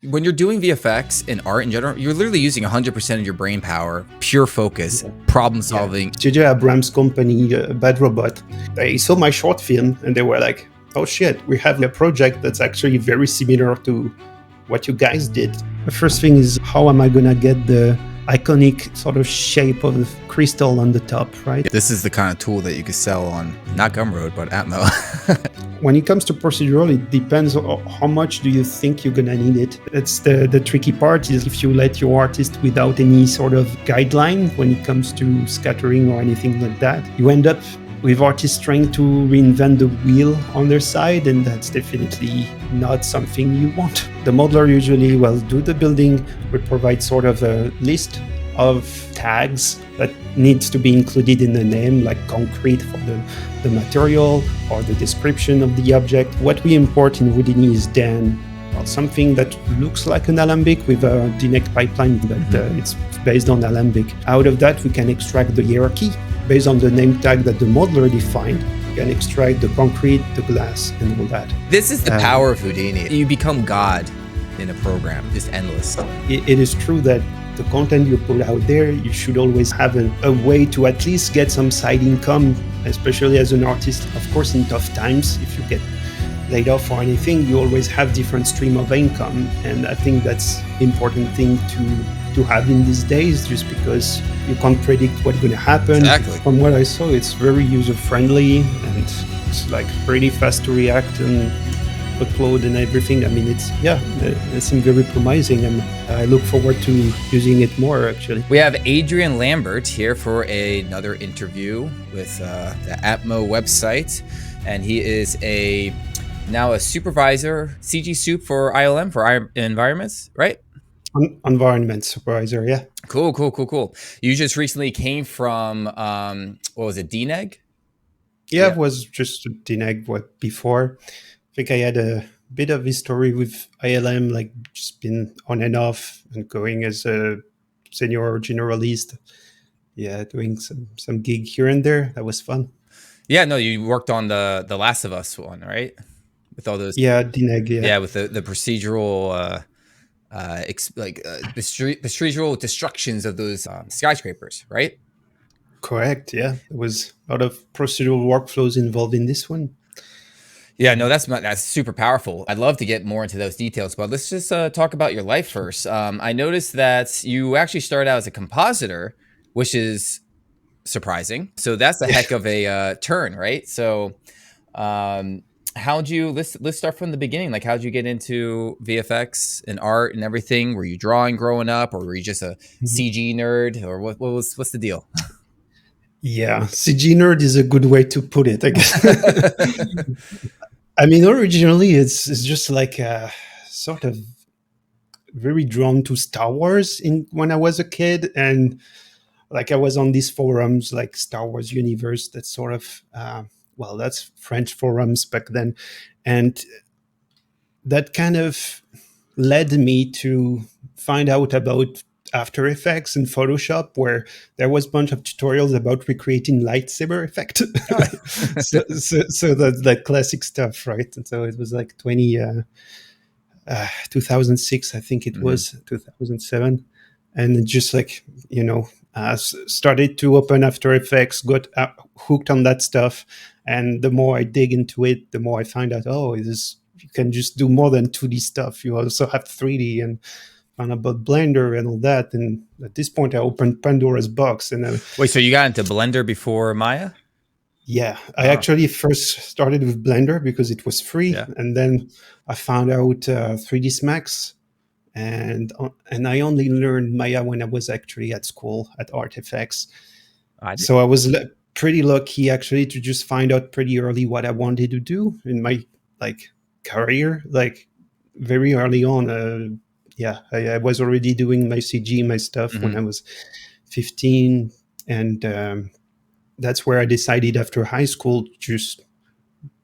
When you're doing VFX and art in general, you're literally using 100% of your brain power, pure focus, problem solving. JJ Abrams company, Bad Robot, they saw my short film and they were like, oh shit, we have a project that's actually very similar to what you guys did. The first thing is, how am I gonna get the iconic sort of shape of the crystal on the top, right? This is the kind of tool that you could sell on, not Gumroad, but ATMO. When it comes to procedural, it depends on how much do you think you're gonna need it. It's the tricky part is if you let your artist without any sort of guideline when it comes to scattering or anything like that, you end up with artists trying to reinvent the wheel on their side, and that's definitely not something you want. The modeler usually will do the building, we provide sort of a list of tags that needs to be included in the name, like concrete for the material or the description of the object. What we import in Houdini is then something that looks like an Alembic with a DNEC pipeline, but it's based on Alembic. Out of that, we can extract the hierarchy. Based on the name tag that the modeler defined, you can extract the concrete, the glass, and all that. This is the power of Houdini. You become God in a program, just endless. It is true that the content you put out there, you should always have a way to at least get some side income, especially as an artist. Of course, in tough times, if you get laid off or anything, you always have different stream of income. And I think that's important thing to have in these days, just because you can't predict what's going to happen. Exactly. From what I saw, it's very user-friendly and it's like pretty fast to react and upload and everything. I mean, it seems very promising, and I look forward to using it more, actually. We have Adrien Lambert here for another interview with the ATMO website, and he is now a supervisor, CG soup for ILM, for environments, right? Environment supervisor, yeah. Cool. You just recently came from, what was it, DNEG? Yeah, it was just DNEG before. I think I had a bit of history with ILM, like just been on and off and going as a senior generalist. Yeah, doing some gig here and there. That was fun. Yeah, no, you worked on the Last of Us one, right? With all those. Yeah, DNEG, yeah. Yeah, with the procedural, procedural destructions of those skyscrapers, right? Correct, yeah. There was a lot of procedural workflows involved in this one. Yeah, no, that's super powerful. I'd love to get more into those details, but let's just talk about your life first. I noticed that you actually started out as a compositor, which is surprising. So that's a heck of a turn, right? So let's start from the beginning. Like, how'd you get into VFX and art and everything? Were you drawing growing up, or were you just a CG nerd, or what's the deal? Yeah, CG nerd is a good way to put it, I guess. I mean, originally it's just like sort of very drawn to Star Wars when I was a kid, and like I was on these forums like Star Wars Universe, that sort of that's French forums back then, and that kind of led me to find out about After Effects and Photoshop, where there was a bunch of tutorials about recreating lightsaber effect. so that's that classic stuff, right? And so it was like 2006, I think it was 2007, and it just like started to open After Effects, got hooked on that stuff, and the more I dig into it, the more I find out, you can just do more than 2D stuff. You also have 3D, and found about Blender and all that. And at this point, I opened Pandora's box. And wait, so you got into Blender before Maya? Yeah, I actually first started with Blender because it was free, and then I found out 3ds Max, and I only learned Maya when I was actually at school at Artifacts. So I was pretty lucky actually to just find out pretty early what I wanted to do in my career, very early on. I was already doing my CG, my stuff when I was 15, and that's where I decided after high school to just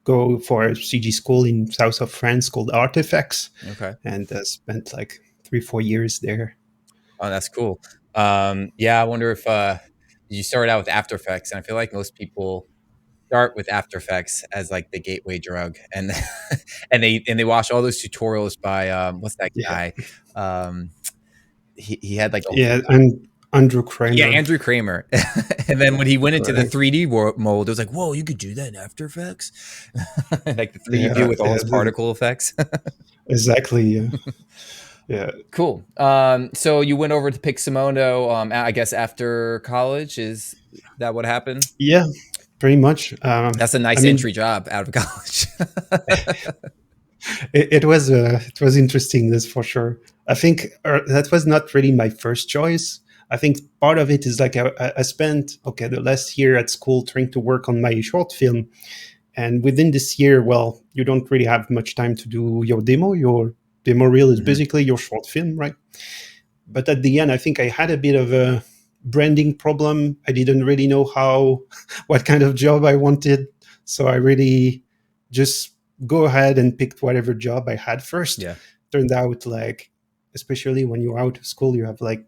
go for a CG school in south of France called Artifacts. Okay. And spent like 3-4 years there. Oh, that's cool. I wonder if you started out with After Effects, and I feel like most people start with After Effects as like the gateway drug, and and they watch all those tutorials by what's that Yeah, guy? Um, he had like a yeah, and Andrew yeah, Kramer. Andrew Kramer. And then when he went into the Correct. 3D mold, it was like, whoa, you could do that in After Effects, like the 3D view Yeah, with all yeah, his particle effects. exactly. Yeah, yeah, Cool. So you went over to Pixamondo, I guess after college. Is that what happened? yeah. Pretty much. That's a I nice mean, entry job out of college. it was interesting. That's for sure. I think that was not really my first choice. I think part of it is like I spent the last year at school trying to work on my short film, and within this year, well, you don't really have much time to do your demo. Your demo reel is Mhm. basically your short film, right? But at the end, I think I had a bit of a branding problem. I didn't really know how, what kind of job I wanted. So I really just go ahead and picked whatever job I had first. Yeah. Turned out like, especially when you're out of school, you have like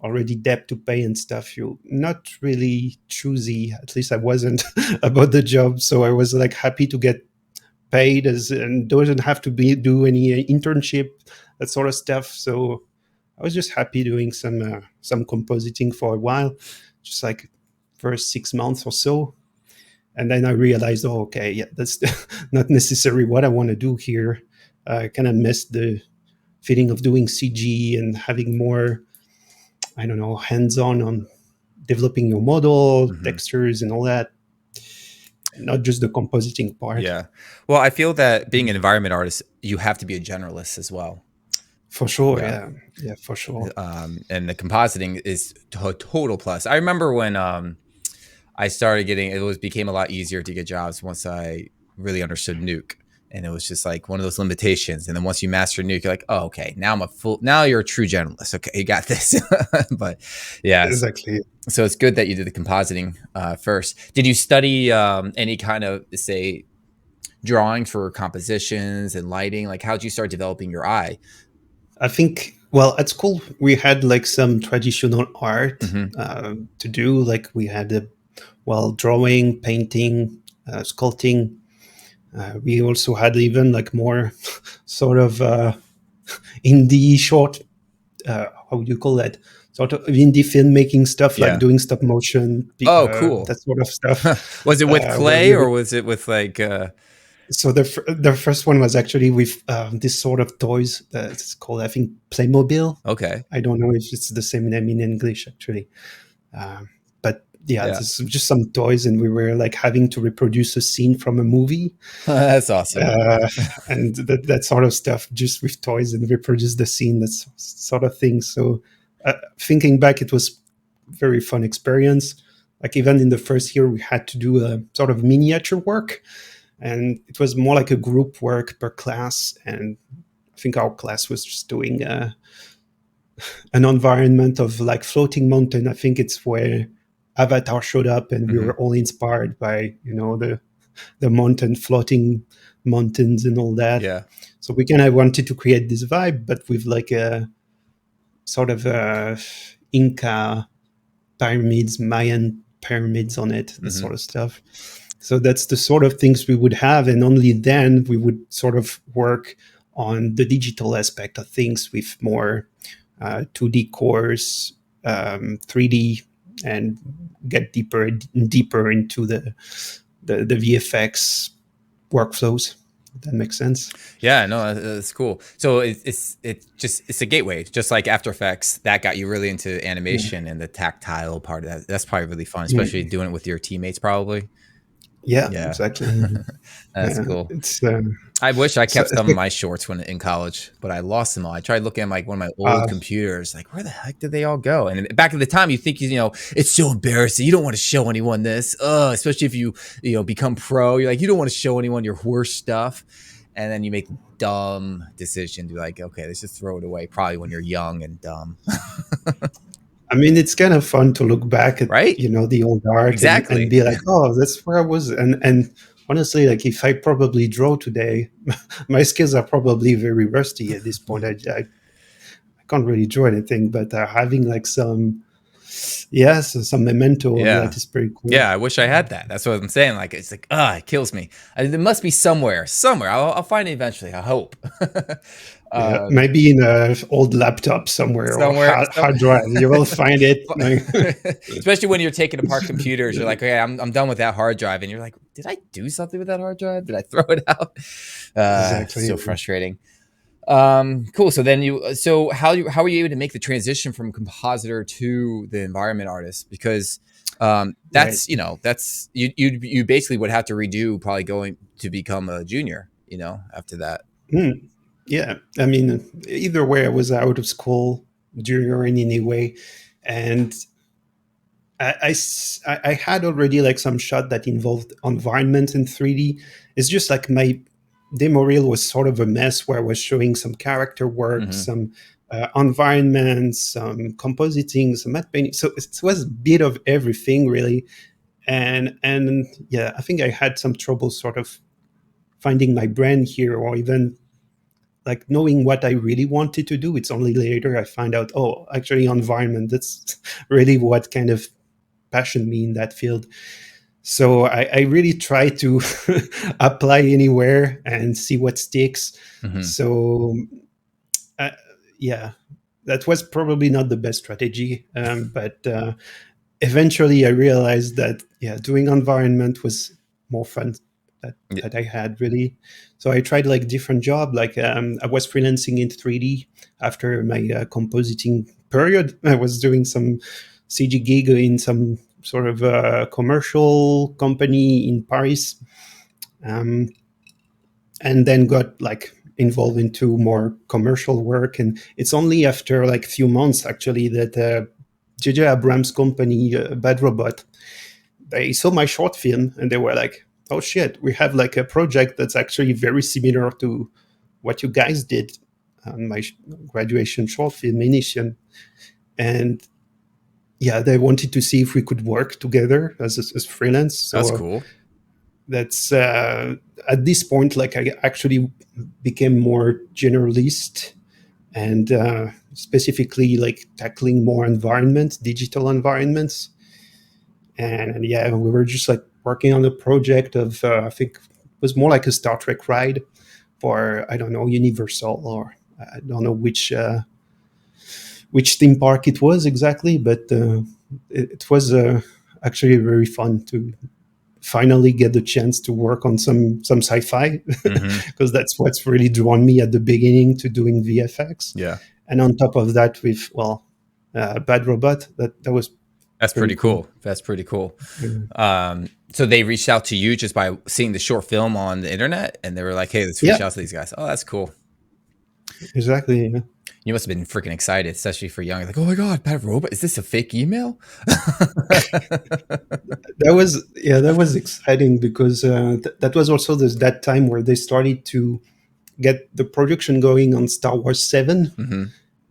already debt to pay and stuff. You're not really choosy. At least I wasn't about the job. So I was like happy to get paid as and doesn't have to be do any internship, that sort of stuff. So I was just happy doing some compositing for a while, just like first 6 months or so, and then I realized, oh, okay, yeah, that's not necessarily what I want to do here. I kind of missed the feeling of doing CG and having more, I don't know, hands-on on developing your model, Mhm. textures, and all that, not just the compositing part. Yeah. Well, I feel that being an environment artist, you have to be a generalist as well. For sure, Yeah. yeah, yeah, for sure. And the compositing is a total plus. I remember when I started getting became a lot easier to get jobs once I really understood Nuke. And it was just like one of those limitations. And then once you master Nuke, you're like, oh, okay, now you're a true generalist. Okay, you got this. But yeah, Exactly. so it's good that you did the compositing first. Did you study any kind of, say, drawing for compositions and lighting? Like, how'd you start developing your eye? I think, well, at school we had like some traditional art Hmm. to do. Like we had drawing, painting, sculpting. We also had even like more sort of indie short. How would you call that? Sort of indie filmmaking stuff, like Yeah. doing stop motion, Oh, cool. that sort of stuff. Was it with Where clay we or were, was it with like? so the first one was actually with this sort of toys that's called, I think, Playmobil. Okay. I don't know if it's the same name in English actually. But yeah, Yeah. it's just some toys, and we were like having to reproduce a scene from a movie, That's awesome. uh, and that sort of stuff, just with toys and reproduce the scene, that sort of thing. So thinking back, it was very fun experience. Like even in the first year, we had to do a sort of miniature work, and it was more like a group work per class. And I think our class was just doing an environment of like floating mountain. I think it's where Avatar showed up, and we Hmm. were all inspired by the mountain, floating mountains and all that. Yeah. So we kind of wanted to create this vibe, but with like a sort of Inca pyramids, Mayan pyramids on it, this Hmm. sort of stuff. So that's the sort of things we would have, and only then we would sort of work on the digital aspect of things with more 2D cores, 3D, and get deeper and deeper into the VFX workflows. If that makes sense. Yeah. No, that's cool. So it's a gateway, just like After Effects. That got you really into Yeah, animation and the tactile part of that. That's probably really fun, especially yeah, doing it with your teammates. Probably. yeah, Yeah. exactly. That's cool. It's I wish I so kept some of my shorts when in college, but I lost them all. I tried looking at like one of my old uh, computers, like where the heck did they all go? And back at the time, you think it's so embarrassing. You don't want to show anyone this, especially if you become pro. You're like you don't want to show anyone your worst stuff, and then you make the dumb decision to be like, okay, let's just throw it away. Probably when you're young and dumb, I mean, it's kind of fun to look back at right? the old art and Exactly. be like, oh, that's where I was. And honestly, like if I probably draw today, my skills are probably very rusty at this point. I can't really draw anything, but having like some Yes, some memento of Yeah. that is pretty cool. Yeah, I wish I had that. That's what I'm saying. Like, it's like, it kills me. There must be somewhere. I'll find it eventually. I hope. Yeah, um, maybe in a old laptop somewhere or somewhere, hard drive, you will find it. especially when you're taking apart computers, you're like, okay, I'm done with that hard drive, and you're like, did I do something with that hard drive? Did I throw it out? Exactly. So frustrating. Cool. So then so how were you able to make the transition from compositor to the environment artist? Because Right. that's that's you basically would have to redo probably going to become a junior. After that. Hmm. Yeah. I mean, either way, I was out of school during any way, and I had already like some shot that involved environment in 3D. It's just like my demo reel was sort of a mess where I was showing some character work, Mm-hmm. some environments, some compositing, some matte painting. So it was a bit of everything really. And yeah, I think I had some trouble sort of finding my brand here, or even like knowing what I really wanted to do. It's only later I find out, oh, actually environment, that's really what kind of passion me in that field. So I really try to apply anywhere and see what sticks. Mm-hmm. So uh, yeah, that was probably not the best strategy, but eventually I realized that yeah, doing environment was more fun Yeah. that I had really. So I tried like different job. Like I was freelancing in 3D after my compositing period. I was doing some CG gig in some sort of commercial company in Paris, um, and then got like involved into more commercial work. And it's only after like few months actually that JJ Abrams company, Bad Robot, they saw my short film and they were like, "Oh shit, we have like a project that's actually very similar to what you guys did on my graduation short film initiation." And yeah, they wanted to see if we could work together as freelance. That's So cool. that's at this point, like I actually became more generalist and specifically like tackling more environments, digital environments. And yeah, we were just like working on a project of I think it was more like a Star Trek ride for I don't know Universal, or I don't know which theme park it was exactly, but it was actually very fun to finally get the chance to work on some sci-fi, Mm-hmm. because that's what's really drawn me at the beginning to doing VFX. Yeah. And on top of that, with Bad Robot, that was That's pretty pretty cool. cool. That's pretty cool. Yeah. So they reached out to you just by seeing the short film on the internet, and they were like, "Hey, let's reach Yeah, out to these guys." Oh, that's cool. exactly. Yeah. You must have been freaking excited, especially for young. Like, oh my god, Bad Robot! Is this a fake email? That was exciting because that was also that time where they started to get the production going on Star Wars 7, Mm-hmm.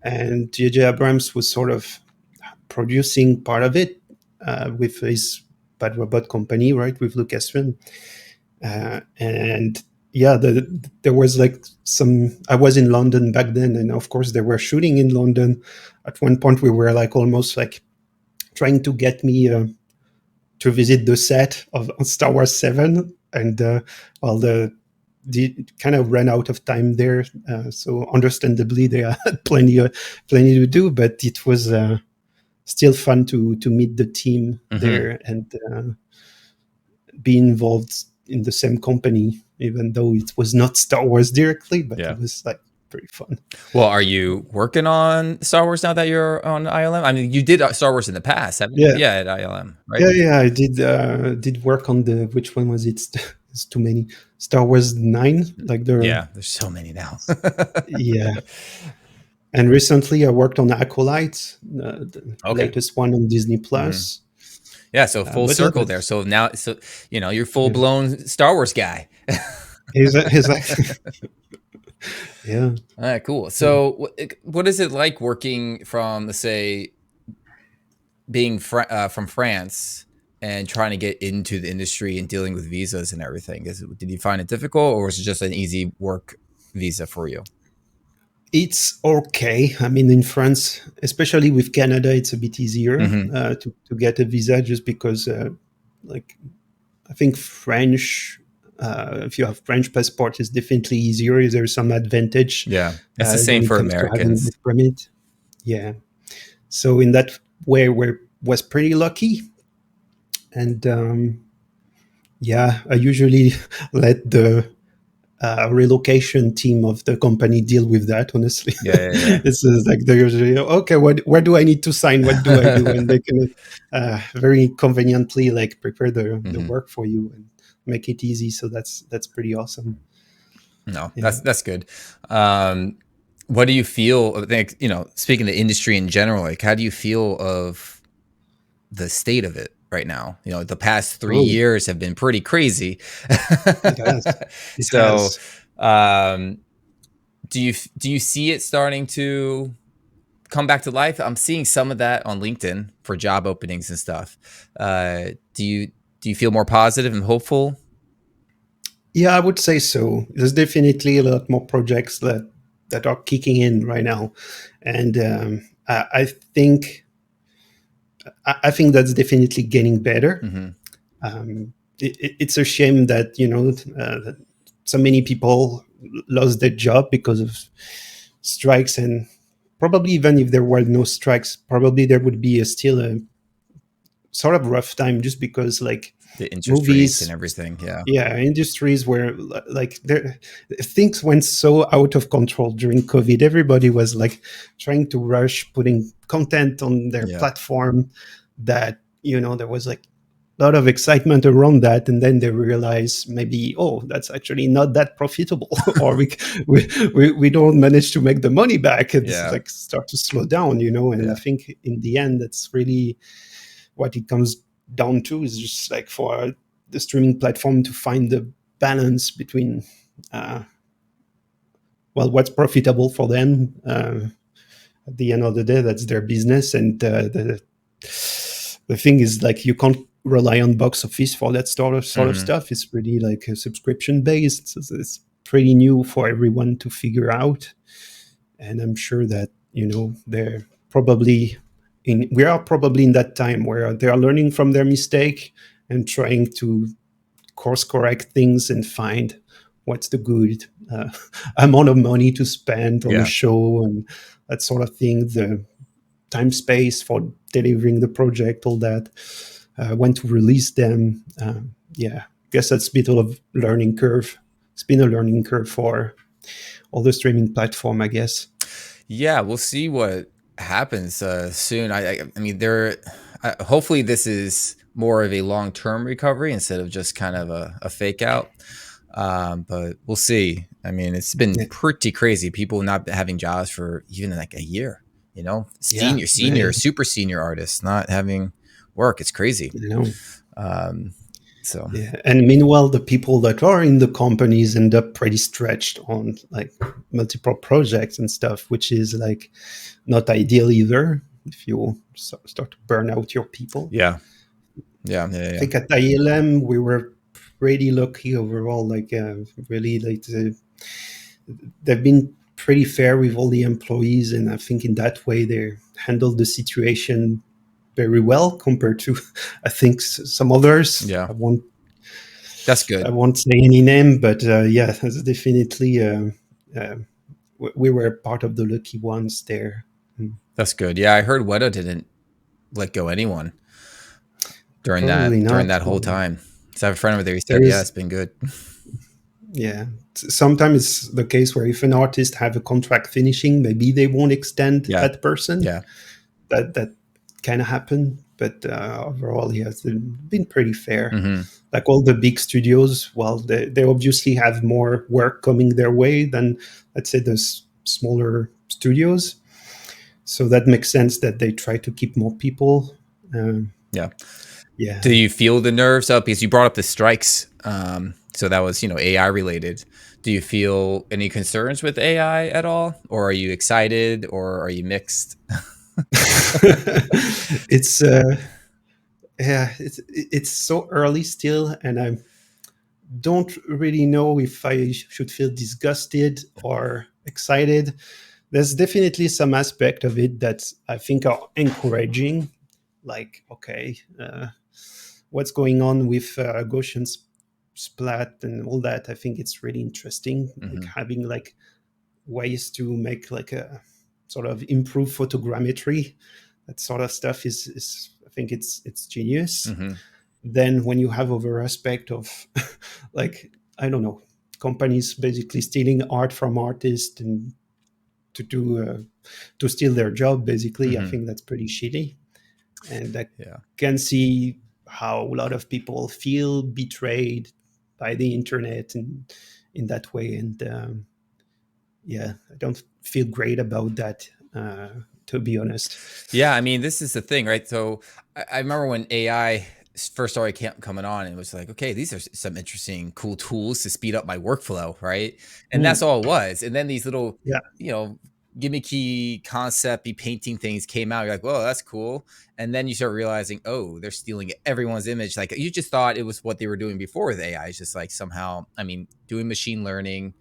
and JJ Abrams was sort of producing part of it with his Bad Robot company, right, with Lucasfilm. And yeah, there was like some. I was in London back then, and of course they were shooting in London. At one point, we were like almost like trying to get me to visit the set of Star Wars 7, and well, the kind of ran out of time there. So understandably, they had plenty to do, but it was still fun to meet the team Mm-hmm. there and be involved in the same company, even though it was not Star Wars directly, but Yeah. it was like pretty fun. Well, are you working on Star Wars now that you're on ILM? I mean, you did Star Wars in the past, haven't you? Yeah, Yeah, at ILM, right? yeah. I did work on the which one was it? It's too many. Star Wars 9, like the Yeah, there's so many now. yeah. And recently, I worked on Acolyte, the Okay. latest one on Disney Mm-hmm. Plus. Yeah, so full But yeah, circle there. So now, you're full yeah, blown Star Wars guy. exactly. Yeah. All right, cool. So, So, what is it like working from, let's say, being from France and trying to get into the industry and dealing with visas and everything? Did you find it difficult, or was it just an easy work visa for you? It's okay. I mean, in France, especially with Canada, it's a bit easier Hmm. to get a visa just because, like, I think French, if you have French passport, is definitely easier. There's some advantage Yeah, it's the same when it for comes to having Americans. work permit. Yeah. So in that way, we was pretty lucky, and yeah, I usually let the relocation team of the company deal with that. Honestly, Yeah, yeah, it's like they're usually okay. Where do I need to sign? What do I do? And yeah. they can very conveniently like prepare the Hmm. work for you and make it easy. So that's pretty awesome. No, Yeah. that's good. Um, what do you feel? I think speaking of the industry in general, like how do you feel of the state of it right now? The past three Oh, years have been pretty crazy. it has. It So, has. um, do you see it starting to come back to life? I'm seeing some of that on LinkedIn for job openings and stuff. Do you feel more positive and hopeful? Yeah, I would say so. There's definitely a lot more projects that are kicking in right now, and I think I think that's definitely getting better. Hmm. It's a shame that that so many people lost their job because of strikes, and probably even if there were no strikes, probably there would be still a sort of rough time just because like The interest rates and movies, everything. Yeah. yeah, industries where like there things went so out of control during COVID. Everybody was like trying to rush putting content on their Yeah. platform that there was like a lot of excitement around that, and then they realize maybe, oh, that's actually not that profitable, or we don't manage to make the money back. It's Yeah. like start to slow down, and I Yeah. think in the end that's really what it comes down to, is just like for the streaming platform to find the balance between uh, well, what's profitable for them. At the end of the day, that's their business, and the thing is, like, you can't rely on box office for that sort of Hmm. stuff. It's really like a subscription based. So it's pretty new for everyone to figure out, and I'm sure that they're probably we are probably in that time where they are learning from their mistake and trying to course correct things and find what's the good amount of money to spend on a Yeah. show and that sort of thing, the time space for delivering the project, all that, when to release them. Yeah, I guess that's a bit of learning curve. It's been a learning curve for all the streaming platform, I guess. Yeah, we'll see what happens soon. I mean, hopefully this is more of a long term recovery instead of just kind of a fake out. But we'll see. I mean, it's been Yeah, pretty crazy. People not having jobs for even like a year. yeah, Super senior artists not having work. It's crazy. you know. Um, so Yeah, and meanwhile, the people that are in the companies end up pretty stretched on like multiple projects and stuff, which is like not ideal either. If you start to burn out your people, yeah, yeah, I yeah, yeah. think at ILM we were pretty lucky overall. Like, really, like they've been pretty fair with all the employees, and I think in that way they handled the situation very well compared to I think some others. Yeah. I won't That's I good. won't say any name, but yeah, it's definitely uh, we were part of the lucky ones there. Mm. That's good. Yeah, I heard Weta didn't let go anyone during Probably not. that whole time. So I have a friend over there. He There said, "Yeah, is, it's been good." yeah. Sometimes it's the case where if an artist have a contract finishing, maybe they won't extend Yeah, that person. yeah. That kind of happen, but overall, yeah, it's been pretty fair. Hmm. Like all the big studios, well, they obviously have more work coming their way than, let's say, the smaller studios. So that makes sense that they try to keep more people. Um, Yeah. yeah, Do you feel the nerves up? Because you brought up the strikes. So that was, AI related. Do you feel any concerns with AI at all? Or are you excited or are you mixed? it's yeah, it's so early still, and I don't really know if I should feel disgusted or excited. there's definitely some aspect of it that I think are encouraging. Like, okay, what's going on with Gaussian splat and all that? I think it's really interesting. Like Hmm. having like ways to make like a sort of improve photogrammetry. That sort of stuff is I think it's genius. Hmm. Then when you have other aspect of like, I don't know, companies basically stealing art from artists and to do to steal their job, basically, I Hmm. think that's pretty shitty. And I Yeah. can see how a lot of people feel betrayed by the internet and in that way. And yeah, I don't feel great about that, to be honest. Yeah, I mean, this is the thing, right? So I remember when AI first started coming on, and it was like, okay, these are some interesting, cool tools to speed up my workflow, right? And that's Mm, all it was. And then these little, yeah. you know, gimmicky concept-y painting things came out. You're like, whoa, that's cool. And then you start realizing, oh, they're stealing everyone's image. Like you just thought it was what they were doing before with AI. It's just like somehow, I mean, doing machine learning,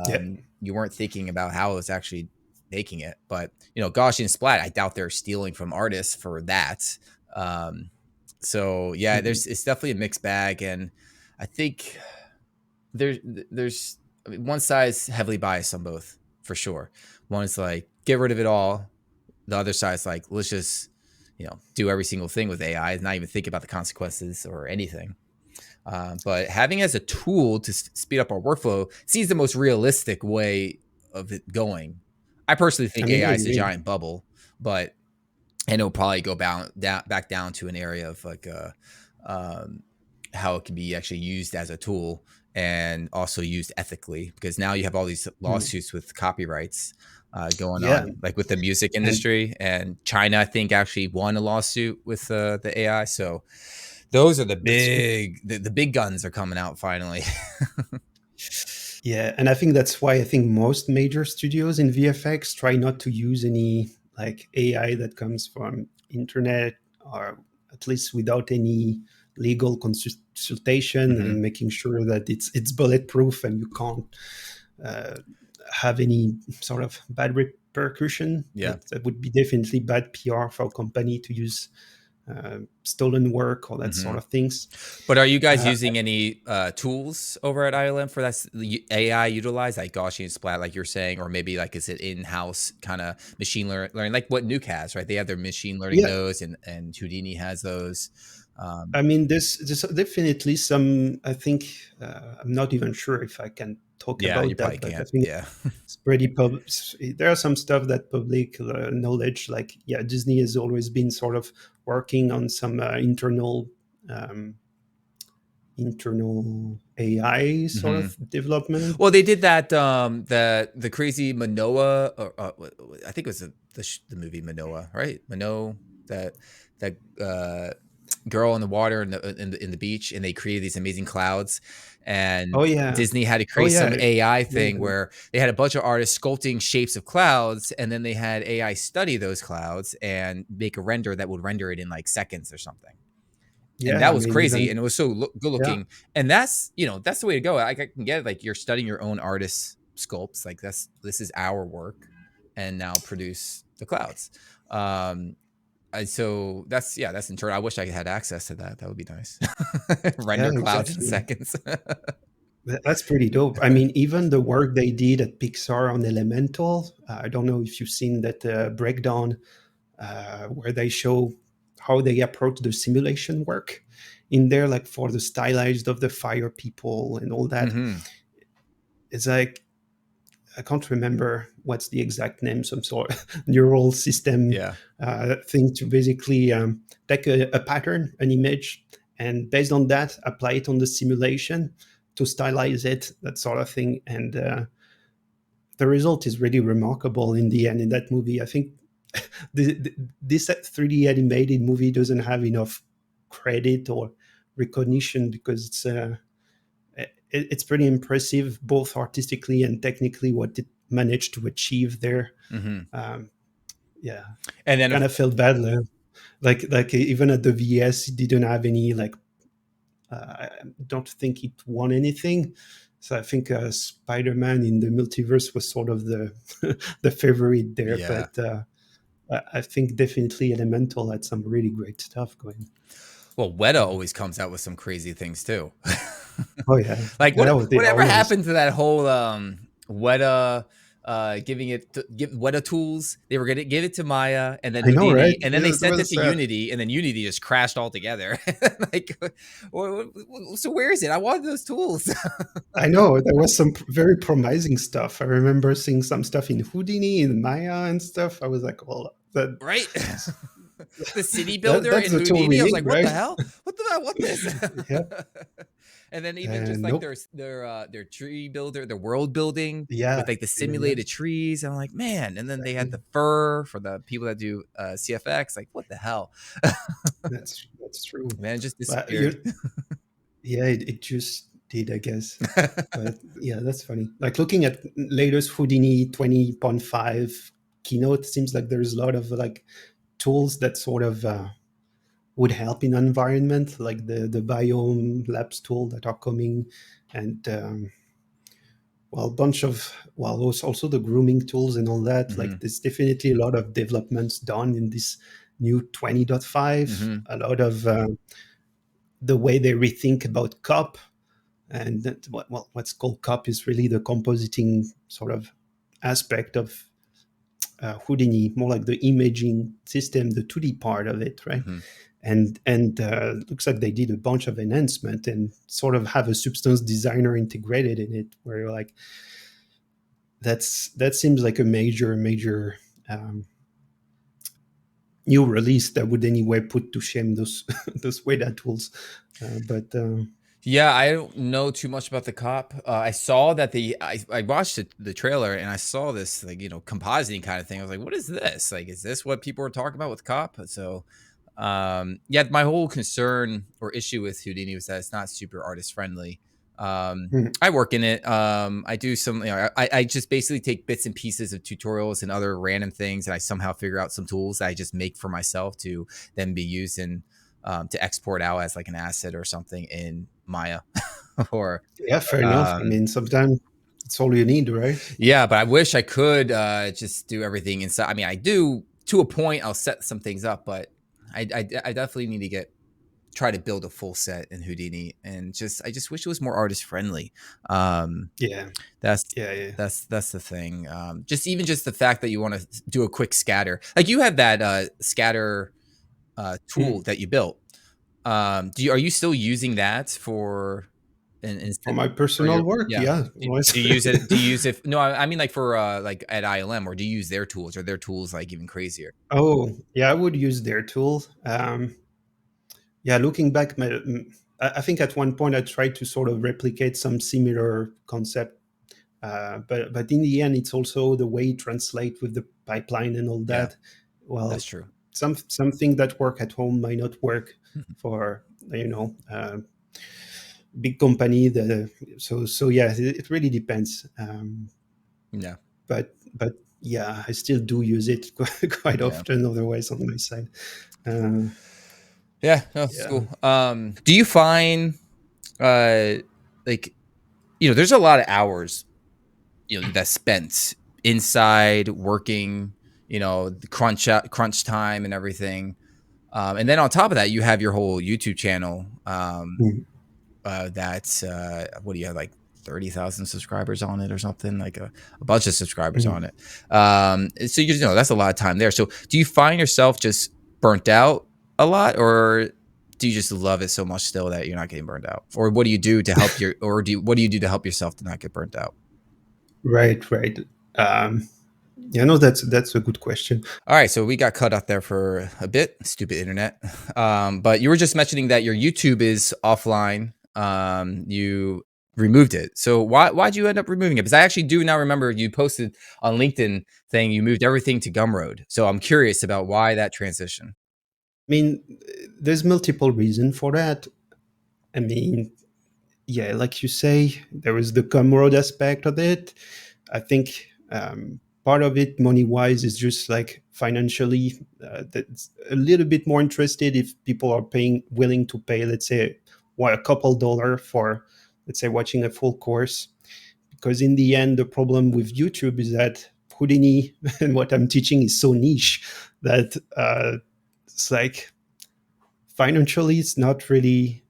Yeah. you weren't thinking about how it was actually making it. But Gaussian splat, I doubt they're stealing from artists for that. Um, so yeah, Mhm. it's definitely a mixed bag, and I think there's there's I mean, one side's heavily biased on both for sure. One is like get rid of it all. The other side's like let's just do every single thing with AI, not even think about the consequences or anything. But having it as a tool to speed up our workflow seems the most realistic way of it going. I personally I think mean, I AI is a agree. giant bubble, but and it'll probably go back down to an area of like um, how it can be actually used as a tool and also used ethically because now you have all these Mm. lawsuits with copyrights going Yeah. on, like with the music And industry. And China, I think, actually won a lawsuit with the AI. So those are that's the big guns are coming out finally. Yeah, and I think that's why I think most major studios in VFX try not to use any like AI that comes from internet, or at least without any legal consultation, Hmm. and making sure that it's bulletproof and you can't uh, have any sort of bad repercussion. Yeah. That would be definitely bad PR for a company to use stolen work or that Hmm. sort of things. But are you guys Uh, using any tools over at ILM for that AI utilized, like Gaussian splat, like you're saying, or maybe like is it in-house kind of machine learning, like what Nuke has, right? They have their machine learning yeah, nodes, and Houdini has those. I mean, there's definitely some. I think I'm not even sure if I can talk Yeah, you about probably that, but I can't. think Yeah. it's pretty public. There are some stuff that public knowledge, like yeah, Disney has always been sort of working on some um, internal AI sort Hmm. of development. Well, they did that the crazy Manoa, or I think it was the movie Manoa, right? Manoa, that girl in the water in the beach, and they created these amazing clouds. And Oh yeah, Disney had to oh create yeah, some AI yeah, thing where they had a bunch of artists sculpting shapes of clouds, and then they had AI study those clouds and make a render that would render it in like seconds or something. And yeah. that I was mean, crazy, even and it was so good yeah, looking. And that's the way to go. I can get it. Like you're studying your own artist sculpts. Like this is our work, and now produce the clouds. Um, so that's internal. I wish I had access to that. That would be nice. yeah, Render clouds in exactly. seconds. That's pretty dope. I mean, even the work they did at Pixar on Elemental, I don't know if you've seen that breakdown where they show how they approach the simulation work in there, like for the stylized of the fire people and all that. Hmm. It's like, I can't remember what's the exact name, some sort of neural system Yeah. thing to basically take a pattern, an image, and based on that, apply it on the simulation to stylize it, that sort of thing. And the result is really remarkable in the end in that movie. I think this 3D animated movie doesn't have enough credit or recognition because it's pretty impressive both artistically and technically what it managed to achieve there. Hmm. Um, yeah, And then kind of felt bad. Like even at the VS, it didn't have any like. I don't think it won anything. So I think Spider-Man in the multiverse was sort of the the favorite there, Yeah. but I think definitely Elemental had some really great stuff going. Well, Weta Uh, always comes out with some crazy things too. oh yeah, Like yeah, they whatever always. happened to that whole Weta giving it to, give Weta tools? They were gonna give it to Maya and then I know, right? Houdini, and then they Yeah, there sent it was. to Unity, and then Unity just crashed altogether. Like, so where is it? I wanted those tools. I know there was some very promising stuff. I remember seeing some stuff in Houdini, in Maya, and stuff. I was like, well, Right? The city that builder that's in the tool Houdini. we I was need, like, what the right? hell? What the hell? What this? Yeah. And then even just And like nope. their tree builder, their world building Yeah. with like the Yeah. Yeah. simulated trees. And I'm like, man. And then they had Exactly. the fur for the people that do CFX. Like, what the hell? That's true. Man, it just But disappeared. yeah, it just did, I guess. But yeah, that's funny. Like looking at latest Houdini 20.5 keynote, seems like there's a lot of like tools that sort of would help in environment, like the biome labs tool that are coming, and well, a bunch of well, also the grooming tools and all that. Like Hmm. there's definitely a lot of developments done in this new 20.5. Hmm. A lot of the way they rethink about cop, and that, what's called cop is really the compositing sort of aspect of Houdini, more like the imaging system, the 2D part of it, right? Hmm. And looks like they did a bunch of enhancement and sort of have a substance designer integrated in it, where you're like, that seems like a major um, new release that would anyway put to shame those those Weda tools. But Yeah, I don't know too much about the cop. I saw that I watched the trailer and I saw this like compositing kind of thing. I was like, what is this? Like, is this what people are talking about with cop? So, yeah, my whole concern or issue with Houdini was that it's not super artist friendly. hmm, I work in it. I do some, I just basically take bits and pieces of tutorials and other random things, and I somehow figure out some tools that I just make for myself to then be used in to export out as like an asset or something in Maya. Or yeah, fair enough. I um, mean, sometimes it's all you need, right? yeah, but I wish I could just do everything inside. I mean, I do to a point. I'll set some things up, but I definitely need to get try to build a full set in Houdini, and I just wish it was more artist friendly. Um, Yeah, that's yeah, yeah. that's the thing. Just the fact that you want to do a quick scatter, like you had that scatter tool Hmm. that you built. Are you still using that for an For instant my for personal your work, yeah? yeah. Do you use it? Do you use it? No, I mean like for like at ILM, or do you use their tools? Or their tools like even crazier? Oh, yeah, I would use their tool. Yeah, looking back, I think at one point I tried to sort of replicate some similar concept, but in the end, it's also the way you translate with the pipeline and all Yeah, that. Well, that's true. something that work at home might not work Mhm. for big company. So yeah, it really depends. Yeah, But yeah, I still do use it quite yeah, often. Otherwise, on my side, uh, yeah. No, it's yeah. cool. Do you find uh like there's a lot of hours that's spent inside working, the crunch time and everything. And then on top of that, you have your whole YouTube channel. Mm, That's what do you have, like 30,000 subscribers on it or something, like a bunch of subscribers on mm. it. So that's a lot of time there. So do you find yourself just burnt out a lot, or do you just love it so much still that you're not getting burnt out? Or what do you do to help what do you do to help yourself to not get burnt out? Right, right. Um, yeah, no, that's a good question. All right, so we got cut out there for a bit. Stupid internet. But you were just mentioning that your YouTube is offline. You removed it. So why'd you end up removing it? Because I actually do now remember you posted on LinkedIn saying you moved everything to Gumroad. So I'm curious about why that transition. I mean, there's multiple reasons for that. I mean, yeah, like you say, there is the Comrade aspect of it. I think part of it, money wise, is just like financially. That's a little bit more interested if people are willing to pay, let's say, a couple dollar for let's say, watching a full course. Because in the end, the problem with YouTube is that Houdini and what I'm teaching is so niche that it's like financially, it's not really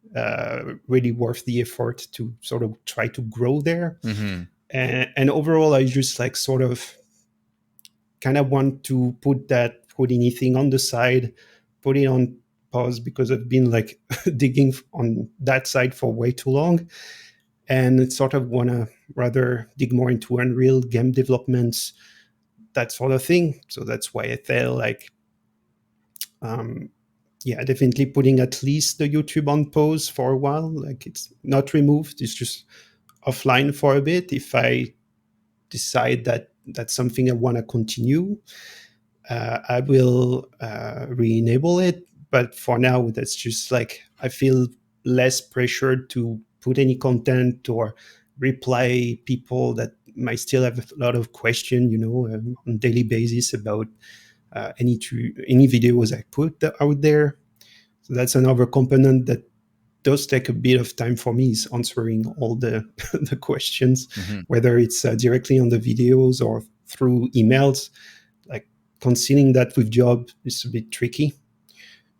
really worth the effort to sort of try to grow there. Mm-hmm. And overall, I just like sort of kind of want to put that Houdini thing on the side, put it on pause because I've been like digging on that side for way too long, and sort of want to rather dig more into Unreal game developments, that sort of thing. So that's why I felt like, yeah, definitely putting at least the YouTube on pause for a while. Like it's not removed; it's just offline for a bit. If I decide that that's something I want to continue, I will re-enable it. But for now, that's just like I feel less pressured to put any content or reply people that might still have a lot of question, on a daily basis about any videos I put out there. So that's another component that does take a bit of time for me, is answering all the the questions, Mm-hmm. whether it's directly on the videos or through emails. Like concealing that with job is a bit tricky.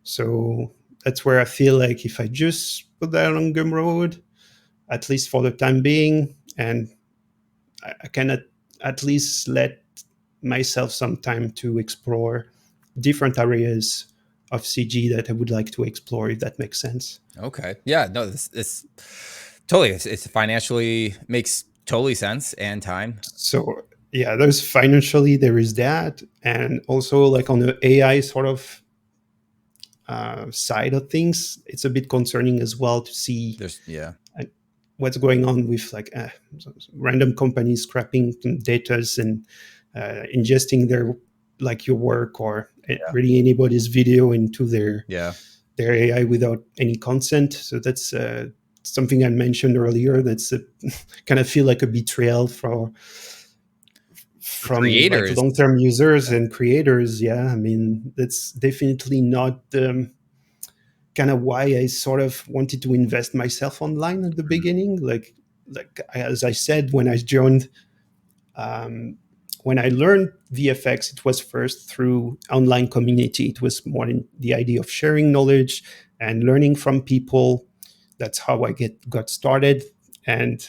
So that's where I feel like if I just put that on Gumroad, at least for the time being, and I can at least let myself some time to explore different areas of CG that I would like to explore, if that makes sense. Okay. Yeah. No. This totally. It's financially makes totally sense and time. So yeah, there's financially, there is that, and also like on the AI sort of side of things, it's a bit concerning as well to see There's yeah. what's going on with like random companies scrapping datas and ingesting their like your work or really anybody's video into Yeah. their AI without any consent. So that's something I mentioned earlier. That's kind of feel like a betrayal For from like creators. long-term users and creators. Yeah, I mean that's definitely not kind of why I sort of wanted to invest myself online at the beginning. Like as I said, when I joined, when I learned VFX, it was first through online community. It was more in the idea of sharing knowledge and learning from people. That's how I got started, and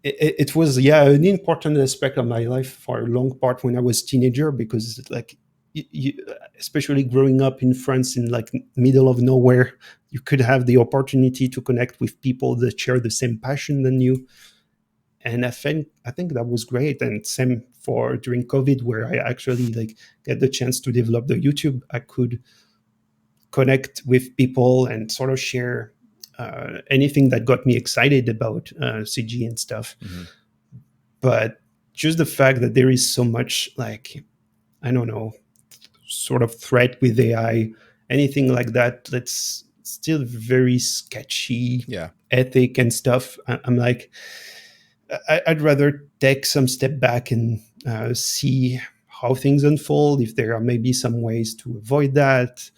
it was an important aspect of my life for a long part when I was teenager, because like especially growing up in France in like middle of nowhere, you could have the opportunity to connect with people that share the same passion than you. And I think that was great. And same for during COVID, where I actually like get the chance to develop the YouTube. I could connect with people and sort of share anything that got me excited about CG and stuff. Mm-hmm. But just the fact that there is so much like, I don't know, sort of threat with AI, anything like that, that's still very sketchy Yeah. ethic and stuff. I'm like, I'd rather take some step back and see how things unfold, if there are maybe some ways to avoid that,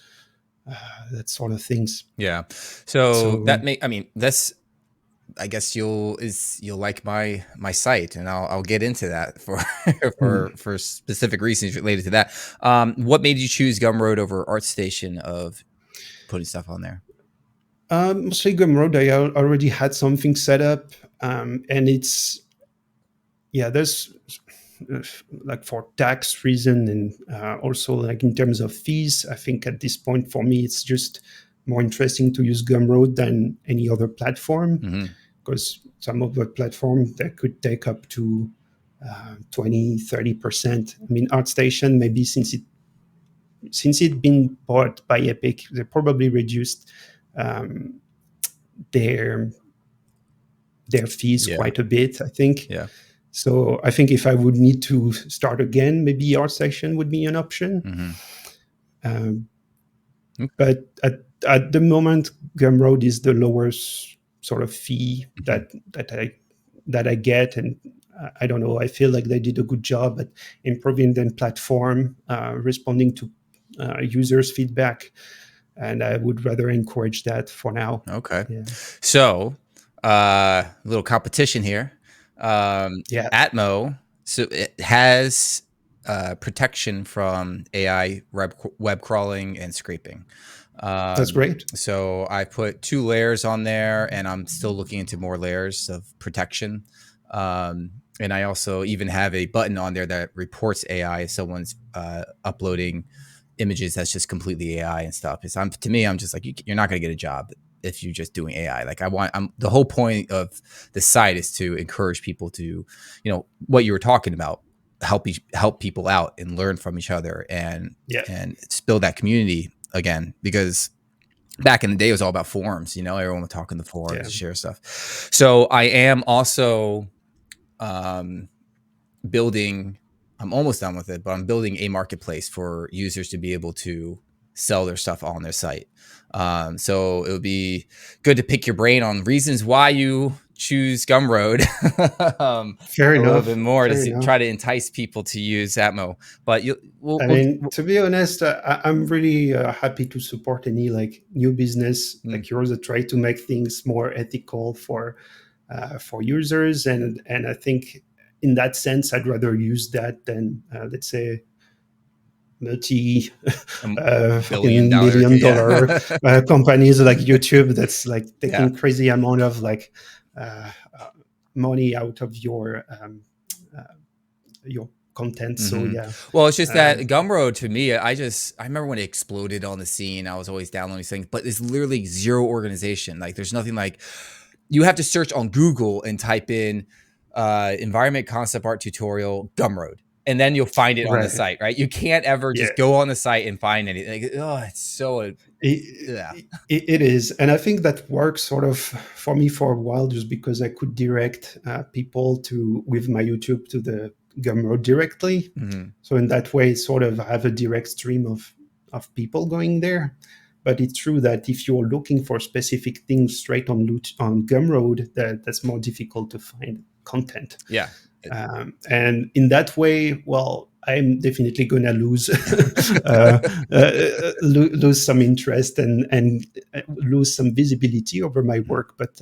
that sort of things. Yeah. So So that I mean, that's, I guess you'll like my site, and I'll get into that for for specific reasons related to that. What made you choose Gumroad over ArtStation of putting stuff on there? mostly Gumroad, I already had something set up, and it's there's like for tax reason and also like in terms of fees. I think at this point for me, it's just more interesting to use Gumroad than any other platform, Mm-hmm. because some of the platforms that could take up to 20-30%. I mean, ArtStation, maybe since it been bought by Epic, they probably reduced um, their their fees Yeah. quite a bit, I think. Yeah. So I think if I would need to start again, maybe ArtStation would be an option. Mm-hmm. Um, but at the moment, Gumroad is the lowest sort of fee Mm-hmm. that I get, and I don't know. I feel like they did a good job at improving the platform, responding to users' feedback, and I would rather encourage that for now. Okay. Yeah. So Little competition here. Yeah, ATMO, so it has protection from AI web crawling and scraping. that's great. So I put 2 layers on there, and I'm still looking into more layers of protection. And I also even have a button on there that reports AI if someone's uploading images that's just completely AI and stuff. To me, I'm just like, you're not going to get a job if you're just doing AI. Like the whole point of the site is to encourage people to, what you were talking about, help people out and learn from each other and Yeah, build that community again, because back in the day it was all about forums, everyone would talk in the yeah. forums, share stuff. So I am also um, building, I'm almost done with it, but I'm building a marketplace for users to be able to sell their stuff on their site. So it would be good to pick your brain on reasons why you choose Gumroad Fair a little enough. bit more Fair to enough. try to entice people to use Atmo. But I mean, to be honest, I'm really happy to support any like new business mm, like yours that try to make things more ethical for users, and I think in that sense, I'd rather use that than let's say multi a billion fucking dollar, million yeah. dollar companies like YouTube that's like Yeah. taking crazy amount of like uh, uh, money out of uh, your content. So Mm-hmm. yeah. Well, it's just that Um, Gumroad to me, I remember when it exploded on the scene. I was always downloading these things, but it's literally zero organization. Like there's nothing, like you have to search on Google and type in environment concept art tutorial Gumroad, and then you'll find it on the right. site, right? You can't ever Yeah. just go on the site and find anything. Like, oh, it's so yeah. It is, and I think that works sort of for me for a while, just because I could direct people to with my YouTube to the Gumroad directly. Mm-hmm. So in that way, sort of have a direct stream of people going there. But it's true that if you're looking for specific things straight on Gumroad, that's more difficult to find content. Yeah. And in that way, well, I'm definitely going to lose uh, lose some interest and lose some visibility over my work. But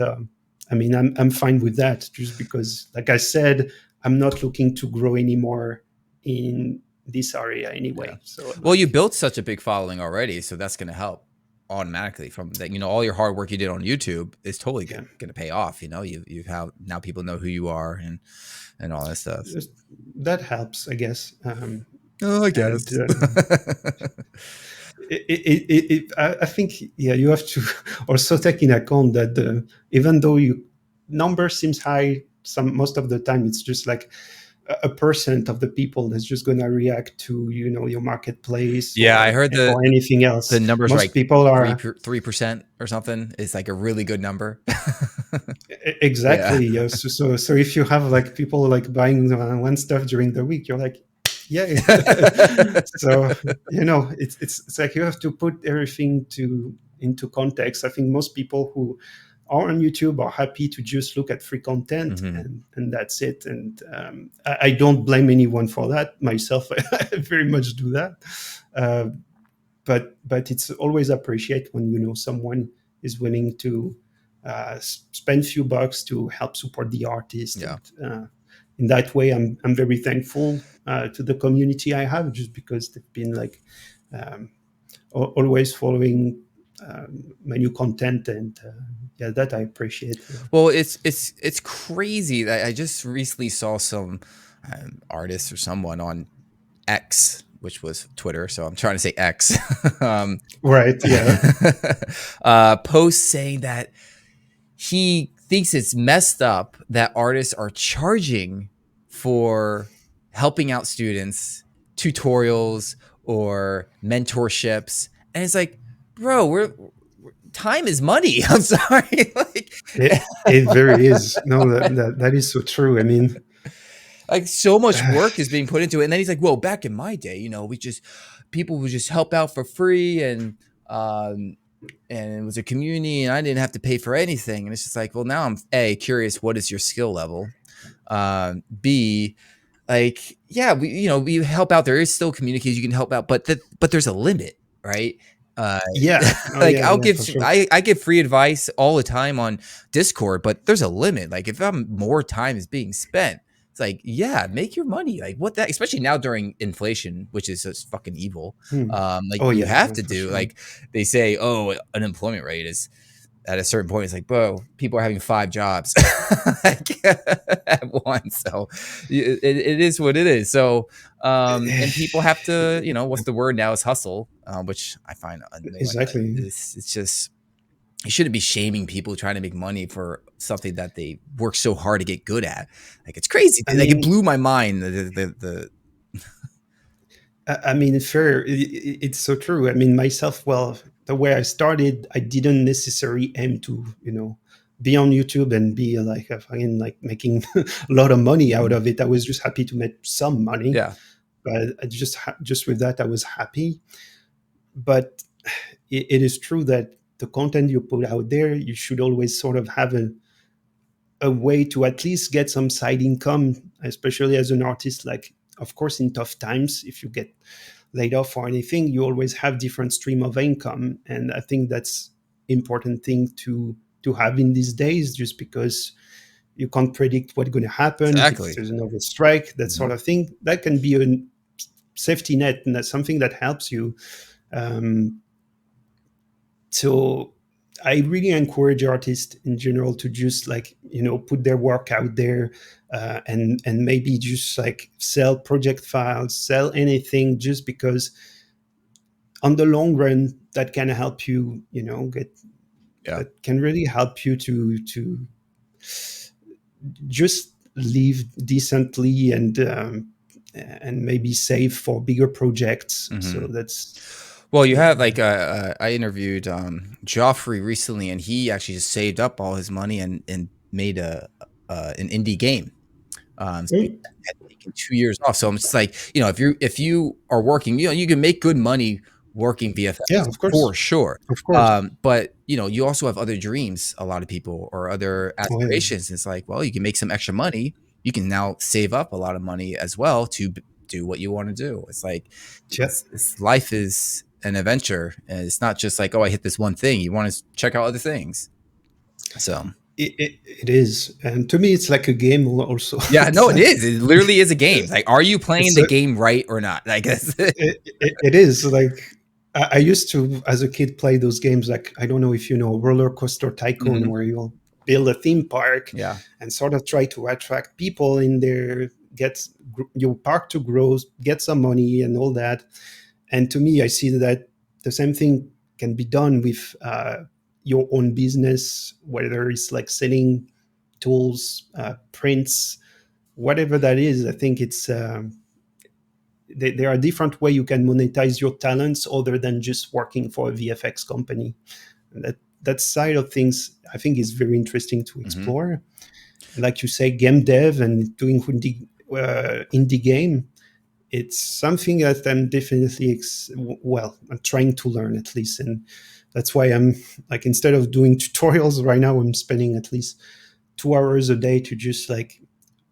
I mean, I'm fine with that, just because, like I said, I'm not looking to grow anymore in this area Yeah. anyway. So Well, you built such a big following already, so that's going to help automatically from that. All your hard work you did on YouTube is totally yeah, going to pay off. You have now people know who you are and all that stuff. that helps, I guess. Oh, I And guess. I think, yeah, you have to also take in account that even though you number seems high, most of the time it's just like a percent of the people that's just going to react to your marketplace Yeah, I or heard or anything else. the numbers are Most like people three are 3% or something. It's like a really good number. Yeah. exactly, yes. So if you have like people like buying one stuff during the week, you're like, yeah. So it's like you have to put everything into context. I think most people who are on YouTube are happy to just look at free content, Hmm. and that's it. And I don't blame anyone for that. Myself, I very much do that. Uh, but it's always appreciate when someone is willing to spend a few bucks to help support the artist, Yeah. and in that way, I'm very thankful to the community I have, just because they've been like um, always following my new content, and yeah, that I appreciate. Well, it's crazy that I just recently saw some artist or someone on X, which was Twitter, so I'm trying to say X, Right? Yeah. post saying that he thinks it's messed up that artists are charging for helping out students, tutorials or mentorships, and it's like, bro, time is money. I'm sorry, It very is. No, that is so true. I mean, like so much work is being put into it. And then he's like, well, back in my day, people would just help out for free, um and it was a community and I didn't have to pay for anything. And it's just like, well, now I'm curious, what is your skill level? B, like, yeah, we help out. There is still communities you can help out, but there's a limit, right? Uh, Yeah. Oh like yeah, I'll yeah, give for sure. I give free advice all the time on Discord, but there's a limit. Like if I'm more time is being spent, it's like, yeah, make your money. Like what that, especially now during inflation, which is just fucking evil. Hmm. Like Oh you yeah, have yeah, to for do sure. like they say, oh, unemployment rate is at a certain point. It's like, bro, people are having 5 jobs like, at once. So it is what it is. So and people have to, you know, what's the word now is hustle, which I find annoying. Exactly. It's just you shouldn't be shaming people trying to make money for something that they work so hard to get good at. Like it's crazy. I Like it mean, blew my mind. The I mean, fair. It's so true. I mean, myself. Well, the way I started, I didn't necessarily aim to, be on YouTube and be like a fucking like making a lot of money out Mhm. of it. I was just happy to make some money, Yeah, but I just with that, I was happy. But it is true that the content you put out there, you should always sort of have a way to at least get some side income, especially as an artist. Like, of course, in tough times, if you get laid off or anything, you always have different stream of income, and I think that's important thing to have in these days, just because you can't predict what's going to happen if exactly. there's another strike, that Mhm. sort of thing. That can be a safety net, and that's something that helps you. Um, so I really encourage artists in general to just like put their work out there, and maybe just like sell project files, sell anything, just because on the long run that can help you, get Yeah. that can really help you to just live decently, and maybe save for bigger projects. So Mhm. that's Well, you yeah. have like I interviewed Joffrey recently, and he actually just saved up all his money and made a an indie game. So he Mm. had taken 2 years off. So I'm just like, you know, if you are working, you know, you can make good money working Yeah, VFX of course, for sure. of course. But you know, you also have other dreams. A lot of people or other Oh yeah. aspirations. It's like, well, you can make some extra money. You can now save up a lot of money as well to do what you want to do. It's like Yeah. life is an adventure, and it's not just like, oh, I hit this one thing. You want to check out other things. So It is, and to me, it's like a game also. yeah, It's no, it is. It literally is a game. Like, are you playing it's the a, game right or not? Like, that's it. it is like I used to, as a kid, play those games. Like, I don't know if you know Roller Coaster Tycoon, Mhm. where you'll build a theme park Yeah. and sort of try to attract people in there, get your park to grow, get some money, and all that. And to me, I see that the same thing can be done with your own business, whether it's like selling tools, prints, whatever that is. I think it's there are different way you can monetize your talents other than just working for a VFX company. And that side of things, I think, is very interesting to Mhm. explore. Like you say, game dev and doing indie game, it's something that I'm definitely I'm trying to learn at least, and that's why I'm like, instead of doing tutorials right now, I'm spending at least 2 hours a day to just like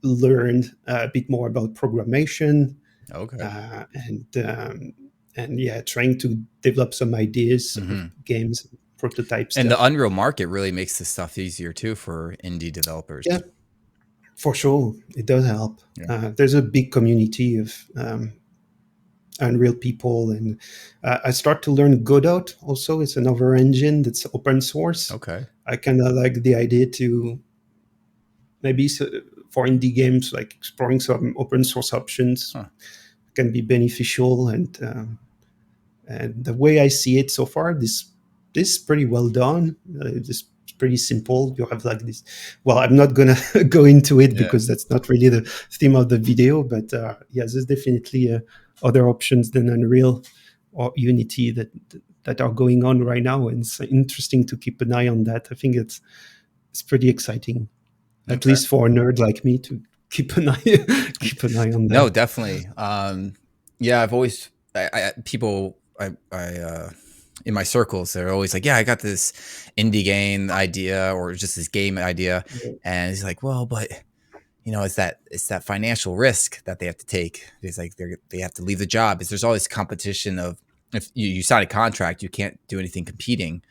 learn a bit more about programmation, Okay. uh, and um, and yeah, trying to develop some ideas of Mhm. games, prototype And the stuff. Unreal market really makes this stuff easier too for indie developers. Yeah, for sure, it does help. Yeah. There's a big community of Unreal people, and I start to learn Godot. Also, it's another engine that's open source. Okay. I kind of like the idea to maybe for indie games, like exploring some open source options Huh. can be beneficial. And the way I see it so far, this is pretty well done. This is pretty simple. You have like this. Well, I'm not gonna go into it Yeah. because that's not really the theme of the video. But yeah, there's definitely other options than Unreal or Unity that are going on right now, and it's interesting to keep an eye on that. I think it's pretty exciting, at Okay. least for a nerd like me, to keep an eye keep an eye on No, that. definitely. Yeah, I've always people in my circles, they're always like, "Yeah, I got this indie game idea or just this game idea," and it's like, "Well, but you know, it's that financial risk that they have to take. It's like they have to leave the job. Is there's always competition of if you sign a contract, you can't do anything competing,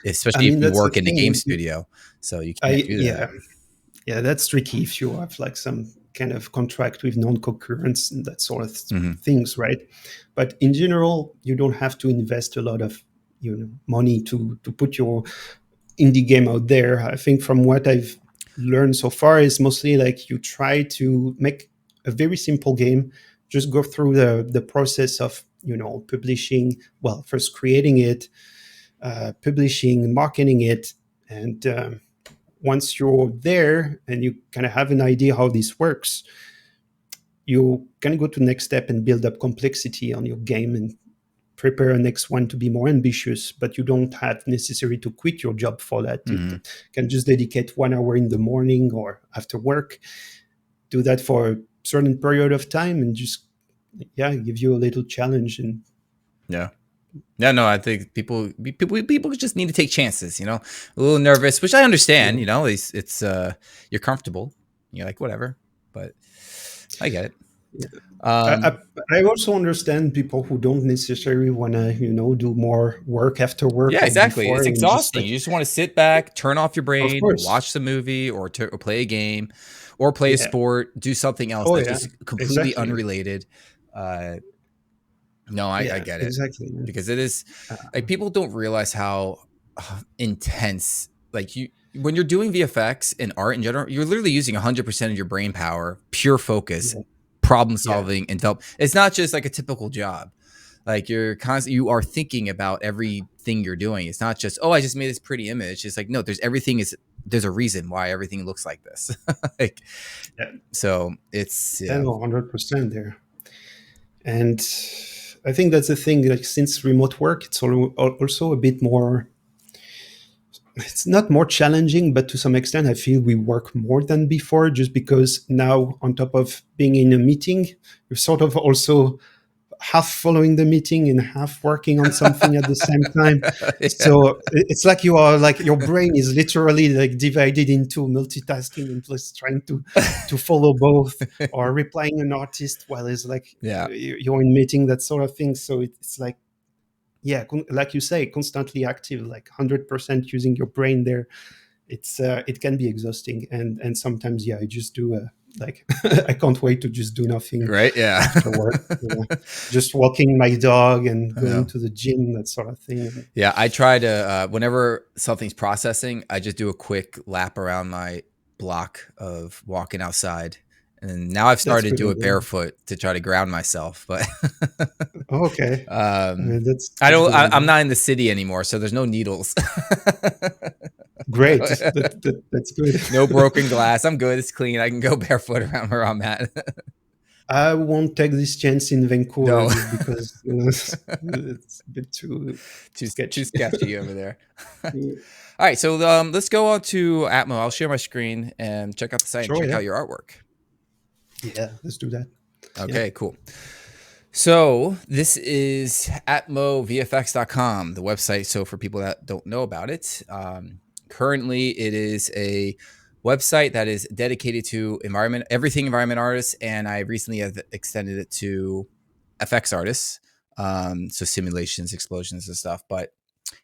I especially if mean, you that's the work in the game thing. studio. So you can't do that. Yeah, that's tricky if you have like some kind of contract with non-concurrence and that sort of Hmm. things, right? But in general, you don't have to invest a lot of money to put your indie game out there. I think from what I've learned so far is mostly like you try to make a very simple game, just go through the process of publishing. Well, first creating it, publishing, marketing it, and once you're there and you kind of have an idea how this works, you can go to the next step and build up complexity on your game and prepare a next one to be more ambitious. But you don't have necessary to quit your job for that. You Hmm. can just dedicate 1 hour in the morning or after work, do that for a certain period of time, and just give you a little challenge. And Yeah. Yeah, no, I think people just need to take chances, a little nervous, which I understand, it's you're comfortable. You're like, whatever, but I get it. yeah. I, Um, I also understand people who don't necessarily want to, do more work after work yeah, or exactly. before, It's and just exhausting. like, You just want to sit back, turn off your of brain, course, watch the movie or play a game or play a yeah, sport, do something else oh that's yeah, just completely exactly, unrelated. Uh, no, I yeah, get it exactly, man. because it is Uh, like people don't realize how intense, like when you're doing VFX and art in general, you're literally using 100% of your brain power, pure focus, yeah, problem yeah, solving, and it's not just like a typical job. Like you are thinking about everything you're doing. It's not just, oh, I just made this pretty image. It's like, no, there's a reason why everything looks like this. Like, yeah, so it's, yeah, yeah. no, 100% there. And I think that's the thing. Like, since remote work, it's also a bit more. It's not more challenging, but to some extent, I feel we work more than before, just because now, on top of being in a meeting, you're sort of also half following the meeting and half working on something at the same time. Yeah. So it's like you are like your brain is literally like divided into multitasking and plus trying to follow both, or replying an artist while it's like Yeah. you're in meeting, that sort of thing. So it's like, yeah, like you say, constantly active, like 100% using your brain there. It can be exhausting, and sometimes, yeah, I just do like I can't wait to just do nothing Right. Yeah. after work, just walking my dog and I going know. to the gym, that sort of thing. Yeah, I try to whenever something's processing, I just do a quick lap around my block of walking outside. And now I've That's started to good do it idea. barefoot to try to ground myself. But Oh, okay. um, That's a good I'm idea. not in the city anymore, so there's no needles. Great. That's good. No broken glass. I'm good. It's clean. I can go barefoot around where I'm at. I won't take this chance in Vancouver No. just because it's a bit too Too sketchy. sketchy over there. All Yeah. right, so let's go on to Atmo. I'll share my screen and check out the site and Sure, check yeah. out your artwork. Yeah, let's do that. Yeah. Okay, cool. So this is atmovfx.com, the website. So for people that don't know about it, currently it is a website that is dedicated to everything environment artists, and I recently have extended it to FX artists, so simulations, explosions, and stuff. But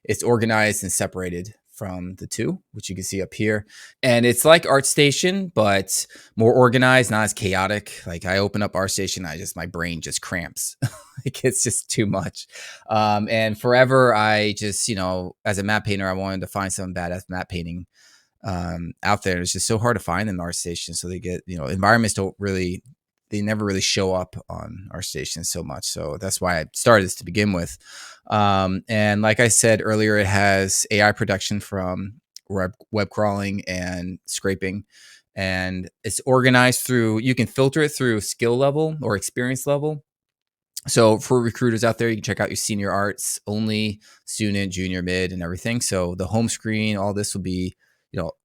it's organized and separated from the two, which you can see up here. And it's like ArtStation, but more organized, not as chaotic. Like I open up ArtStation, my brain just cramps. Like it's just too much. And forever, I just, as a map painter, I wanted to find some badass map painting out there. It's just so hard to find in ArtStation. So they get, environments they never really show up on ArtStation so much. So that's why I started this to begin with. And like I said earlier, it has AI production from web crawling and scraping. And it's organized through, you can filter it through skill level or experience level. So for recruiters out there, you can check out your senior arts only, student, junior, mid, and everything. So the home screen, all this will be,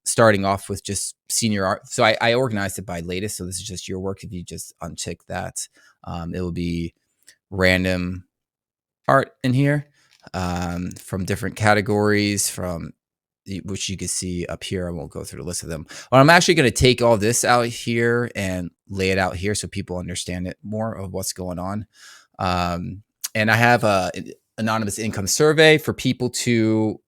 starting off with just senior art. So I organized it by latest. So this is just your work. If you just uncheck that, it will be random art in here from different categories, which you can see up here. I won't go through the list of them. But I'm actually going to take all this out here and lay it out here so people understand it more of what's going on. And I have anonymous income survey for people to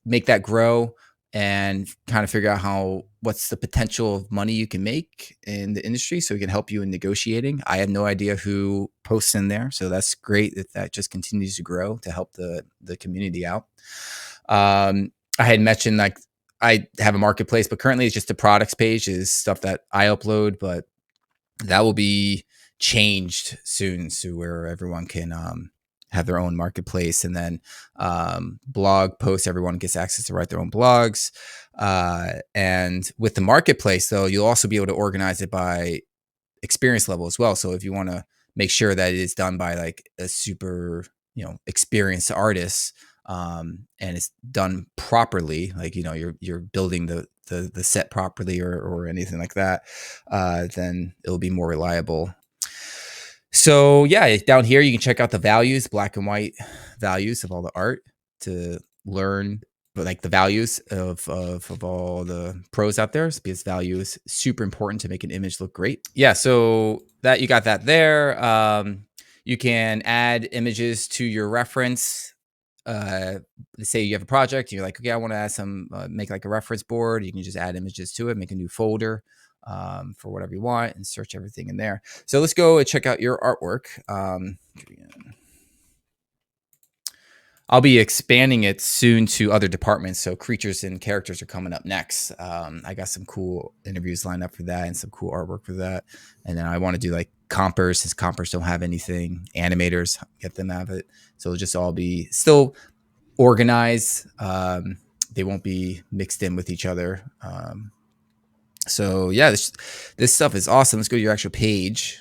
make that grow and kind of figure out what's the potential of money you can make in the industry, so we can help you in negotiating. I have no idea who posts in there, so that's great that just continues to grow to help the community out. I had mentioned like I have a marketplace, but currently it's just the products page is stuff that I upload, but that will be changed soon to where everyone can have their own marketplace, and then blog posts, everyone gets access to write their own blogs. And with the marketplace, though, you'll also be able to organize it by experience level as well. So if you want to make sure that it is done by like a super, experienced artist, and it's done properly, like, you're building the set properly or anything like that, then it'll be more reliable. So yeah, down here you can check out the values, black and white values of all the art to learn like the values of all the pros out there, because value is super important to make an image look great. Yeah, so that you got that there. You can add images to your reference. Say you have a project, you're like, okay, I want to add some, make like a reference board. You can just add images to it, make a new folder for whatever you want, and search everything in there. So let's go and check out your artwork. I'll be expanding it soon to other departments. So creatures and characters are coming up next. I got some cool interviews lined up for that and some cool artwork for that. And then I want to do like compers, since compers don't have anything, animators, get them out of it. So it'll just all be still organized. They won't be mixed in with each other. So yeah, this stuff is awesome. Let's go to your actual page.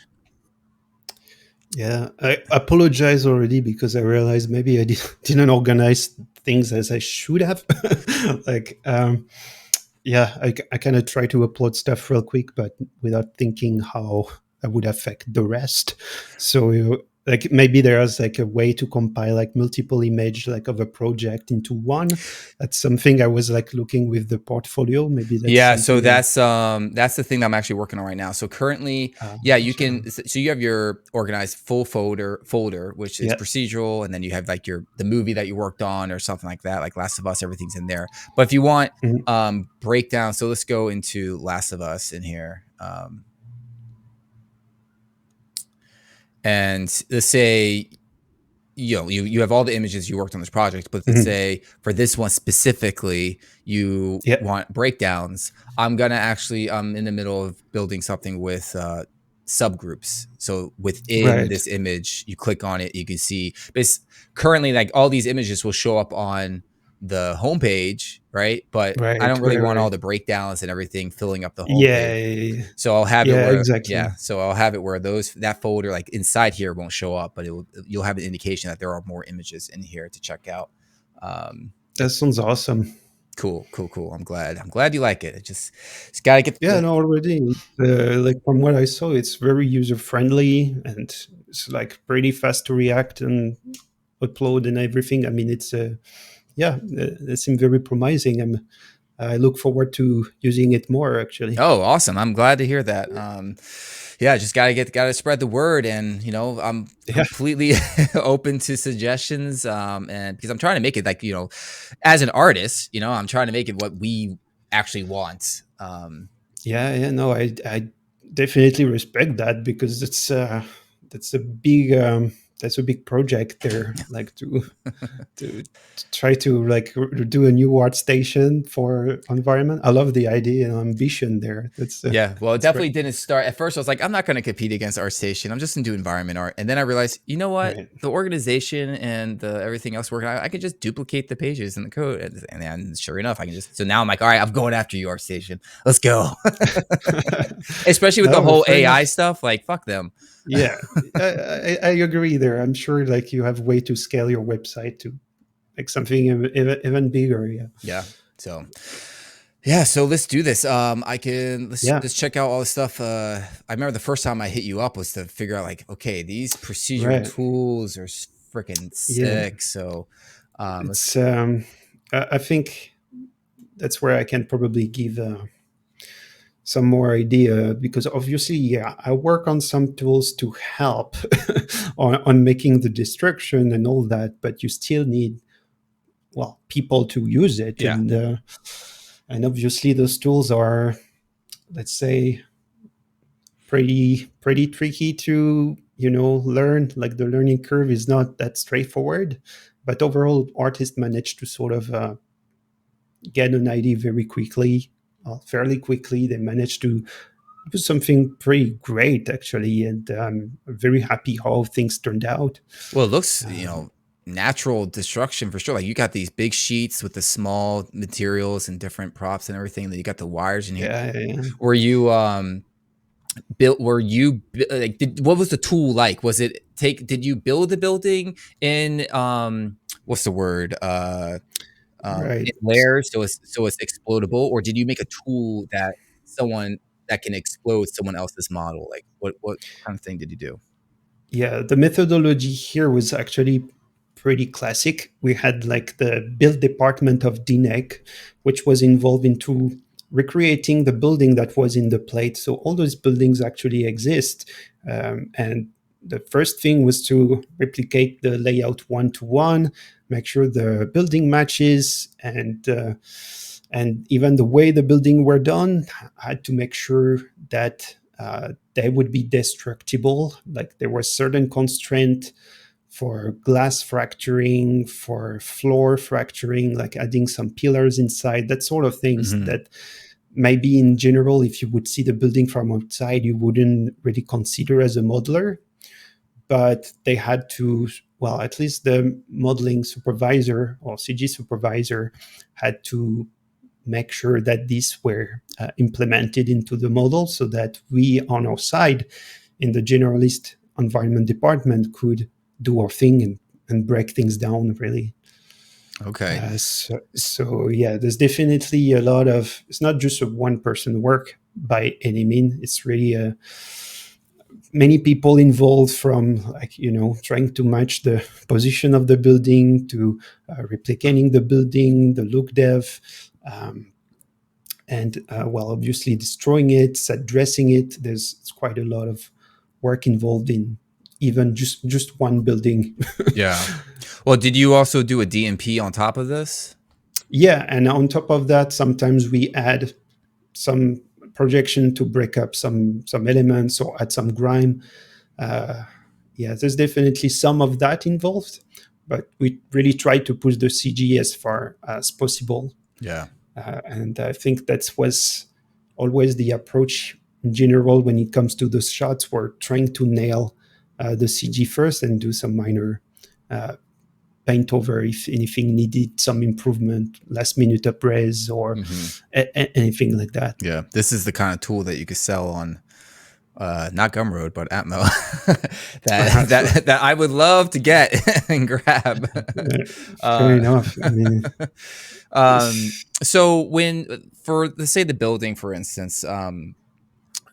Yeah, I apologize already because I realized maybe I didn't organize things as I should have. Like, yeah, I kind of try to upload stuff real quick, but without thinking how that would affect the rest. So, like, maybe there's like a way to compile like multiple image like of a project into one. That's something I was like looking with the portfolio. Maybe that's Yeah, so something that's the thing that I'm actually working on right now. So currently, yeah, you can. So you have your organized full folder, which is yeah. procedural, and then you have like the movie that you worked on or something like that, like Last of Us. Everything's in there. But if you want breakdown, so let's go into Last of Us in here. And let's say you have all the images you worked on this project, but let's say for this one specifically you want breakdowns. I'm in the middle of building something with subgroups. So within this image, you click on it, you can see, but currently like all these images will show up on the homepage, right? But I don't really want all the breakdowns and everything filling up the homepage. So I'll have it where, exactly. So I'll have it where that folder like inside here won't show up, but you'll have an indication that there are more images in here to check out. That sounds awesome. Cool. I'm glad you like it. Just gotta get. Yeah, no, already. Like from what I saw, it's very user friendly and it's like pretty fast to react and upload and everything. I mean, it's it seems very promising. I look forward to using it more, actually. Oh, awesome! I'm glad to hear that. Yeah, just gotta spread the word, and I'm completely open to suggestions. And because I'm trying to make it like as an artist, I'm trying to make it what we actually want. No, I definitely respect that because that's a big project there, like to try to like do a new ArtStation for environment. I love the idea and ambition there. Well, it definitely didn't start at first. I was like, I'm not going to compete against ArtStation. I'm just going to do environment art. And then I realized, you know what, the organization and everything else working, I could just duplicate the pages and the code. And then sure enough, I can so now I'm like, all right, I'm going after you, ArtStation. Let's go. Especially with the whole AI stuff, like fuck them. Yeah, I agree there. I'm sure like you have way to scale your website to make something even bigger. So let's do this. Let's check out all the stuff. I remember the first time I hit you up was to figure out like, okay, these procedural tools are freaking sick. So I think that's where I can probably give some more idea, because obviously, yeah, I work on some tools to help on making the destruction and all that, but you still need, well, people to use it, Yeah. and obviously those tools are, let's say, pretty tricky to learn. Like, the learning curve is not that straightforward, but overall artists manage to sort of get an idea very quickly, fairly quickly. They manage to do something pretty great, actually, and I'm very happy how things turned out. Well, it looks, um, natural destruction for sure. Like you got these big sheets with the small materials and different props and everything. Then you got the wires in here. yeah, yeah. Were you built? Were you like? What was the tool like? Was it take? Did you build the building in what's the word? In Right. layers, so it's explodable, or did you make a tool someone that can explode someone else's model? Like what kind of thing did you do? Yeah, the methodology here was actually pretty classic. We had like the build department of DNEG, which was involved into recreating the building that was in the plate. So all those buildings actually exist. And the first thing was to replicate the layout one to one, make sure the building matches, and even the way the building were done, I had to make sure that they would be destructible. Like, there was certain constraint for glass fracturing, for floor fracturing, like adding some pillars inside, that sort of things Mhm. that maybe in general, if you would see the building from outside, you wouldn't really consider as a modeler. But they had to, well, at least the modeling supervisor or CG supervisor had to make sure that these were implemented into the model, so that we on our side in the generalist environment department could do our thing and break things down, really. Okay. So yeah, there's definitely a lot of, it's not just a one person work by any mean. It's really many people involved, from, like, trying to match the position of the building to replicating the building, the look dev, um, and well, obviously destroying it, addressing it. There's quite a lot of work involved in even just one building. Yeah. Well, did you also do a DMP on top of this? Yeah, and on top of that, sometimes we add some projection to break up some elements or add some grime. uh, yeah, there's definitely some of that involved, but we really try to push the CG as far as possible. Yeah. And I think that was always the approach in general when it comes to those shots. We're trying to nail the CG first and do some minor uh, paint over if anything needed some improvement, last minute upres, or Hmm. anything like that. Yeah. This is the kind of tool that you could sell on not Gumroad, but Atmo that I would love to get and grab. Fair uh, enough. I mean, so when for let's say the building, for instance,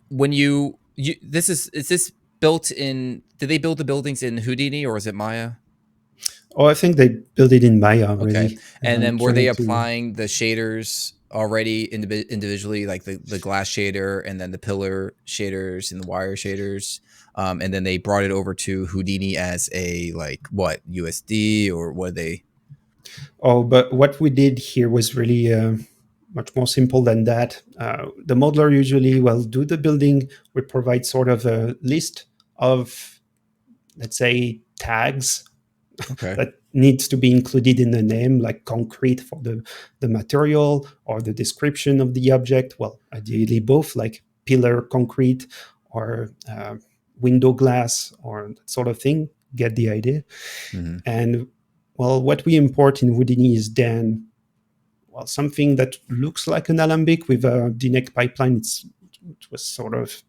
when you is this built in? Did they build the buildings in Houdini or is it Maya? oh, I think they built it in Maya, Okay. really. And then were they Trying to. applying the shaders already individually, like the glass shader and then the pillar shaders and the wire shaders? And then they brought it over to Houdini as a like what USD or what they? Oh, but what we did here was really much more simple than that. The modeler usually will do the building. We provide sort of a list of, let's say, tags Okay. that needs to be included in the name, like concrete for the material, or the description of the object. Well, ideally both, like pillar concrete or window glass or that sort of thing. Get the idea. Hmm. And well, what we import in Houdini is then, well, something that looks like an alembic with a DNEG pipeline. It was sort of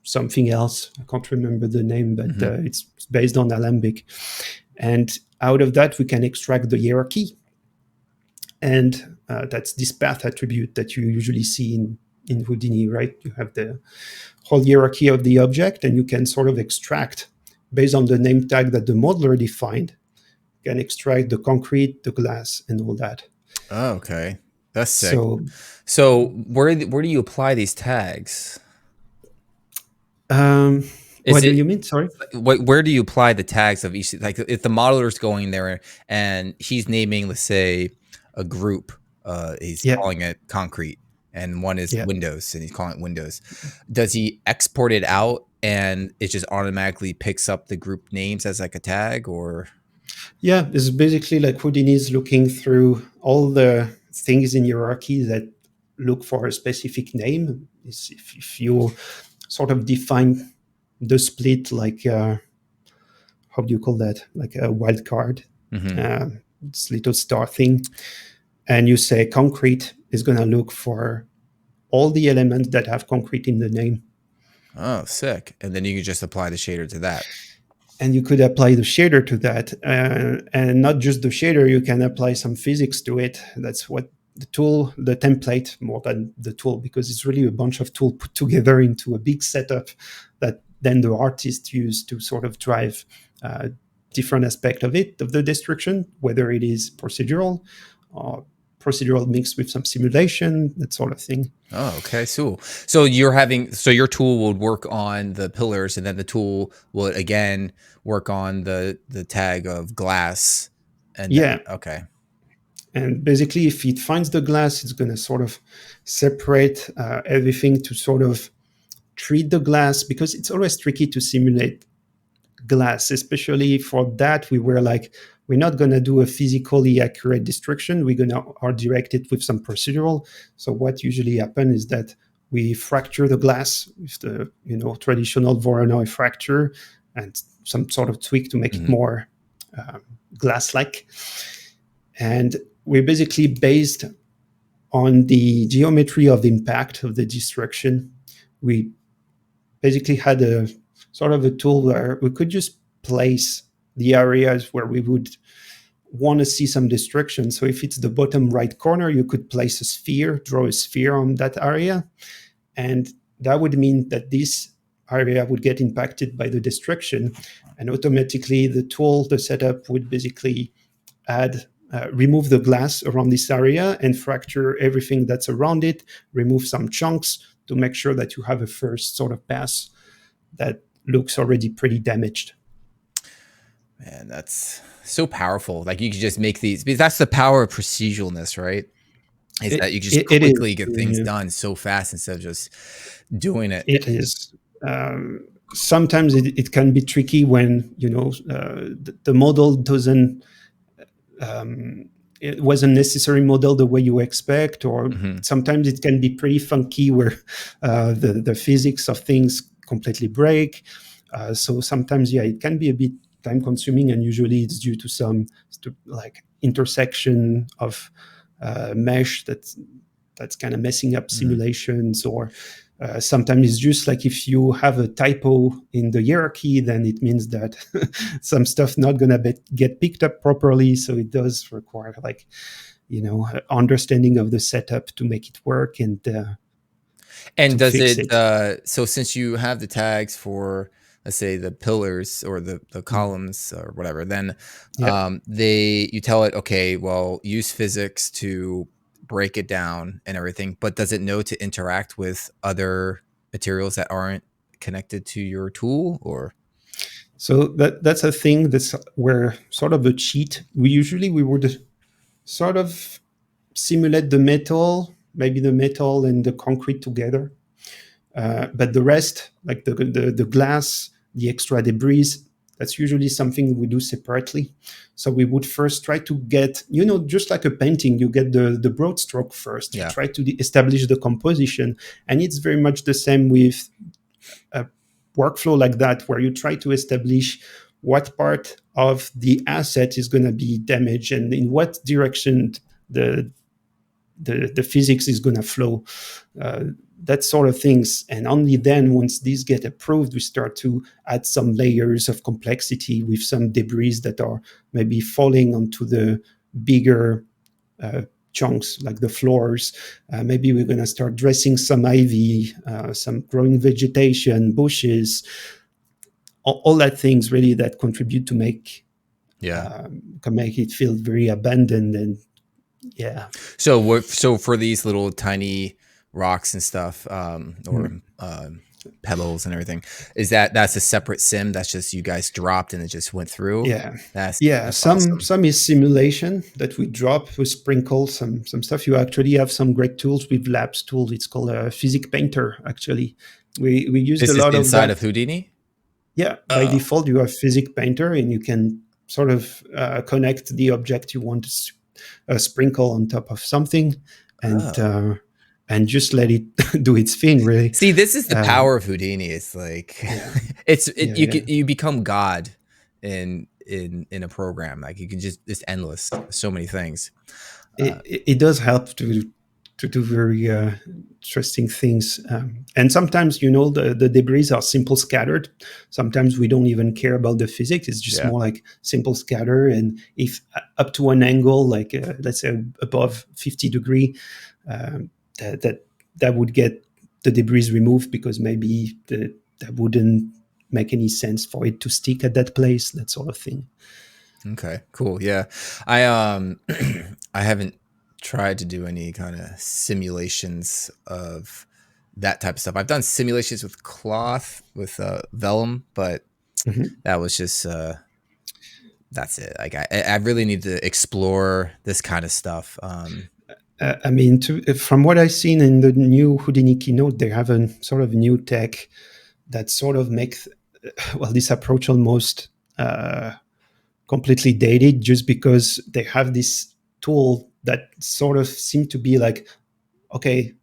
something else. I can't remember the name, but Hmm. it's based on alembic. And out of that, we can extract the hierarchy. And that's this path attribute that you usually see in Houdini, right? You have the whole hierarchy of the object, and you can sort of extract, based on the name tag that the modeler defined, you can extract the concrete, the glass, and all that. Oh, okay. That's sick. So So where do you apply these tags? Is what do it you mean? Sorry. where do you apply the tags of each? Like if the modeler's going there and he's naming, let's say, a group, he's Yeah, calling it concrete, and one is yeah. windows, and he's calling it windows. Does he export it out and it just automatically picks up the group names as like a tag, or? Yeah, it's basically like Houdini is looking through all the things in hierarchy that look for a specific name. If you sort of define the split like how do you call that? Like a wild card, Mhm. uh, this little star thing, and you say concrete is going to look for all the elements that have concrete in the name. Oh, sick. And then you can just apply the shader to that. And you could apply the shader to that, and not just the shader, you can apply some physics to it. That's what the template, more than the tool, because it's really a bunch of tools put together into a big setup that then the artist use to sort of drive different aspect of it, of the destruction, whether it is procedural or procedural mixed with some simulation, that sort of thing. Oh, okay, cool. So your tool would work on the pillars, and then the tool would again work on the tag of glass, and then Yeah. okay. And basically, if it finds the glass, it's going to sort of separate everything to sort of treat the glass, because it's always tricky to simulate glass, especially for that. We were like, we're not going to do a physically accurate destruction. We're going to art direct it with some procedural. So what usually happens is that we fracture the glass with the traditional Voronoi fracture and some sort of tweak to make it Mhm. more glass-like. And we're basically based on the geometry of impact of the destruction. We basically had a sort of a tool where we could just place the areas where we would want to see some destruction. So if it's the bottom right corner, you could place a sphere, draw a sphere on that area. And that would mean that this area would get impacted by the destruction. And automatically the setup would basically remove the glass around this area and fracture everything that's around it, remove some chunks to make sure that you have a first sort of pass that looks already pretty damaged. Man, that's so powerful. Like you could just make these, because that's the power of proceduralness, right? Is that you can just It is. quickly get things done so fast instead of just doing it. It is. Sometimes it can be tricky when the model doesn't it wasn't necessarily modeled the way you expect, or Mhm. sometimes it can be pretty funky where the physics of things completely break. So sometimes, yeah, it can be a bit time consuming, and usually it's due to some like intersection of mesh that's kind of messing up Mhm. simulations, or sometimes it's just like if you have a typo in the hierarchy, then it means that some stuff not gonna get picked up properly. So it does require like understanding of the setup to make it work and And to does fix it, it. so since you have the tags for, let's say, the pillars or the Mm. columns or whatever, then Yeah. you tell it, okay, well, use physics to break it down and everything, but does it know to interact with other materials that aren't connected to your tool, or? So that's a thing that's where sort of a cheat. We would sort of simulate the metal, maybe the metal and the concrete together. But the rest, like the glass, the extra debris, that's usually something we do separately. So we would first try to get, just like a painting, you get the broad stroke first. You Yeah. try to establish the composition. And it's very much the same with a workflow like that, where you try to establish what part of the asset is going to be damaged and in what direction the the physics is going to flow, uh, that sort of things. And only then, once these get approved, we start to add some layers of complexity with some debris that are maybe falling onto the bigger uh, chunks, like the floors. Maybe we're going to start dressing some ivy, some growing vegetation, bushes, all that things really that contribute to Yeah. can make it feel very abandoned and Yeah. So for these little tiny rocks and stuff, or Mm. pebbles and everything, that's a separate sim? That's just you guys dropped and it just went through? Yeah. That's Yeah, that's some awesome. some is simulation that we drop, we sprinkle some stuff. You actually have some great tools with Labs tool. It's called a Physics Painter. Actually, we used a Is this lot of inside of that. Houdini? Yeah, by Oh. default you have Physics Painter, and you can sort of connect the object you want to sprinkle on top of something, and Oh. just let it do its thing. Really, See, this is the uh, power of Houdini. It's like yeah, you yeah. can you become God in a program. Like you can just it's endless. So many things. It does help to do very interesting things. And sometimes, the debris are simple scattered. Sometimes we don't even care about the physics. It's just Yeah. more like simple scatter. And if up to an angle, like let's say above 50 degree, um, that, that that would get the debris removed, because maybe that wouldn't make any sense for it to stick at that place, that sort of thing. Okay, cool. Yeah. I I haven't tried to do any kind of simulations of that type of stuff. I've done simulations with cloth with vellum, but Mhm. that was just that's it. Like I really need to explore this kind of stuff. I mean, from what I've seen in the new Houdini keynote, they have a sort of new tech that sort of makes, well, this approach almost uh, completely dated, just because they have this tool that sort of seem to be like, okay,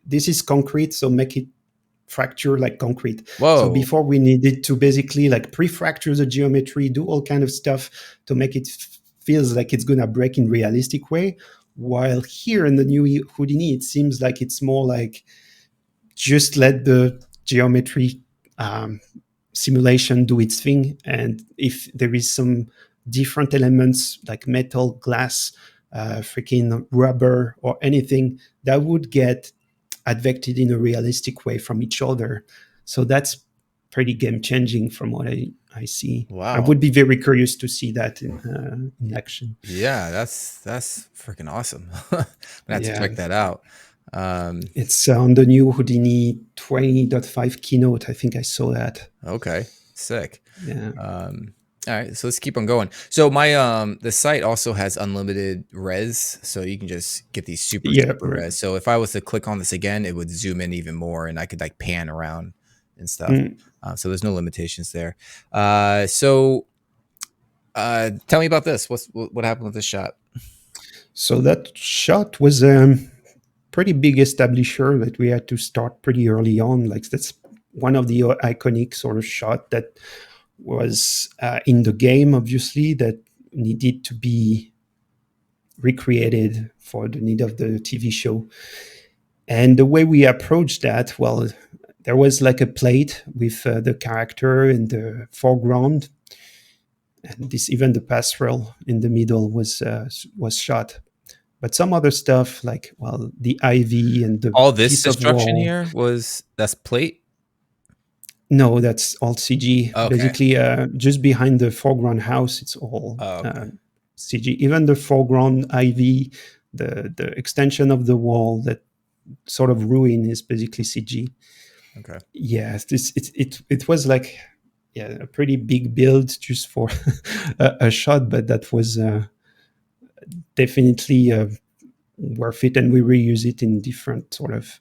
this is concrete, so make it fracture like concrete. So Whoa. before, we needed to basically like pre-fracture the geometry, do all kind of stuff to make it feels like it's gonna break in realistic way. While here in the new Houdini, it seems like it's more like just let the geometry um, simulation do its thing, and if there is some different elements like metal, glass, freaking rubber, or anything, that would get advected in a realistic way from each other. So that's pretty game changing from what I see. I Wow. would be very curious to see that in action. Yeah, that's freaking awesome. I'm gonna have to Yeah, check that out. Um, it's on the new Houdini 20.5 keynote. I think I saw that. okay, sick. Yeah. All right, so let's keep on going. So my the site also has unlimited res, so you can just get these Yeah. super res. So if I was to click on this again, it would zoom in even more, and I could like pan around and stuff. Mm. So there's no limitations there. So tell me about this. What happened with this shot? So that shot was a pretty big establisher that we had to start pretty early on. Like, that's one of the iconic sort of shot that was in the game, obviously, that needed to be recreated for the need of the TV show. And the way we approached that, well, there was like a plate with the character in the foreground, and this even the pastoral in the middle was shot. But some other stuff, like, well, the ivy and the All this piece of destruction wall. here was that's plate. No, that's all CG. Okay. Basically, just behind the foreground house, it's all Oh, okay. CG. Even the foreground ivy, the extension of the wall, that sort of ruin, is basically CG. Okay. Yes, it was like, yeah, a pretty big build just for a shot, but that was definitely worth it, and we reuse it in different sort of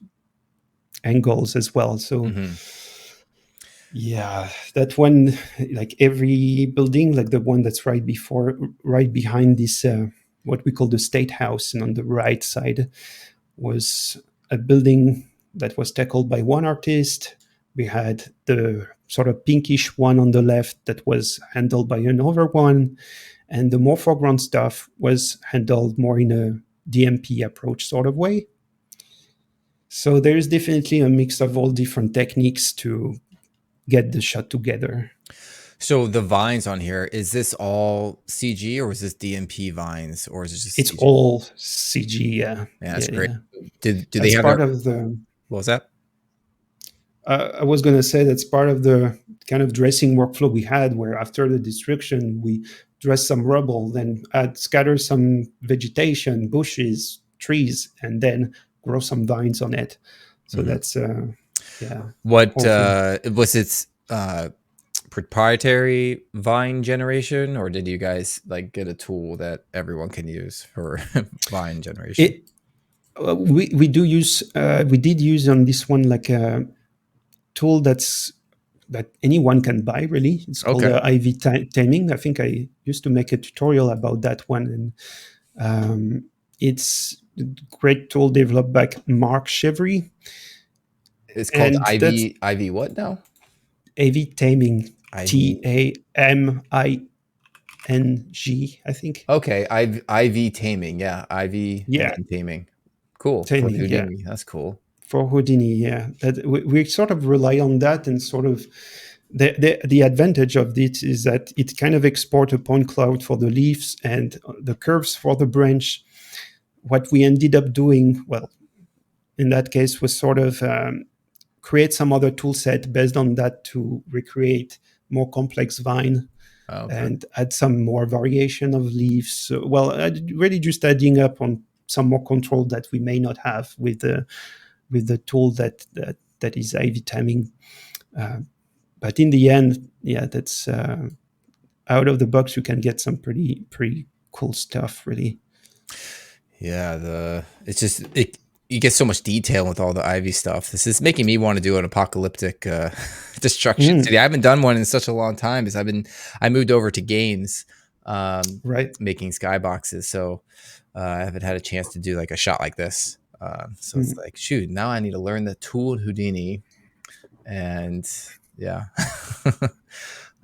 angles as well. So Mm-hmm. yeah, that one, like every building, like the one that's right behind this, what we call the State House, and on the right side was a building that was tackled by one artist. We had the sort of pinkish one on the left that was handled by another one, and the more foreground stuff was handled more in a DMP approach sort of way. So there is definitely a mix of all different techniques to get the shot together. So the vines on here, is this all CG or is this DMP vines or is it just It's CG? all CG. Yeah, Yeah, yeah, that's great. yeah. Do they That's have their part of the. what was that? I was going to say that's part of the kind of dressing workflow we had, where after the destruction, we dress some rubble, then scatter some vegetation, bushes, trees, and then grow some vines on it. So Mhm. that's, yeah, What whole thing. was its proprietary vine generation, or did you guys like get a tool that everyone can use for vine generation? It, we did use on this one like a tool that anyone can buy, really. It's called Okay. IV taming. I think I used to make a tutorial about that one, and it's a great tool developed by Mark Chevry, It's called and that's IV what now? AV taming, IV. TAMING, I think. Okay, IV taming. Yeah, IV and Yeah, then taming. Cool. For taming, yeah. Houdini. That's cool. For Houdini, yeah. That we sort of rely on that, and sort of the advantage of it is that it kind of export a point cloud for the leaves and the curves for the branch. What we ended up doing, well, in that case, was sort of create some other tool set based on that to recreate more complex vine Oh, okay. and add some more variation of leaves. So, well, really just adding up on some more control that we may not have with the tool that is IV timing. Uh, but in the end, yeah, that's out of the box. You can get some pretty cool stuff, really. Yeah, it's just you get so much detail with all the Ivy stuff. This is making me want to do an apocalyptic destruction Mm, city. I haven't done one in such a long time because I moved over to games, right. making skyboxes, so I haven't had a chance to do like a shot like this. So it's Mm. like, shoot, now I need to learn the tool in Houdini, and yeah,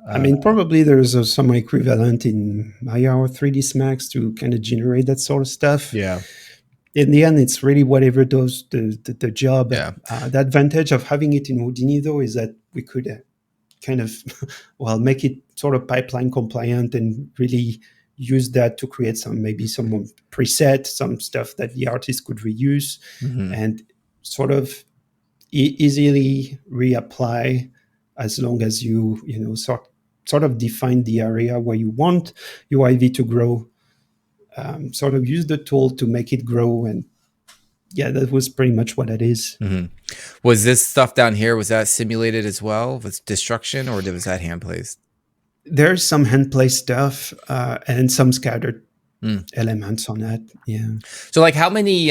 I uh, mean, probably there's some equivalent in Maya or 3ds Max to kind of generate that sort of stuff. yeah, In the end, it's really whatever does the job. yeah. The advantage of having it in Houdini, though, is that we could kind of, well, make it sort of pipeline compliant and really use that to create maybe some preset, some stuff that the artist could reuse Hmm. and sort of easily reapply, as long as you sort of define the area where you want your IV to grow. Sort of use the tool to make it grow, and yeah, that was pretty much what it is. Hmm. Was this stuff down here, was that simulated as well with destruction, or was that hand placed? There's some hand play stuff and some scattered Mm. elements on that. Yeah. So like how many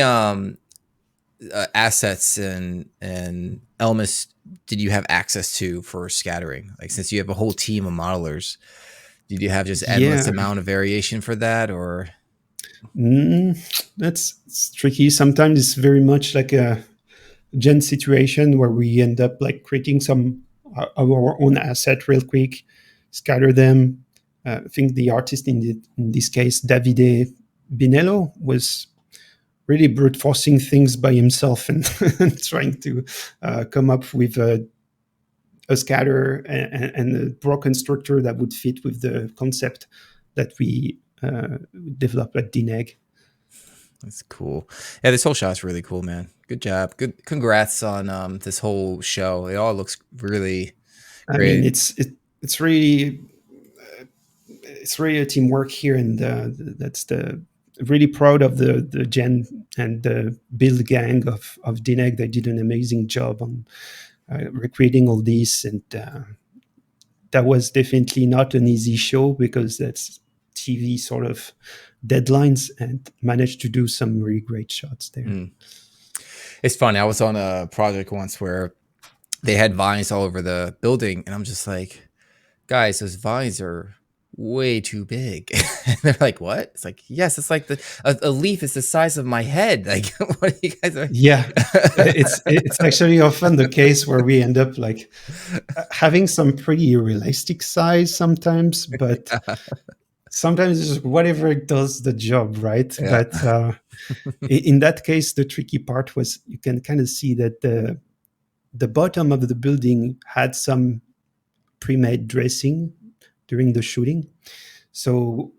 assets and elements did you have access to for scattering? Like since you have a whole team of modelers, did you have just endless Yeah. amount of variation for that, or Mm, that's it's tricky. Sometimes it's very much like a gen situation where we end up like creating some of our own asset real quick, scatter them. I think the artist in this case, Davide Binello, was really brute forcing things by himself and, and trying to come up with a scatter and a broken structure that would fit with the concept that we developed at DNEG. that's cool. Yeah, this whole shot's really cool, man. Good job. Good congrats on this whole show. It all looks really I mean, great. it's really a teamwork here, and that's the really proud of the Gen and the build gang of DNEG. They did an amazing job on recreating all these, and that was definitely not an easy show because that's TV sort of deadlines, and managed to do some really great shots there. Mm. It's funny. I was on a project once where they had vines all over the building, and I'm just like, guys, those vines are way too big. And they're like, what? It's like, yes, it's like a leaf is the size of my head. Like, what are you guys are? Yeah, it's actually often the case where we end up like having some pretty realistic size sometimes, but sometimes it's just whatever does the job, right? Yeah. But in that case, the tricky part was you can kind of see that the bottom of the building had some pre-made dressing during the shooting. So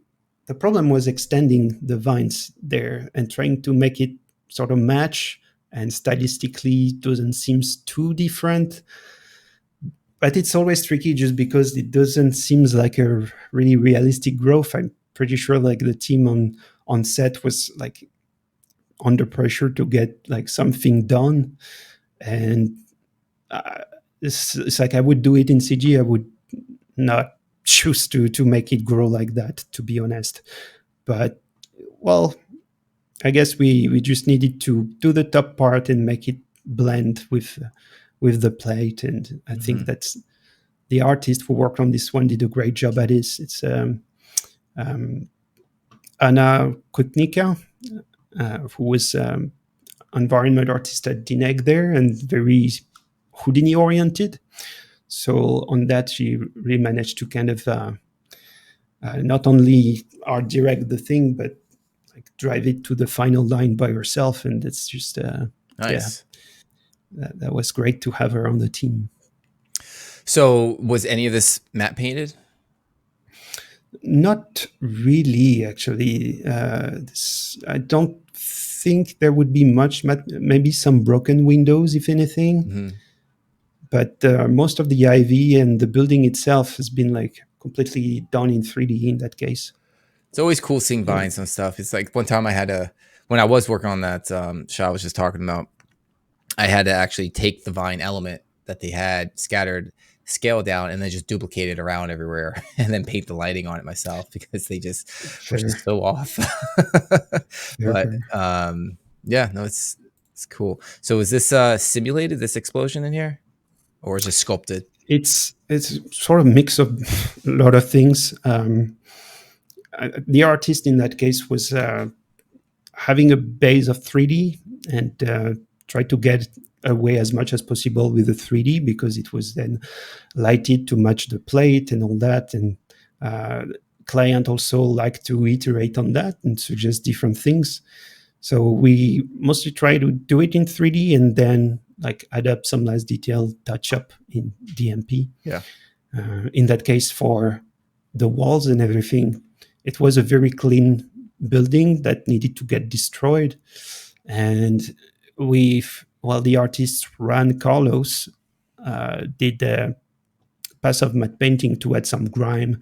the problem was extending the vines there and trying to make it sort of match and stylistically doesn't seem too different. But it's always tricky just because it doesn't seem like a really realistic growth. I'm pretty sure like the team on set was like under pressure to get like something done, and it's like I would do it in CG. I would not choose to make it grow like that, to be honest. But well, I guess we just needed to do the top part and make it blend with the plate, and I think that's the artist who worked on this one did a great job at this. It's Anna Kutnika, who was environment artist at DNEG there and very Houdini oriented. So on that, she really managed to kind of not only art direct the thing, but like drive it to the final line by herself. And it's just, Nice. That was great to have her on the team. So was any of this matte painted? Not really, actually. I don't think there would be much, maybe some broken windows, if anything. But most of the IV and the building itself has been like completely done in 3D in that case. It's always cool seeing vines and stuff. It's like one time when I was working on that shot I was just talking about, I had to actually take the vine element that they had scattered, scale down, and then just duplicate it around everywhere and then paint the lighting on it myself because they just were just so off. But yeah, no, it's cool. So is this simulated, this explosion in here? Or is it sculpted? It's sort of a mix of a lot of things. The artist in that case was having a base of 3D and try to get away as much as possible with the 3D because it was then lighted to match the plate and all that. And client also liked to iterate on that and suggest different things. So we mostly try to do it in 3D and then like add up some last detail touch up in DMP. Yeah. In that case, for the walls and everything, it was a very clean building that needed to get destroyed. And the artist Ran Carlos did a pass of matte painting to add some grime,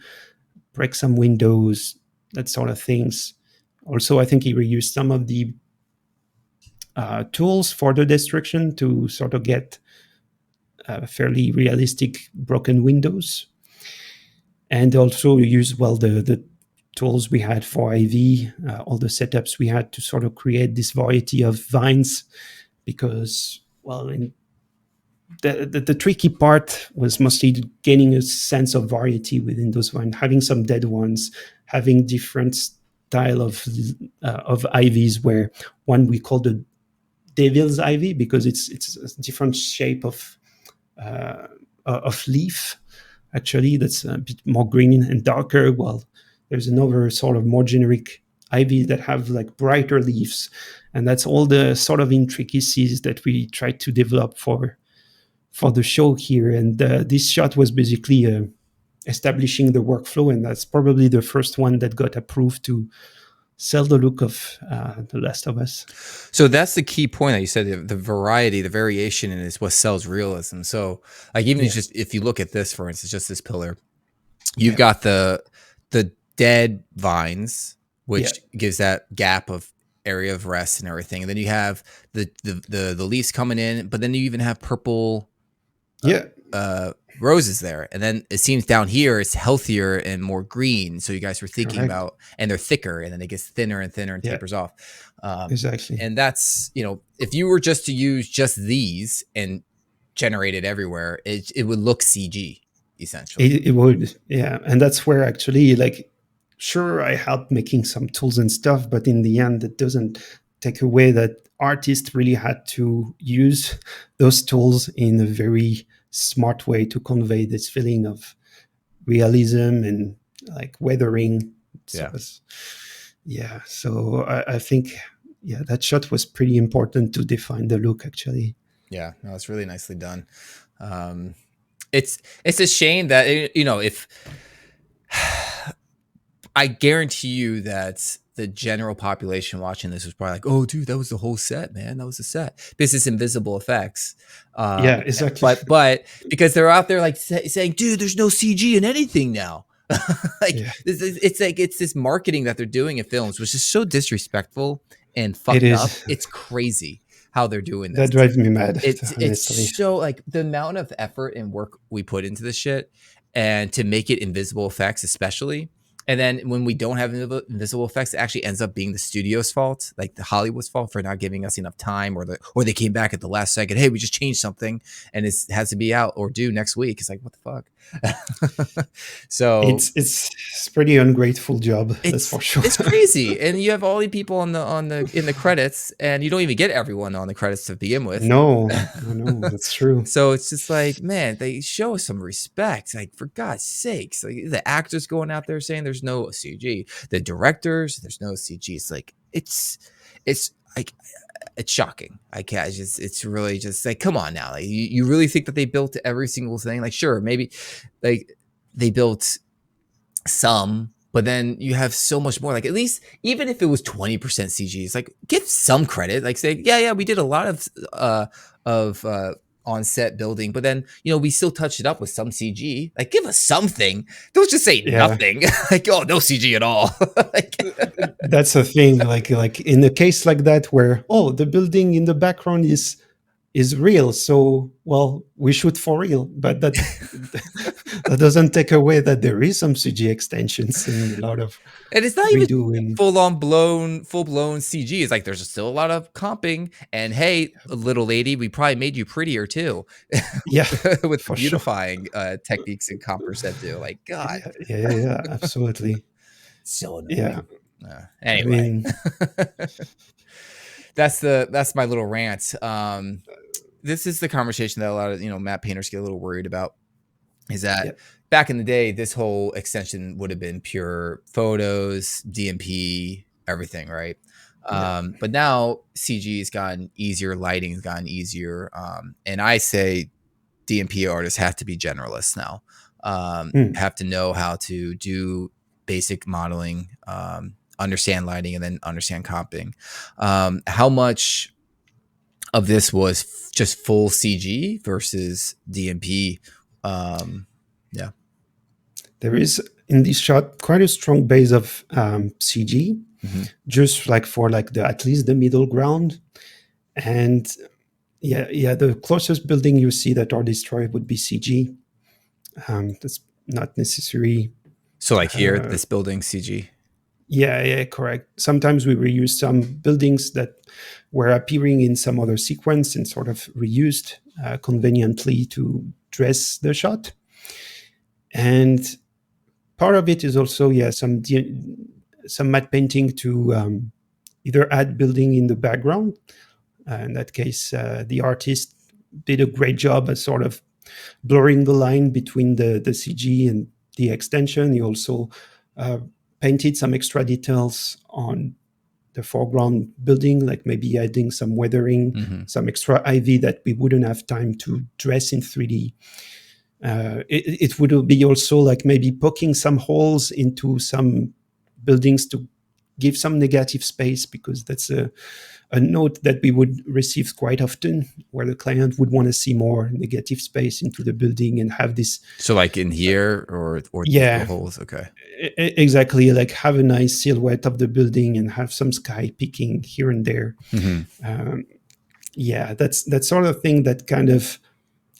break some windows, that sort of things. Also, I think he reused some of the tools for the destruction to sort of get fairly realistic broken windows. And also use, the tools we had for IV, all the setups we had to sort of create this variety of vines because, in the tricky part was mostly gaining a sense of variety within those vines, having some dead ones, having different style of IVs, where one we call the devil's IV because it's a different shape of leaf. Actually, that's a bit more green and darker. Well, there's another sort of more generic ivy that have like brighter leaves, and that's all the sort of intricacies that we tried to develop for the show here. And this shot was basically establishing the workflow, and that's probably the first one that got approved to sell the look of The Last of Us. So that's the key point that you said, the variety, the variation in is what sells realism. So like even just if you look at this, for instance, just this pillar, you've got the dead vines, which gives that gap of area of rest and everything. And then you have the leaves coming in, but then you even have purple roses there. And then it seems down here it's healthier and more green. So you guys were thinking about, and they're thicker, and then it gets thinner and thinner and tapers off. Exactly. And that's, if you were just to use just these and generate it everywhere, it would look CG essentially. It would, yeah. And that's where actually, like, sure, I helped making some tools and stuff, but in the end, it doesn't take away that artists really had to use those tools in a very smart way to convey this feeling of realism and like weathering. So I think that shot was pretty important to define the look actually. Yeah, no, it's really nicely done. It's a shame that if I guarantee you that the general population watching this was probably like, "Oh, dude, that was the whole set, man. That was the set." Because it's invisible effects. Yeah, exactly. But because they're out there like saying, "Dude, there's no CG in anything now." Like Yeah, it's this marketing that they're doing in films, which is so disrespectful and it fucked up. is. It's crazy how they're doing this. That drives me mad, It's honestly. so like the amount of effort and work we put into this shit, and to make it invisible effects, especially. And then when we don't have invisible effects, it actually ends up being the studio's fault, like the Hollywood's fault for not giving us enough time, or they came back at the last second. Hey, we just changed something, and it has to be out or due next week. It's like, what the fuck? So It's pretty ungrateful job, that's for sure. it's crazy, and you have all the people in the credits, and you don't even get everyone on the credits to begin with. No, that's true. So it's just like, man, they show some respect. Like, for God's sakes, like the actors going out there saying there's no CG, the directors, there's no CG. It's like it's like it's shocking. I can't just it's really just like, come on now. Like, you really think that they built every single thing? Like, sure, maybe like they built some, but then you have so much more. Like, at least even if it was 20% CG, it's like, give some credit. Like, say, yeah, we did a lot of on set building, but then, you know, we still touched it up with some CG. Like, give us something. Don't just say nothing. Like, oh, no CG at all. Like, that's a thing. Like in a case like that where the building in the background is real, so well, we shoot for real, but that that doesn't take away that there is some CG extensions and a lot of and it's not redoing. even full blown CG. It's like there's still a lot of comping. And hey, little lady, we probably made you prettier too. Yeah, with for beautifying techniques and comp percent too. Like, God, yeah, absolutely. so annoying. Yeah. Anyway, I mean, that's my little rant. This is the conversation that a lot of matte painters get a little worried about. Is that back in the day, this whole extension would have been pure photos, DMP, everything, right? But now CG has gotten easier, lighting's gotten easier, and I say DMP artists have to be generalists now. Have to know how to do basic modeling, understand lighting, and then understand comping. How much of this was just full CG versus DMP? Yeah, there is in this shot quite a strong base of CG, just like for like at least the middle ground. And the closest building you see that are destroyed would be CG. That's not necessary. So like here, this building CG. Yeah, correct. Sometimes we reuse some buildings that were appearing in some other sequence and sort of reused conveniently to dress the shot. And part of it is also some matte painting to either add building in the background. In that case, the artist did a great job at sort of blurring the line between the CG and the extension. He also painted some extra details on the foreground building, like maybe adding some weathering, some extra ivy that we wouldn't have time to dress in 3D. It would be also like maybe poking some holes into some buildings to give some negative space, because that's a note that we would receive quite often, where the client would want to see more negative space into the building and have this. So like in here or the holes, okay. Exactly, like have a nice silhouette of the building and have some sky peeking here and there. That's sort of thing that kind of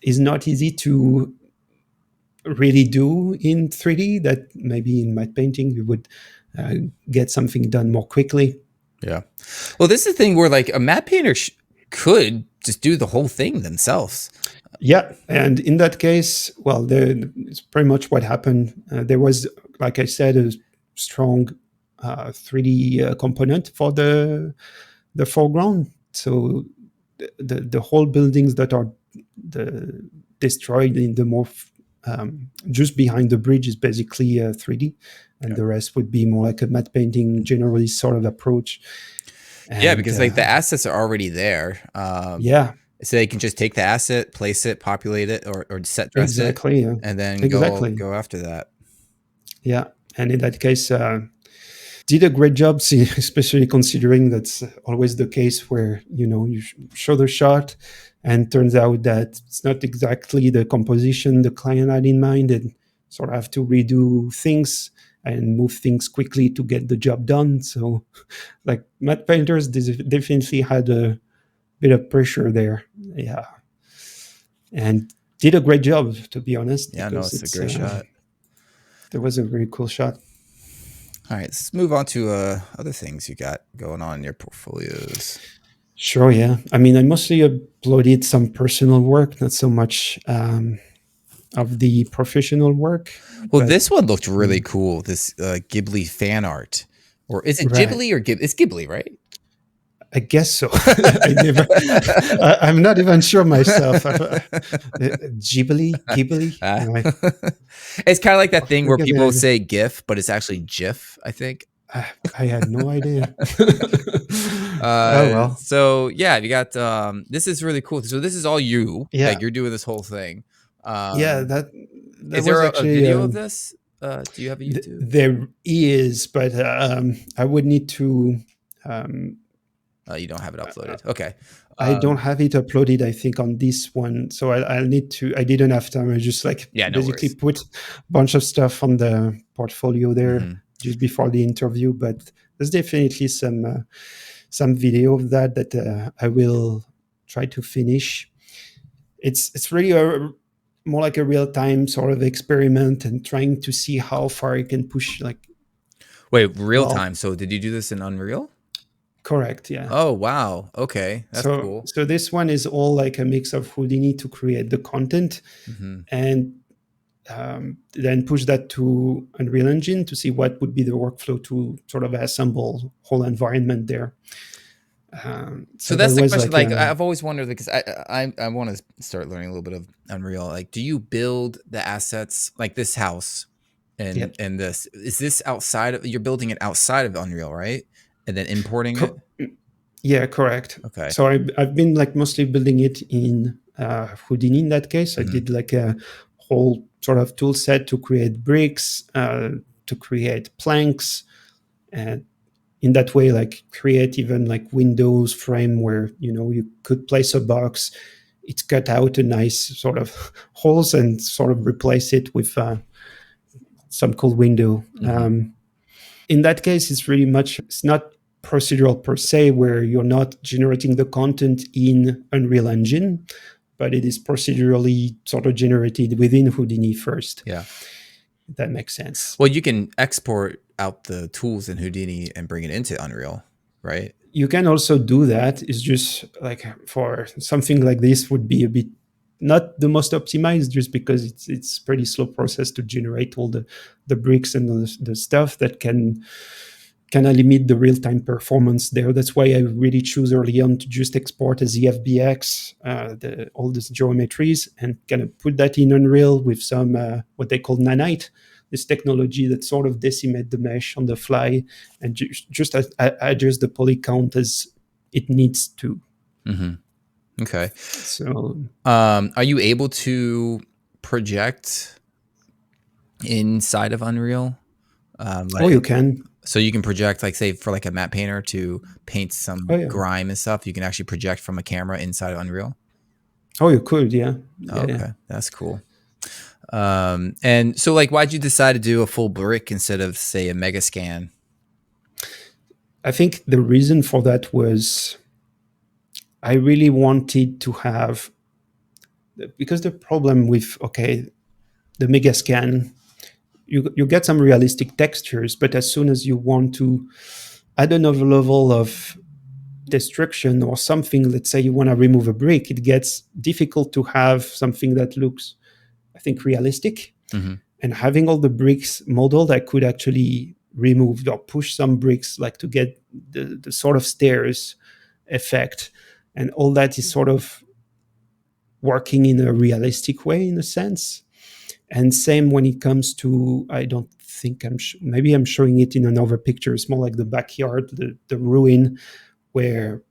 is not easy to really do in 3D, that maybe in matte painting we would get something done more quickly. Yeah. Well, this is the thing where like a matte painter could just do the whole thing themselves. Yeah. And in that case, well, it's pretty much what happened. There was, like I said, a strong 3D component for the foreground. So the whole buildings that are destroyed in the more just behind the bridge is basically 3D, and the rest would be more like a matte painting generally sort of approach. And, because like the assets are already there. So they can just take the asset, place it, populate it, or set dress it, and then go after that. Yeah, and in that case, did a great job, especially considering that's always the case where you show the shot and turns out that it's not exactly the composition the client had in mind, and sort of have to redo things and move things quickly to get the job done. So like matte painters definitely had a bit of pressure there. Yeah. And did a great job, to be honest. Yeah, no, it's a great shot. There was a very cool shot. All right, let's move on to other things you got going on in your portfolios. Sure, yeah. I mean, I mostly uploaded some personal work, not so much of the professional work. Well, this one looked really cool, this Ghibli fan art. Or is it Right. Ghibli or Ghibli? It's Ghibli, right? I guess so. I'm not even sure myself. Ghibli? It's kind of like that thing where forget people it. say GIF, but it's actually GIF, I think. I had no idea. Oh, well. So yeah, you got this is really cool. So this is all you. Yeah. Like you're doing this whole thing. Yeah, that is there was actually a video of this? Do you have a YouTube? There is, but I would need to. You don't have it uploaded. Okay. I don't have it uploaded, I think, on this one. So I'll need to. I didn't have time. I just basically put a bunch of stuff on the portfolio there just before the interview. But there's definitely some video of that I will try to finish. It's really more like a real-time sort of experiment and trying to see how far I can push. Wait, real time. So did you do this in Unreal? Correct, yeah. Oh, wow. Okay, that's cool. So this one is all like a mix of Houdini to create the content and then push that to Unreal Engine to see what would be the workflow to sort of assemble whole environment there. So that's the question. I've always wondered, because I want to start learning a little bit of Unreal. Like, do you build the assets like this house and this? Is this outside of, you're building it outside of Unreal, right? And then importing it? Yeah, correct. Okay. So I've been mostly building it in Houdini in that case. I did a whole sort of tool set to create bricks, to create planks, and in that way, create even windows frame where, you could place a box. It's cut out a nice sort of holes and sort of replace it with some cool window. In that case, it's not procedural per se, where you're not generating the content in Unreal Engine, but it is procedurally sort of generated within Houdini first. Yeah. If that makes sense. Well, you can export out the tools in Houdini and bring it into Unreal, right? You can also do that. It's just for something like this would be a bit not the most optimized, just because it's pretty slow process to generate all the bricks and the stuff that can kind of limit the real-time performance there. That's why I really choose early on to just export as EFBX, all these geometries, and kind of put that in Unreal with some what they call nanite, this technology that sort of decimate the mesh on the fly and just adjust the poly count as it needs to. Okay. So, are you able to project inside of Unreal? you can. So you can project, say for a matte painter to paint some grime and stuff, you can actually project from a camera inside of Unreal? Oh, you could, yeah. Okay, that's cool. And so why'd you decide to do a full brick instead of, say, a mega scan? I think the reason for that was I really wanted to have, because the problem with, the mega scan, you get some realistic textures, but as soon as you want to add another level of destruction or something, let's say you want to remove a brick, it gets difficult to have something that looks, I think, realistic. And having all the bricks modeled, I could actually remove or push some bricks to get the sort of stairs effect. And all that is sort of working in a realistic way, in a sense. And same when it comes to, I don't think maybe I'm showing it in another picture. It's more like the backyard, the ruin, where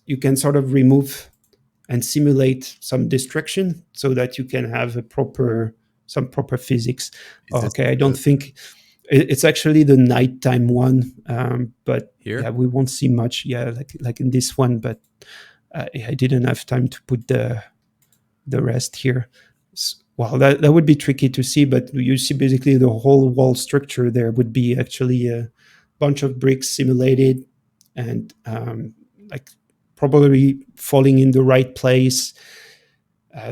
you can sort of remove and simulate some destruction so that you can have some proper physics. I don't think It's actually the nighttime one, but yeah, Here? we won't see much. Yeah, like in this one, but I didn't have time to put the rest here. Well, that would be tricky to see, but you see basically the whole wall structure there would be actually a bunch of bricks simulated and like probably falling in the right place.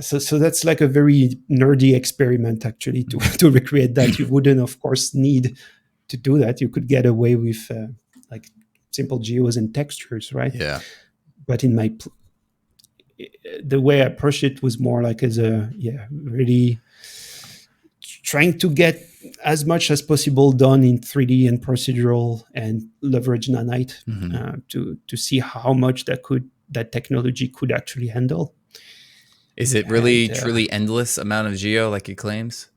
So that's like a very nerdy experiment actually to recreate that. You wouldn't, of course, need to do that. You could get away with like simple geos and textures, right? Yeah. But in the way I approached it was more like as a really trying to get as much as possible done in 3D and procedural and leverage nanite to see how much that technology could actually handle. Is it really truly endless amount of geo like it claims?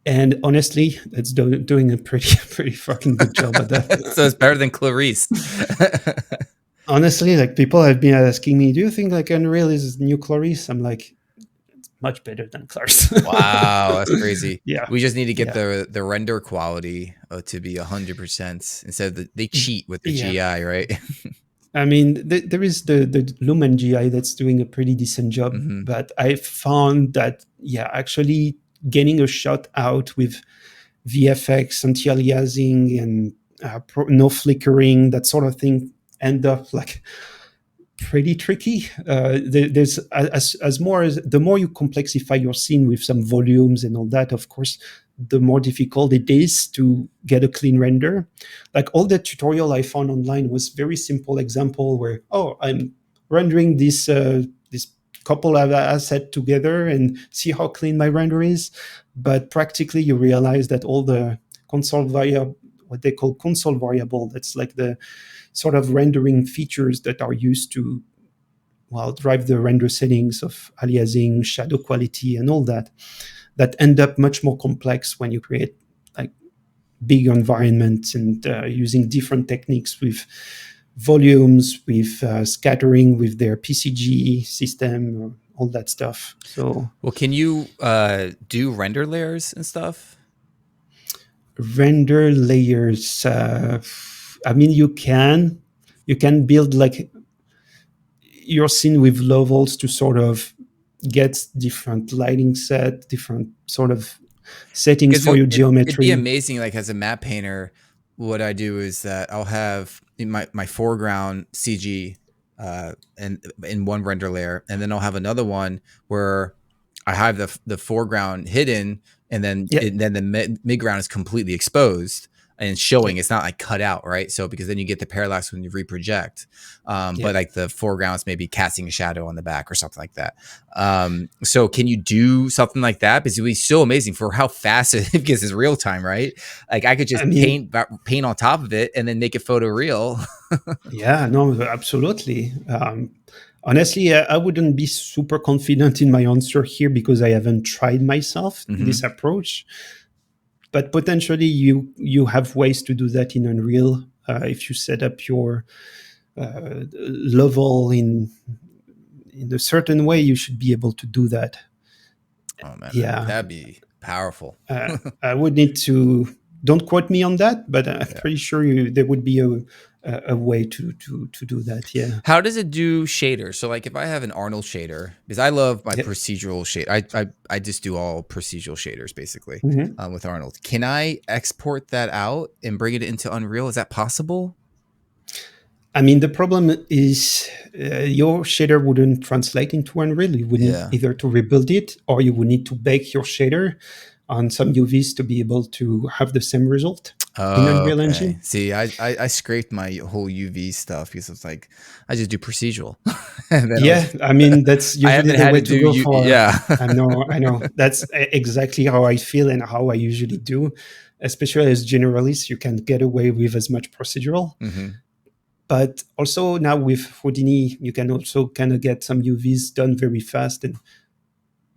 And honestly, it's doing a pretty fucking good job at that. So it's better than Clarice. Honestly, like people have been asking me, do you think like Unreal is new Clarice? I'm like, it's much better than Clarice. Wow, that's crazy. Yeah. We just need to get Yeah. the render quality to be 100% instead of they cheat with the Yeah. GI, right? I mean, there is the Lumen GI that's doing a pretty decent job, Mm-hmm. but I found that, yeah, actually getting a shot out with VFX, anti-aliasing, and no flickering, that sort of thing, end up like pretty tricky. There's as more as the more you complexify your scene with some volumes and all that, of course, the more difficult it is to get a clean render. Like all the tutorial I found online was very simple example where, oh, I'm rendering this couple of assets together and see how clean my render is. But practically you realize that all the console variable, what they call console variable, that's like the sort of rendering features that are used to drive the render settings of aliasing, shadow quality, and all that end up much more complex when you create like big environments and using different techniques with volumes, with scattering, with their PCG system, all that stuff. So, well, can you do render layers and stuff? render layers. I mean, you can build like your scene with levels to sort of get different lighting set, different sort of settings Because for your it'd be geometry. amazing. Like as a map painter, what I do is that I'll have in my foreground CG and in one render layer, and then I'll have another one where I have the foreground hidden, and then Yeah, the midground is completely exposed and showing. yeah, It's not like cut out, right? So because then you get the parallax when you reproject, yeah. but like the foreground is maybe casting a shadow on the back or something like that. So can you do something like that? Because it would be so amazing for how fast it because it's real time, right? Like I could just I mean, paint on top of it and then make it photo real. yeah, no, absolutely. Honestly, I wouldn't be super confident in my answer here because I haven't tried myself this Mm-hmm. approach. But potentially, you have ways to do that in Unreal if you set up your level in a certain way. You should be able to do that. Oh man, Yeah, that'd be powerful. I would need to. Don't quote me on that, but I'm Yeah. pretty sure there would be a way to do that. Yeah. How does it do shaders? So like if I have an Arnold shader, because I love my Yeah. procedural shade, I just do all procedural shaders basically Mhm. with Arnold. Can I export that out and bring it into Unreal? Is that possible? I mean, the problem is your shader wouldn't translate into Unreal. You would need Yeah. either to rebuild it or you would need to bake your shader on some UVs to be able to have the same result in Oh, Unreal okay. Engine. See, I scraped my whole UV stuff because it's like I just do procedural, and then Yeah, I mean, that's I usually haven't the had way to to do go you. for. Yeah. I know. That's exactly how I feel and how I usually do. Especially as generalists, you can get away with as much procedural. Hmm. But also now with Houdini, you can also kind of get some UVs done very fast and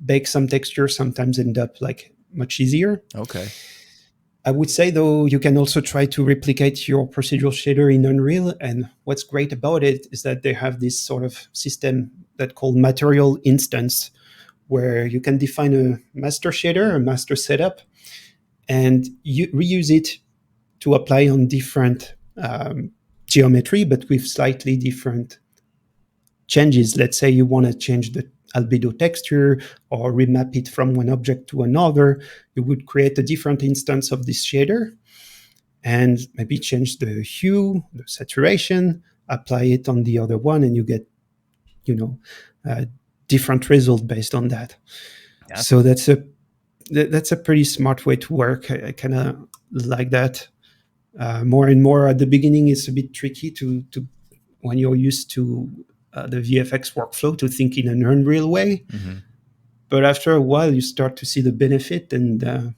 bake some texture, sometimes end up like much easier. Okay. I would say though, you can also try to replicate your procedural shader in Unreal. And what's great about it is that they have this sort of system that called material instance, where you can define a master shader, a master setup, and you reuse it to apply on different geometry, but with slightly different changes. Let's say you want to change the albedo texture or remap it from one object to another. You would create a different instance of this shader and maybe change the hue, the saturation, apply it on the other one, and you get, a different result based on that. Yeah. So that's a pretty smart way to work. I kind of like that. More and more at the beginning, it's a bit tricky to when you're used to the VFX workflow to think in an Unreal way. Mm-hmm. But after a while, you start to see the benefit, and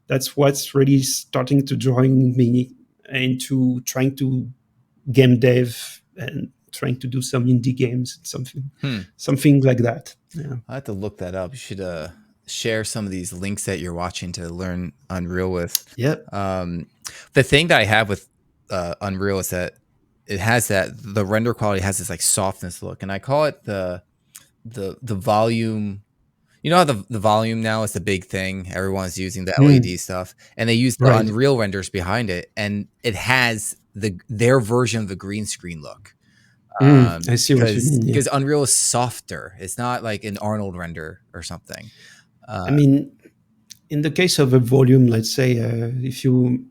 that's what's really starting to drawing me into trying to game dev and trying to do some indie games, something like that. Yeah. I have to look that up. You should share some of these links that you're watching to learn Unreal with. Yeah. The thing that I have with Unreal is that it has the render quality has this like softness look, and I call it the volume. You know how the volume now is the big thing. Everyone's using the LED stuff, and they use the Unreal renders behind it, and it has their version of the green screen look. I see what you mean. Yeah. Because Unreal is softer. It's not like an Arnold render or something. I mean, in the case of a volume, let's say, if you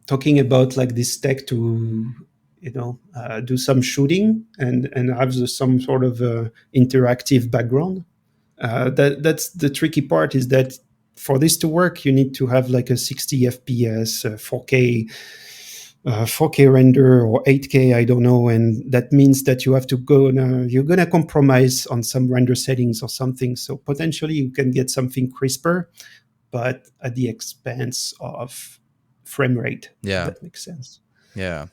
talking about like this tech to, do some shooting and have some sort of interactive background, that's the tricky part. Is that for this to work, you need to have like a 60 FPS, 4K render or 8K, I don't know, and that means that you have to you're gonna compromise on some render settings or something. So potentially you can get something crisper, but at the expense of frame rate. Yeah, if that makes sense. Yeah.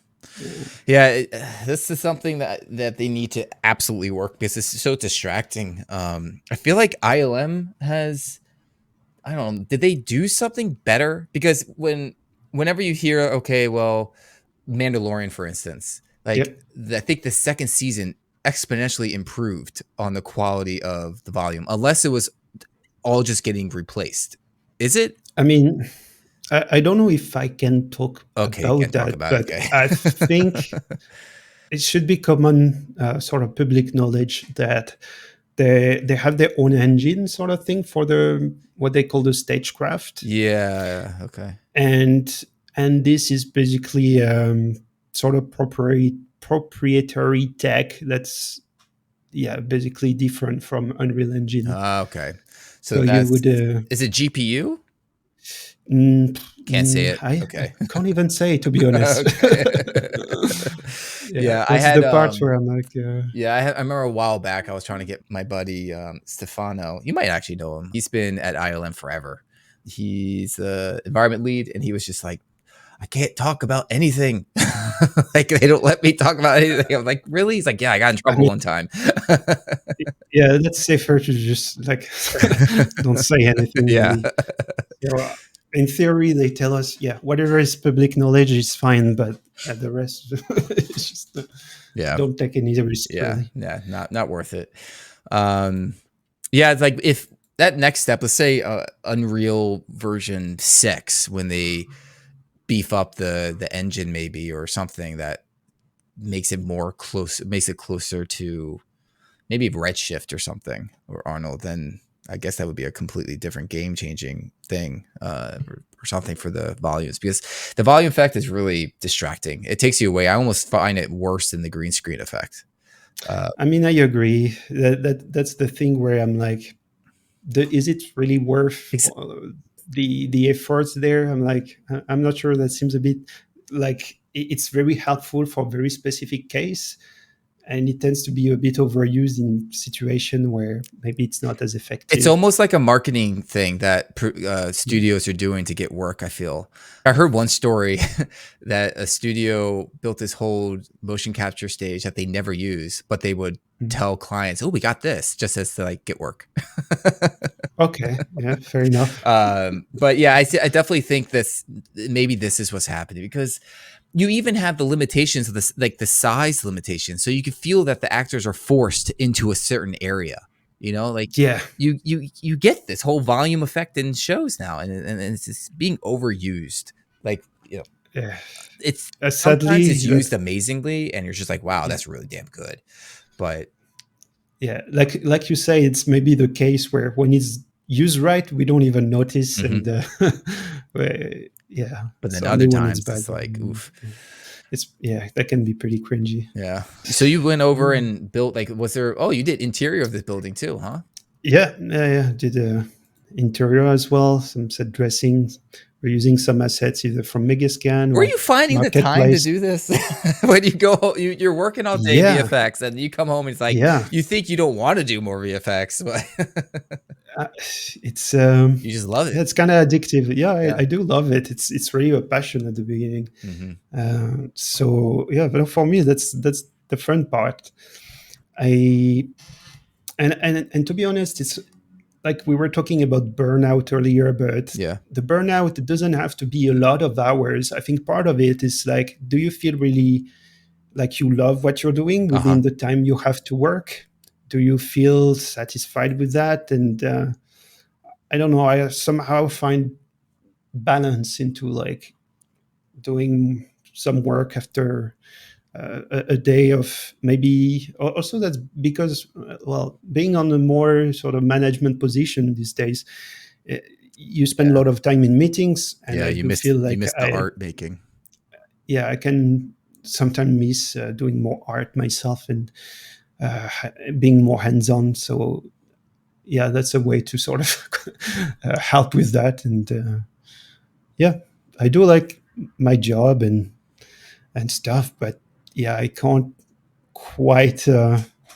Yeah, this is something that they need to absolutely work because it's so distracting. I feel like ILM has, I don't know, did they do something better? Because whenever you hear, okay, well, Mandalorian, for instance, like I think the second season exponentially improved on the quality of the volume, unless it was all just getting replaced. Is it? I mean, I don't know if I can talk about that, but I think it should be common sort of public knowledge that they have their own engine sort of thing for what they call the stagecraft. Yeah. Okay. And this is basically sort of proprietary tech that's basically different from Unreal Engine. Okay. So you would is it GPU? Can't say it. I can't even say it, to be honest. I had the part where I'm like, I remember a while back I was trying to get my buddy Stefano. You might actually know him. He's been at ILM forever. He's the environment lead, and he was just like, I can't talk about anything. Like they don't let me talk about anything. I'm like, really? He's like, yeah, I got in trouble one time. Yeah, that's safer to just like don't say anything. Yeah. Really. In theory, they tell us, whatever is public knowledge is fine, but the rest, it's just don't take any risk. Yeah, really. Not worth it. It's like if that next step, let's say Unreal version 6, when they beef up the engine maybe or something that makes it closer to maybe Redshift or something or Arnold, then I guess that would be a completely different game-changing thing or something for the volumes, because the volume effect is really distracting. It takes you away. I almost find it worse than the green screen effect. I mean, I agree. That's the thing where I'm like, is it really worth the efforts there? I'm like, I'm not sure. That seems a bit like it's very helpful for a very specific case. And it tends to be a bit overused in situation where maybe it's not as effective. It's almost like a marketing thing that studios are doing to get work, I feel. I heard one story that a studio built this whole motion capture stage that they never use, but they would tell clients, oh, we got this, just as to like get work. Okay. Yeah, fair enough. But yeah, I definitely think maybe this is what's happening, because you even have the limitations of the size limitations. So you can feel that the actors are forced into a certain area. You know, like Yeah. you get this whole volume effect in shows now, and it's just being overused. Like, Yeah. it's sometimes Sadly, it's used that's amazingly, and you're just like, wow, yeah. that's really damn good. But Yeah, like you say, it's maybe the case where when it's used right, we don't even notice, mhm. and yeah, But it's then other only when it's times bad. it's like, oof. It's yeah, that can be pretty cringy. Yeah. So you went over Mm. and built, like, was there? Oh, you did interior of this building too, huh? Yeah, yeah, yeah. Did interior as well, some set dressings. We're using some assets either from Megascan Where are or you finding the time to Marketplace. do this? When you go home, you're working all day Yeah, VFX, and you come home and it's like yeah. you think you don't want to do more VFX, but Uh, it's you just love it. it's kind of addictive. Yeah, Yeah. I do love it. It's really a passion at the beginning. Mhm. So yeah, but for me, that's the fun part. I and to be honest, it's like we were talking about burnout earlier, but Yeah. the burnout doesn't have to be a lot of hours. I think part of it is like, do you feel really like you love what you're doing Uh-huh. within the time you have to work? Do you feel satisfied with that? And I don't know. I somehow find balance into like doing some work after a day of maybe also that's because well being on a more sort of management position these days, eh, you spend a Yeah. lot of time in meetings, and Yeah, I do feel you like missed the art making. I can sometimes miss doing more art myself and uh, being more hands-on. So yeah, that's a way to sort of help with that. And yeah, I do like my job and stuff, but yeah, I can't quite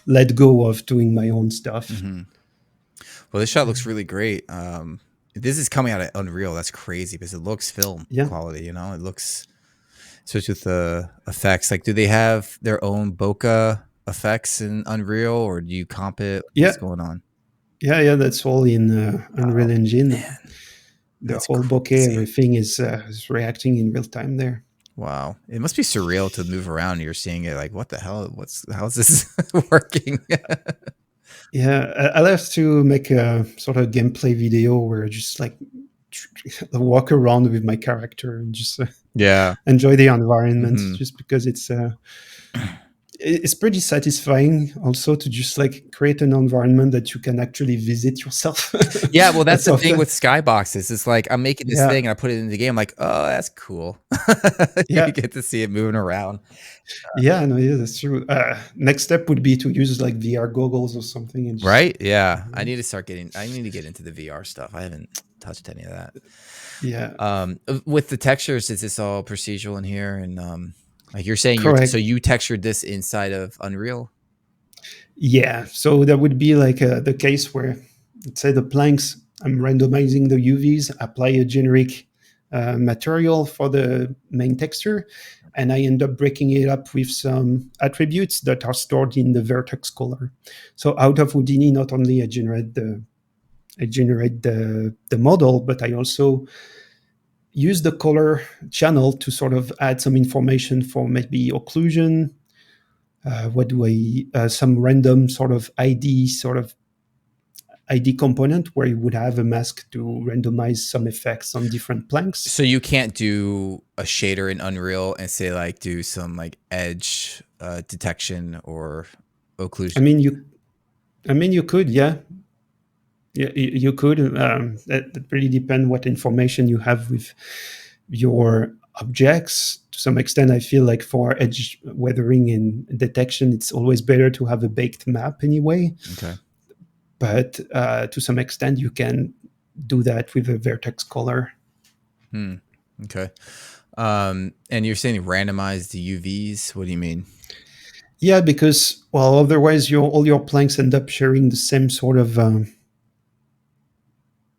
let go of doing my own stuff. Mhm. Well, this shot looks really great. This is coming out of Unreal. That's crazy because it looks film Yeah, quality, you know? It looks, especially with the effects. Like, do they have their own bokeh effects in Unreal, or do you comp it? yeah, What's going on? yeah. That's all in Oh, Unreal Engine. man, The that's whole bokeh, crazy. everything is reacting in real time there. Wow. It must be surreal to move around and you're seeing it like, what the hell? How's this working? Yeah, I'll have to make a sort of gameplay video where I just like walk around with my character and just Yeah. enjoy the environment, Mhm. just because it's pretty satisfying also to just like create an environment that you can actually visit yourself. Yeah, well, that's That's the thing often with skyboxes. It's like, I'm making this yeah, thing and I put it in the game, I'm like, "Oh, that's cool." You yeah, get to see it moving around. yeah. No, yeah, that's true. Next step would be to use like VR goggles or something and just Right? Yeah. I need to get into the VR stuff. I haven't touched any of that. yeah, With the textures, is this all procedural in here? And, like you're saying, so correct. you textured this inside of Unreal? Yeah, so that would be like the case where, let's say, the planks, I'm randomizing the UVs, apply a generic material for the main texture, and I end up breaking it up with some attributes that are stored in the vertex color. So out of Houdini, not only I generate the model, but I also use the color channel to sort of add some information for maybe occlusion. What do I some random sort of ID component where you would have a mask to randomize some effects on different planks. So you can't do a shader in Unreal and say, like, do some like edge detection or I occlusion. mean, you could, yeah, yeah, you could. That really depend what information you have with your objects. To some extent, I feel like for edge weathering and detection, it's always better to have a baked map anyway. Okay. But to some extent, you can do that with a vertex color. Hmm. Okay. And you're saying randomize the UVs. What do you mean? Yeah, because well, otherwise all your planks end up sharing the same sort of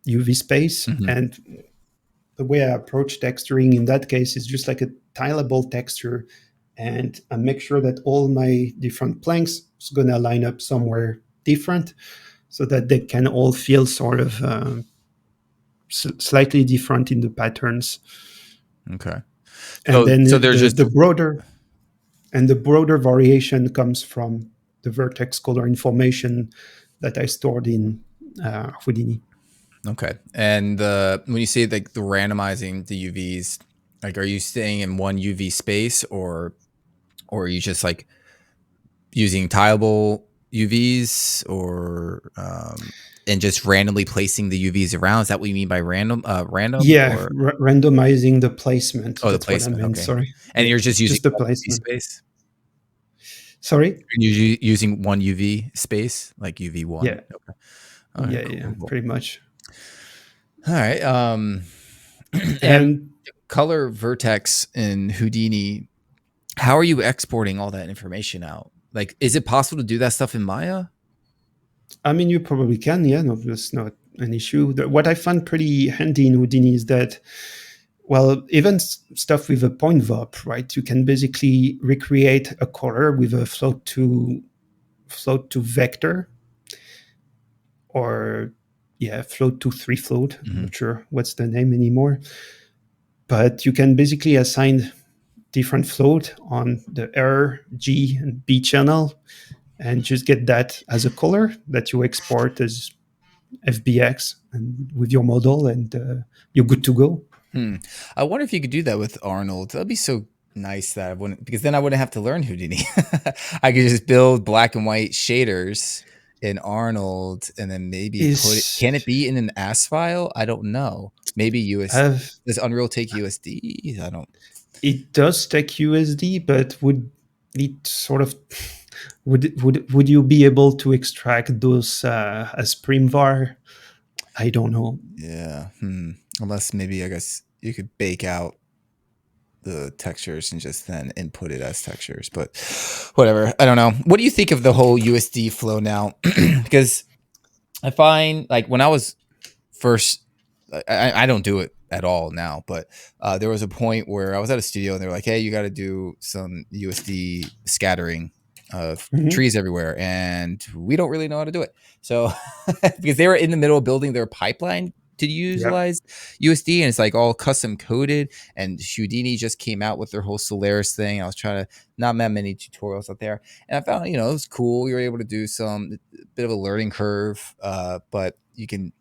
UV space. Mhm. And the way I approach texturing in that case is just like a tileable texture, and I make sure that all my different planks is going to line up somewhere different, so that they can all feel sort of slightly different in the patterns. Okay. And then So they're just the broader variation comes from the vertex color information that I stored in Houdini. Okay. And when you say like the randomizing the UVs, like are you staying in one UV space, or are you just like using tileable UVs, or and just randomly placing the UVs around? Is that what you mean by random, Yeah, or randomizing the placement. oh, the That's what I placement? meant. Okay. Sorry. And Yeah, you're just using just the one UV placement. space? Sorry. You're using one UV space, like UV1. Yeah, Okay. All right. yeah, Cool. yeah. Cool. Cool. Pretty much. All right. And And color vertex in Houdini, how are you exporting all that information out? Like, is it possible to do that stuff in Maya? I mean, you probably can. Yeah, no, that's not an issue. What I find pretty handy in Houdini is that, well, even stuff with a point VOP, right? You can basically recreate a color with a float to vector, or yeah, float to three float. I'm Mm-hmm. not sure what's the name anymore, but you can basically assign different float on the R, G, and B channel, and just get that as a color that you export as FBX and with your model, and you're good to go. Hmm. I wonder if you could do that with Arnold. That'd be so nice that I wouldn't, because then I wouldn't have to learn Houdini. I could just build black and white shaders in Arnold, and then maybe put it. Is Can it be in an AS file? I don't know. Maybe US. have Does Unreal take USD? I don't. It does take USD, but would it sort of would you be able to extract those as primvar? I don't know. Yeah. Unless maybe I guess you could bake out the textures and just then input it as textures, but whatever. I don't know. What do you think of the whole USD flow now? Because I find like when I was first, I don't do it at all now, but there was a point where I was at a studio and they were like, hey, you got to do some USD scattering of Mhm. trees everywhere, and we don't really know how to do it. So because they were in the middle of building their pipeline to Yeah. utilize USD, and it's like all custom coded, and Houdini just came out with their whole Solaris thing. I was trying to, not that many tutorials out there, and I found, it was cool. You were able to do some bit of a learning curve, but you can,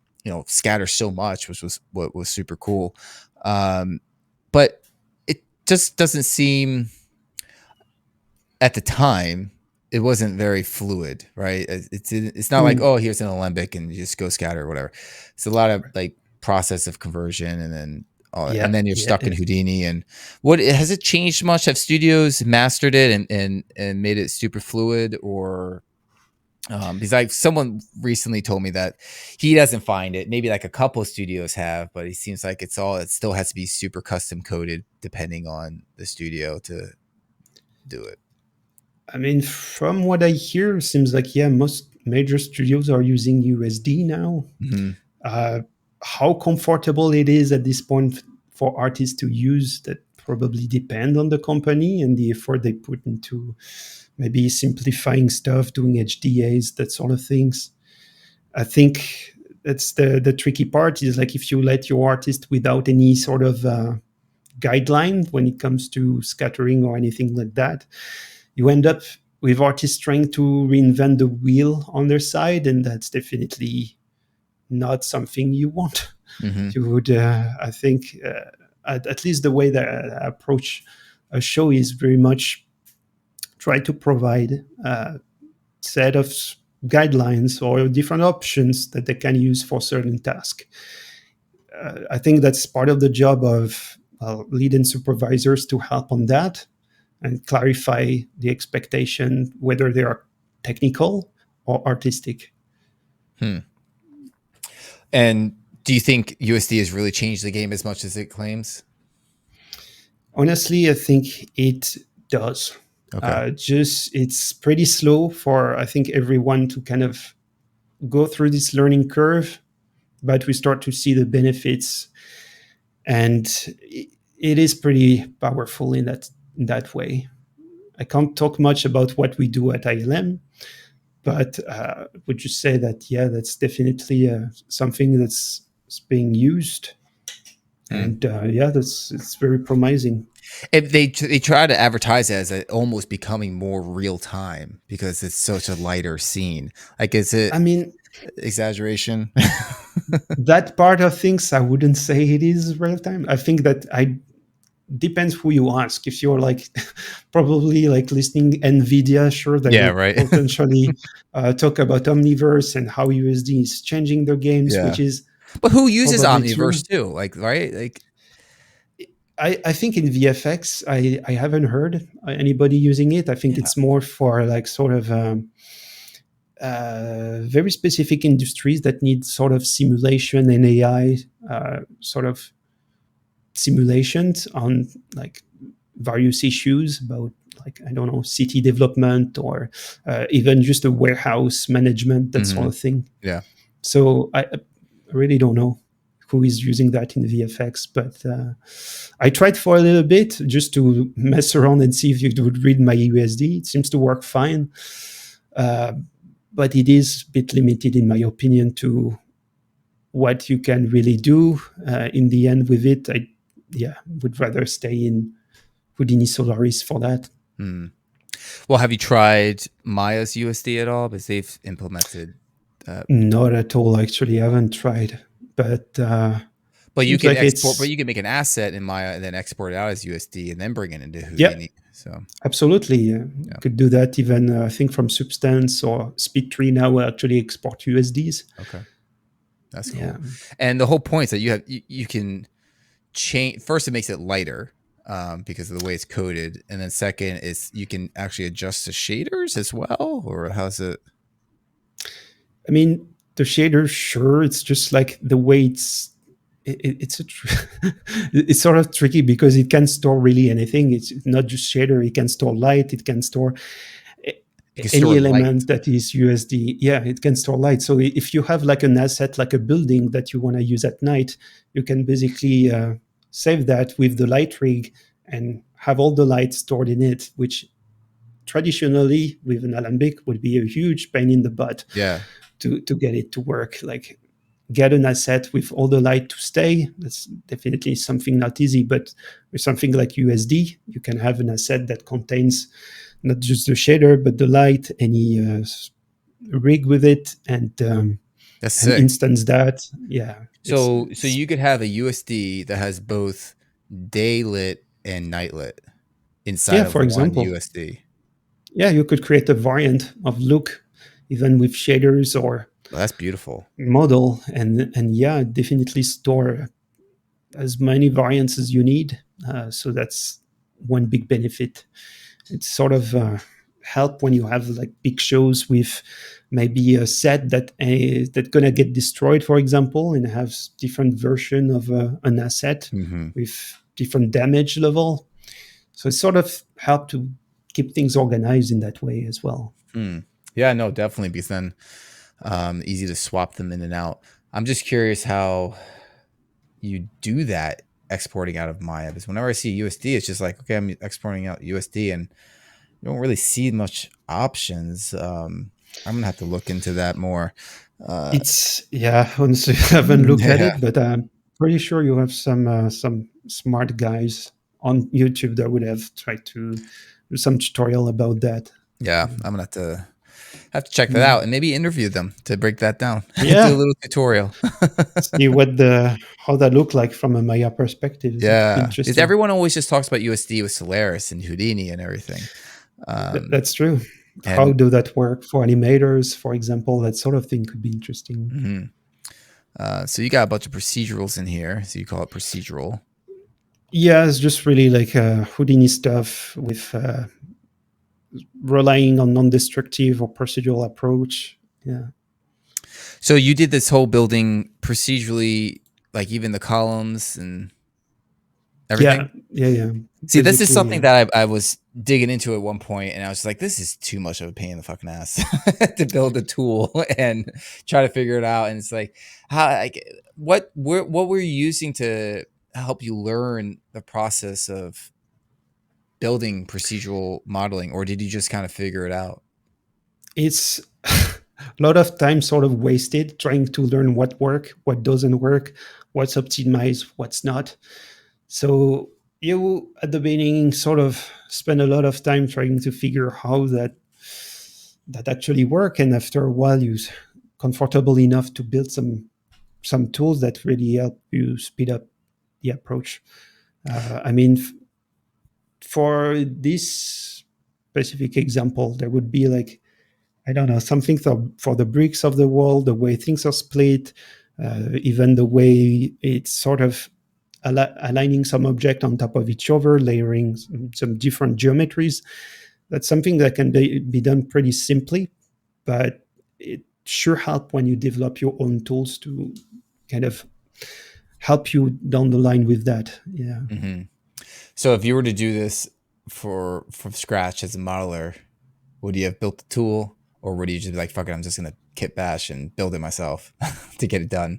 scatter so much, which was what was super cool. But it just doesn't seem, at the time, it wasn't very fluid, right? It's not like, Mm. oh, here's an alembic and you just go scatter or whatever. It's a lot of like process of conversion, and then Yeah. you're Yeah. stuck in Houdini. And what has it changed much? Have studios mastered it and made it super fluid, or because like someone recently told me that he doesn't find it. Maybe like a couple of studios have, but it seems like it still has to be super custom coded depending on the studio to do it. I mean, from what I hear, it seems like, yeah, most major studios are using USD now. Mm-hmm. Uh, how comfortable it is at this point for artists to use that probably depend on the company and the effort they put into maybe simplifying stuff, doing HDAs, that sort of things. I think that's the tricky part, is like if you let your artist without any sort of guideline when it comes to scattering or anything like that, you end up with artists trying to reinvent the wheel on their side, and that's definitely not something you want. Mm-hmm. You would, I think, at least the way that I approach a show is very much try to provide a set of guidelines or different options that they can use for certain tasks. I think that's part of the job of lead and supervisors to help on that and clarify the expectation, whether they are technical or artistic. Hmm. And do you think USD has really changed the game as much as it claims? Honestly, I think it does. Okay. Just it's pretty slow for, I think, everyone to kind of go through this learning curve, but we start to see the benefits, and it is pretty powerful in that way. I can't talk much about what we do at ILM, but would you say that, yeah, that's definitely something that's being used And yeah, it's very promising. They try to advertise it as almost becoming more real time because it's such a lighter scene. Like, is I it mean, exaggeration? that part of things, I wouldn't say it is real time. I think that I depends who you ask. If you're like probably like listening Nvidia, sure, they Yeah, would right. potentially talk about Omniverse and how USD is changing the games, Yeah, which is but who uses probably true. Omniverse too? Like, right? Like, I think in VFX, I haven't heard anybody using it. I think yeah. it's more for like sort of very specific industries that need sort of simulation and AI sort of simulations on like various issues about like I don't know city development or even just a warehouse management, that sort Hmm. of thing. Yeah. So I really don't know who is using that in VFX, but I tried for a little bit just to mess around and see if it would read my USD. It seems to work fine, uh, but it is a bit limited, in my opinion, to what you can really do in the end with it. I yeah would rather stay in Houdini Solaris for that. Mm. Well, have you tried Maya's USD at all? Because they've implemented. Not at all, actually. I haven't tried, but But you seems can like export. But it's you can make an asset in Maya and then export it out as USD and then bring it into yeah, Houdini. So absolutely. yeah. Could do that even I think from Substance or Speed3 now will actually export USDs. Okay. That's Yeah, cool. And the whole point is that you can change. First, it makes it lighter because of the way it's coded, and then second is you can actually adjust the shaders as well. Or how's it? I mean the shader, sure. It's just like the way it's it's sort of tricky because it can store really anything. It's not just shader. It can store light. It can store You can store any light. element that is USD. Yeah, it can store light. So if you have like an asset, like a building that you want to use at night, you can basically save that with the light rig and have all the light stored in it, which traditionally with an Alembic would be a huge pain in the butt Yeah. to get it to work. Like get an asset with all the light to stay. That's definitely something not easy, but with something like USD, you can have an asset that contains not just the shader, but the light, any rig with it, That's and sick. instance that. Yeah, So you could have a USD that has both day lit and night lit inside yeah. of For one example, USD. yeah, you could create a variant of look, even with shaders or Well, that's beautiful. model, and yeah, definitely store as many variants as you need. So that's one big benefit. It's sort of help when you have like big shows with maybe a set that gonna get destroyed, for example, and have different version of an asset Hmm. with different damage level. So it sort of help to keep things organized in that way as well. Mm. Yeah, no, definitely because then easy to swap them in and out. I'm just curious how you do that exporting out of Maya because whenever I see USD, it's just like, okay, I'm exporting out USD and you don't really see much options. I'm gonna have to look into that more. Uh, It's yeah, honestly, I haven't looked at yeah, it, but I'm pretty sure you have some smart guys on YouTube that would have tried to do some tutorial about that. yeah, Yeah. I'm gonna have to check that out and maybe interview them to break that down. Do a Yeah, little tutorial. see what the how that look like from a Maya perspective. That could be Yeah, because interesting. everyone always just talks about USD with Solaris and Houdini and everything. Um, That's true. How and do that work for animators, for example? That sort of thing could be interesting. mhm. So you got a bunch of procedurals in here. So you call it procedural. Yeah, it's just really like Houdini stuff with relying on non-destructive or procedural approach. Yeah. So you did this whole building procedurally, like even the columns and Yeah, everything. yeah, yeah. See, this is Basically, something yeah. that I was digging into at one point, and I was like, "This is too much of a pain in the fucking ass to build a tool and try to figure it out." And it's like, how, like, what were you using to help you learn the process of building procedural modeling, or did you just kind of figure it out? It's a lot of time sort of wasted trying to learn what doesn't work, what's optimized, what's not. So you at the beginning sort of spend a lot of time trying to figure how that actually work, and after a while you comfortable enough to build some tools that really help you speed up the approach. I mean, for this specific example, there would be like, I don't know, something for the bricks of the wall, the way things are split, even the way it's sort of aligning some object on top of each other, layering some different geometries. That's something that can be done pretty simply, but it sure help when you develop your own tools to kind of help you down the line with that. Yeah. Mm-hmm. So if you were to do this from scratch as a modeler, would you have built the tool, or would you just be like, fuck it, I'm just gonna kit bash and build it myself to get it done?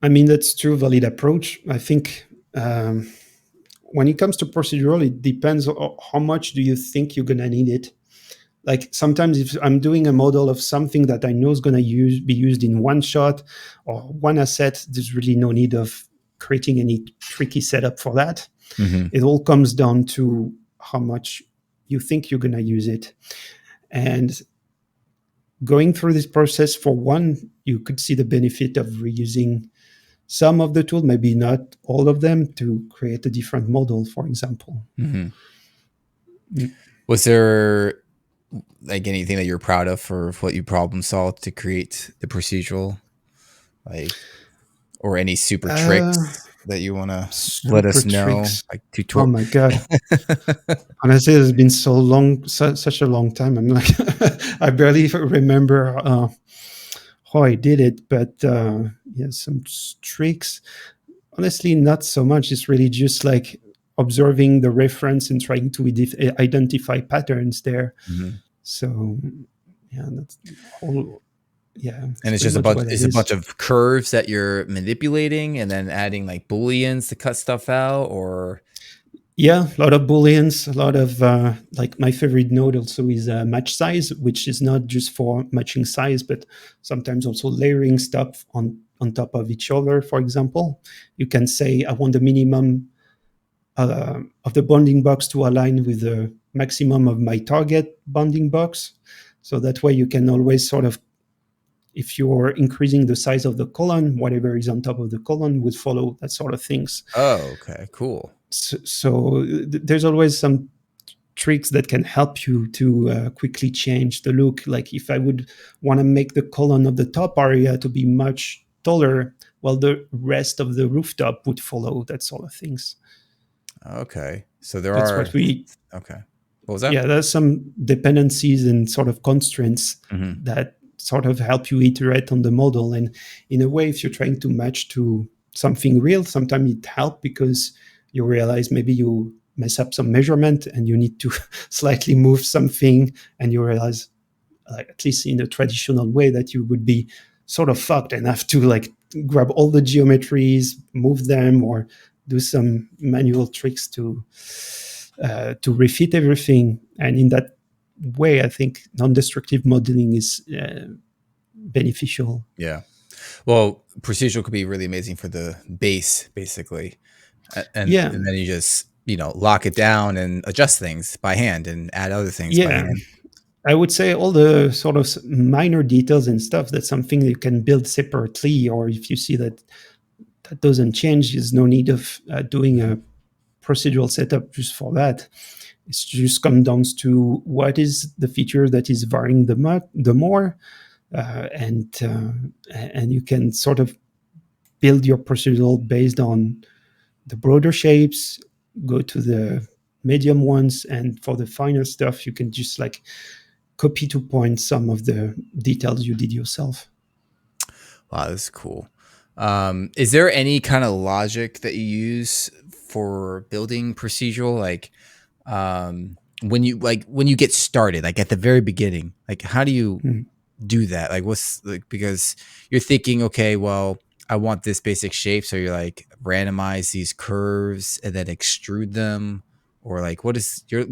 I mean, that's true valid approach. I think when it comes to procedural, it depends on how much do you think you're gonna need it. Like sometimes if I'm doing a model of something that I know is going to be used in one shot or one asset, there's really no need of creating any tricky setup for that. Mm-hmm. It all comes down to how much you think you're going to use it. And going through this process, for one, you could see the benefit of reusing some of the tool, maybe not all of them, to create a different model, for example. Mm-hmm. Was there like anything that you're proud of for what you problem solved to create the procedural, like, or any super tricks that you want to let us know, tricks. like Oh tutorial? my god! Honestly, it's been so long, such a long time. I'm like, I barely remember how I did it, but yeah, some tricks. Honestly, not so much. It's really just like observing the reference and trying to identify patterns there. Mm-hmm. So yeah, that's all. Yeah, And it's pretty just a much bunch. what it It's a is. bunch of curves that you're manipulating, and then adding like booleans to cut stuff out, or Yeah, a lot of booleans, a lot of like my favorite node also is match size, which is not just for matching size, but sometimes also layering stuff on top of each other. For example, you can say I want the minimum of the bounding box to align with the maximum of my target bounding box. So that way you can always sort of, if you're increasing the size of the column, whatever is on top of the column would follow, that sort of things. oh, okay, cool. So there's always some tricks that can help you to quickly change the look. Like if I would want to make the column of the top area to be much taller, well, the rest of the rooftop would follow, that sort of things. Okay, so there That's are. what we, Okay, what was that? yeah, there's some dependencies and sort of constraints Mm-hmm. that sort of help you iterate on the model. And in a way, if you're trying to match to something real, sometimes it helps because you realize maybe you mess up some measurement and you need to slightly move something, and you realize, like, at least in a traditional way, that you would be sort of fucked and have to like grab all the geometries, move them, or do some manual tricks to refit everything. And in that way, I think non-destructive modeling is beneficial. Yeah. Well, procedural could be really amazing for the base, basically, Yeah, and then you just lock it down and adjust things by hand and add other things by yeah. hand. I would say all the sort of minor details and stuff, that's something you can build separately, or if you see that that doesn't change, there's no need of doing a procedural setup just for that. It's just come down to what is the feature that is varying the more, and you can sort of build your procedural based on the broader shapes, go to the medium ones, and for the finer stuff, you can just like copy to point some of the details you did yourself. Wow, that's cool. Is there any kind of logic that you use for building procedural, like when you get started, like at the very beginning, like how do you Mm. do that? Like what's like, because you're thinking, okay, well, I want this basic shape, so you're like randomize these curves and then extrude them, or like what's your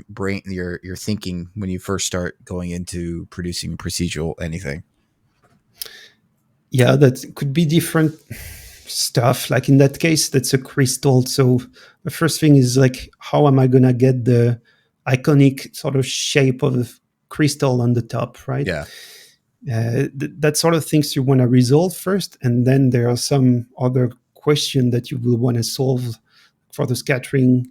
brain your thinking when you first start going into producing procedural anything? Yeah, that could be different stuff. Like in that case, that's a crystal. So the first thing is like, how am I gonna get the iconic sort of shape of the crystal on the top, right? Yeah. That sort of things you want to resolve first, and then there are some other question that you will want to solve for the scattering.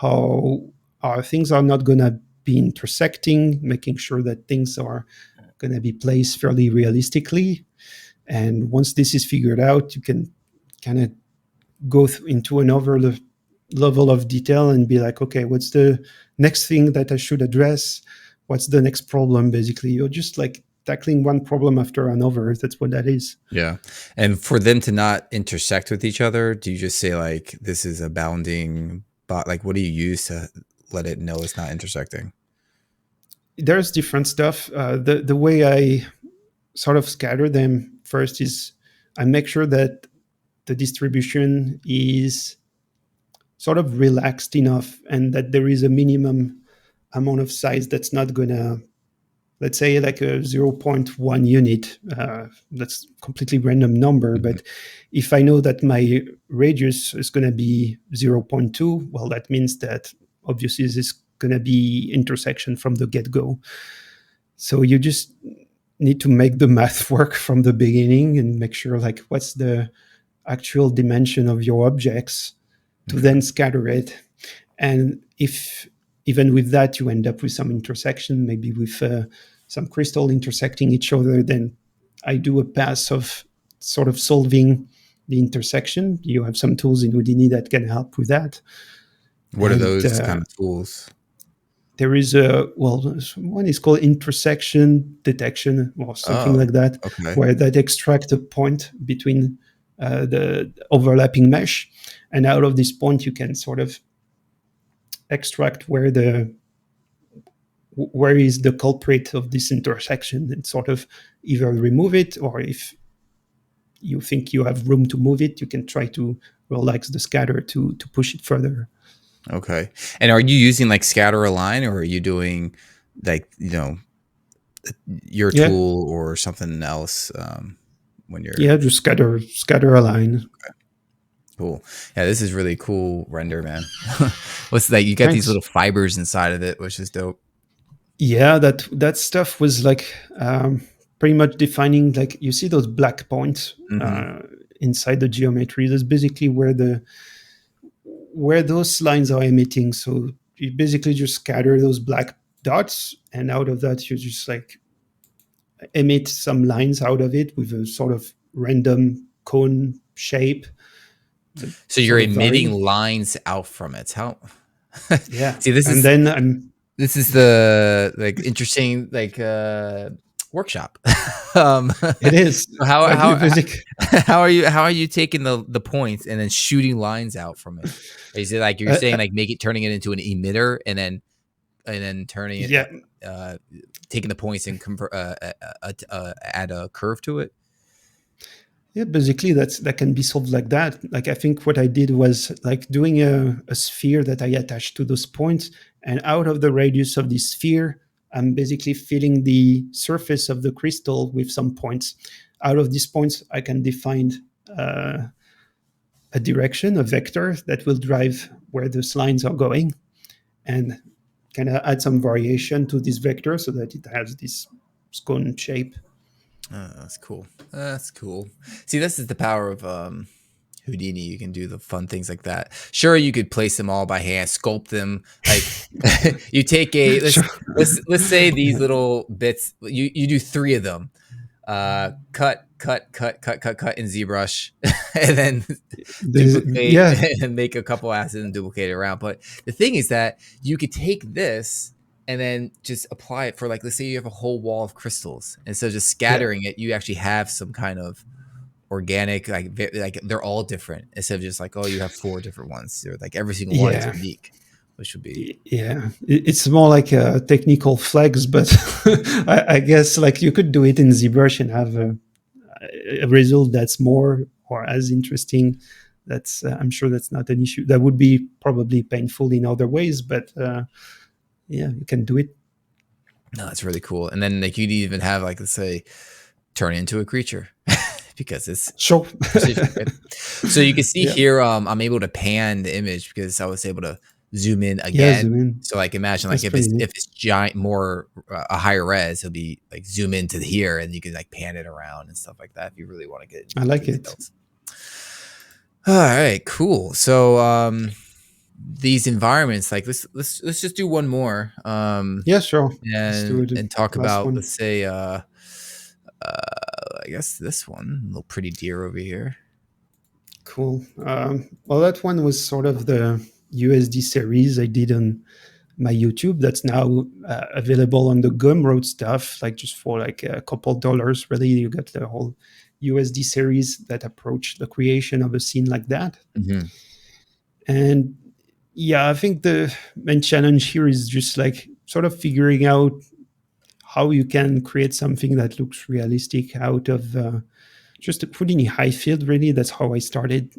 How our things are not going to be intersecting, making sure that things are going to be placed fairly realistically. And once this is figured out, you can kind of go into another level of detail and be like, okay, what's the next thing that I should address? What's the next problem? Basically, you're just like tackling one problem after another. That's what that is. Yeah. And for them to not intersect with each other, do you just say like this is a bounding like what do you use to let it know it's not intersecting? There's different stuff. The way I sort of scatter them first is I make sure that the distribution is sort of relaxed enough and that there is a minimum amount of size that's not going to, let's say like a zero 0.1 unit. That's completely random number. But if I know that my radius is going to be 0.2, well, that means that obviously this is going to be intersection from the get-go. So you just need to make the math work from the beginning and make sure like what's the actual dimension of your objects to then scatter it. And if even with that you end up with some intersection, maybe with some crystal intersecting each other, then I do a pass of sort of solving the intersection. You have some tools in Houdini that can help with that. What are those kind of tools? There is one is called intersection detection or something like that, where that extract a point between the overlapping mesh. And out of this point, you can sort of extract where is the culprit of this intersection and sort of either remove it, or if you think you have room to move it, you can try to relax the scatter to push it further. Okay. And are you using like scatter align, or are you doing like, your tool or something else when you're... Yeah, just scatter align. Okay. Cool. Yeah, this is really cool render, man. What's like you got these little fibers inside of it, which is dope. Yeah, that stuff was like pretty much defining, like you see those black points inside the geometry. That's basically where those lines are emitting. So you basically just scatter those black dots, and out of that you just like emit some lines out of it with a sort of random cone shape. So you're emitting lines out from it. How? Yeah. See, this is the like interesting like workshop. It is. How are you taking the points and then shooting lines out from it? Is it like you're saying like turning it into an emitter and then turning it taking the points and convert add a curve to it? Yeah, basically that can be solved like that. Like I think what I did was like doing a sphere that I attached to those points, and out of the radius of this sphere, I'm basically filling the surface of the crystal with some points. Out of these points, I can define a direction, a vector that will drive where those lines are going, and kind of add some variation to this vector so that it has this cone shape. Oh, that's cool. That's cool. See, this is the power of Houdini. You can do the fun things like that. Sure, you could place them all by hand, sculpt them. Like you take let's say these little bits. You do 3 of them. Cut in ZBrush, and then duplicate and make a couple acids and duplicate it around. But the thing is that you could take this and then just apply it for like, let's say you have a whole wall of crystals. Instead of just scattering it, you actually have some kind of organic, like they're all different. Instead of just like, oh, you have 4 different ones. They're like every single one is unique, which would be... Yeah, it's more like a technical flex, but I guess like you could do it in ZBrush and have a result that's more or as interesting That's I'm sure that's not an issue. That would be probably painful in other ways, but yeah, you can do it. No, that's really cool. And then like you'd even have like, let's say, turn into a creature because it's Sure. precision, right? So you can see Yeah. here, I'm able to pan the image because I was able to zoom in Yeah, zoom again. in. So like imagine like That's pretty neat. if it's giant, more a higher res, it'll be like zoom into here and you can like pan it around and stuff like that if you really want to get into I the like it. details. All right, cool. So these environments, like let's just do one more. Yeah, sure. Let's do it. And talk Last about, one. let's say I guess this one, little pretty deer over here. Cool. Well, that one was sort of the USD series I did on my YouTube. That's now available on the Gumroad stuff, like just for like a couple dollars. Really, you get the whole USD series that approach the creation of a scene like that. Mm-hmm. And yeah, I think the main challenge here is just like sort of figuring out how you can create something that looks realistic out of just a Houdini high field. Really, that's how I started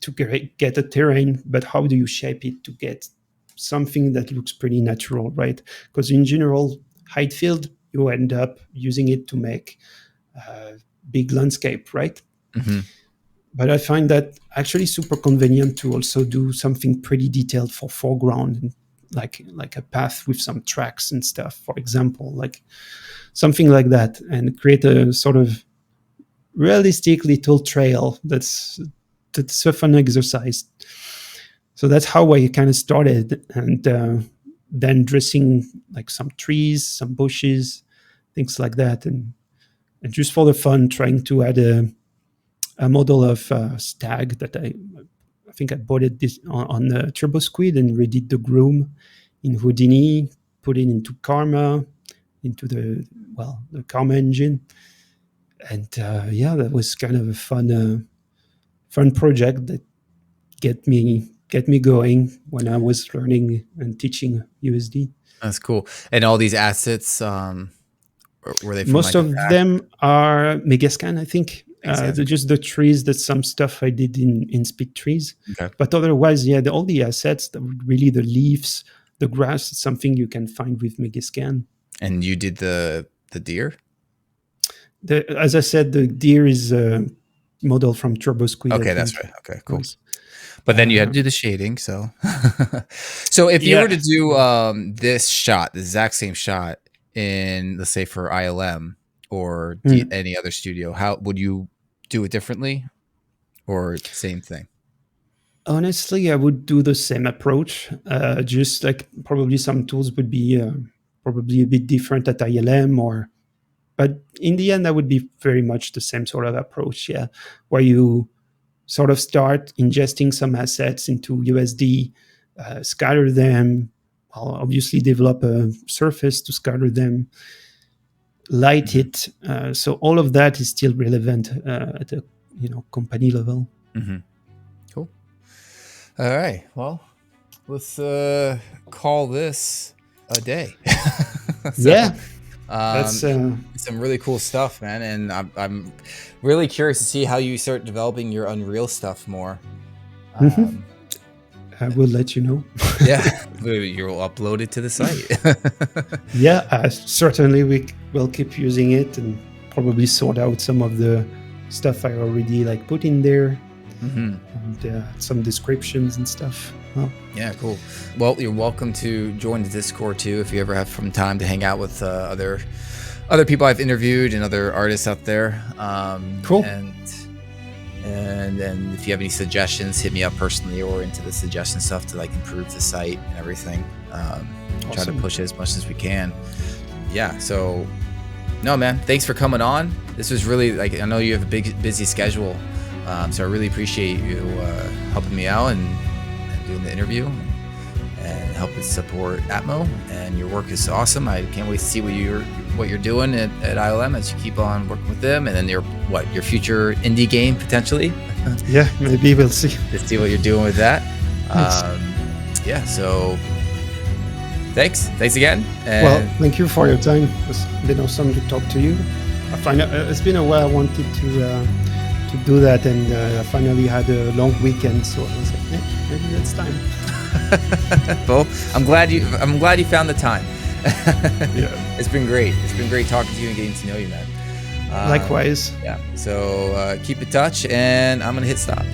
to get a terrain. But how do you shape it to get something that looks pretty natural, right? Because in general, high field, you end up using it to make big landscape, right? Mm-hmm. But I find that actually super convenient to also do something pretty detailed for foreground, and like a path with some tracks and stuff, for example, like something like that, and create a sort of realistic little trail that's a fun exercise. So that's how I kind of started, and then dressing like some trees, some bushes, things like that, and just for the fun, trying to add a model of stag that I think I bought it on the Turbo Squid and redid the groom in Houdini, put it into Karma, into the Karma engine, and yeah, that was kind of a fun project that get me going when I was learning and teaching USD. That's cool. And all these assets, were they from Most like a of pack? them are Megascan, I think. Megascans, They're just the trees. That's some stuff I did in Speed Trees. okay. But otherwise, yeah, all the assets, really the leaves, the grass, is something you can find with Megascan. And you did the deer? As I said, the deer is a model from Turbo Squid. Okay, that's right. Okay, cool. But then you had to do the shading. So, so if you were to do this shot, the exact same shot in, let's say, for ILM or any other studio, how would you do it differently or same thing? Honestly, I would do the same approach. Just like probably some tools would be probably a bit different at ILM, but in the end, that would be very much the same sort of approach. Yeah, where you sort of start ingesting some assets into USD, scatter them. I'll obviously develop a surface to scatter them, light it. So all of that is still relevant at a company level. Mm-hmm. Cool. All right. Well, let's call this a day. So, yeah. That's some really cool stuff, man, and I'm really curious to see how you start developing your Unreal stuff more. I will let you know. Yeah, you'll upload it to the site. Yeah, certainly we will keep using it and probably sort out some of the stuff I already put in there, and some descriptions and stuff. Well, yeah, cool. Well, you're welcome to join the Discord too if you ever have some time to hang out with other people I've interviewed and other artists out there. Cool. And if you have any suggestions, hit me up personally or into the suggestion stuff to improve the site and everything. Awesome. Try to push it as much as we can. Yeah. So, no, man, thanks for coming on. This was really I know you have a busy schedule, so I really appreciate you helping me out and doing the interview and helping support ATMO. And your work is awesome. I can't wait to see what you're doing at ILM as you keep on working with them, and then your future indie game potentially. Yeah, maybe we'll see. To see what you're doing with that. Yeah. So thanks again. Well, thank you for your time. It's been awesome to talk to you. I find it's been a while I wanted to to do that, and I finally had a long weekend, so I was like, maybe that's time. Well, I'm glad you found the time. Yeah. It's been great. It's been great talking to you and getting to know you, man. Likewise. Yeah. So keep in touch, and I'm gonna hit stop.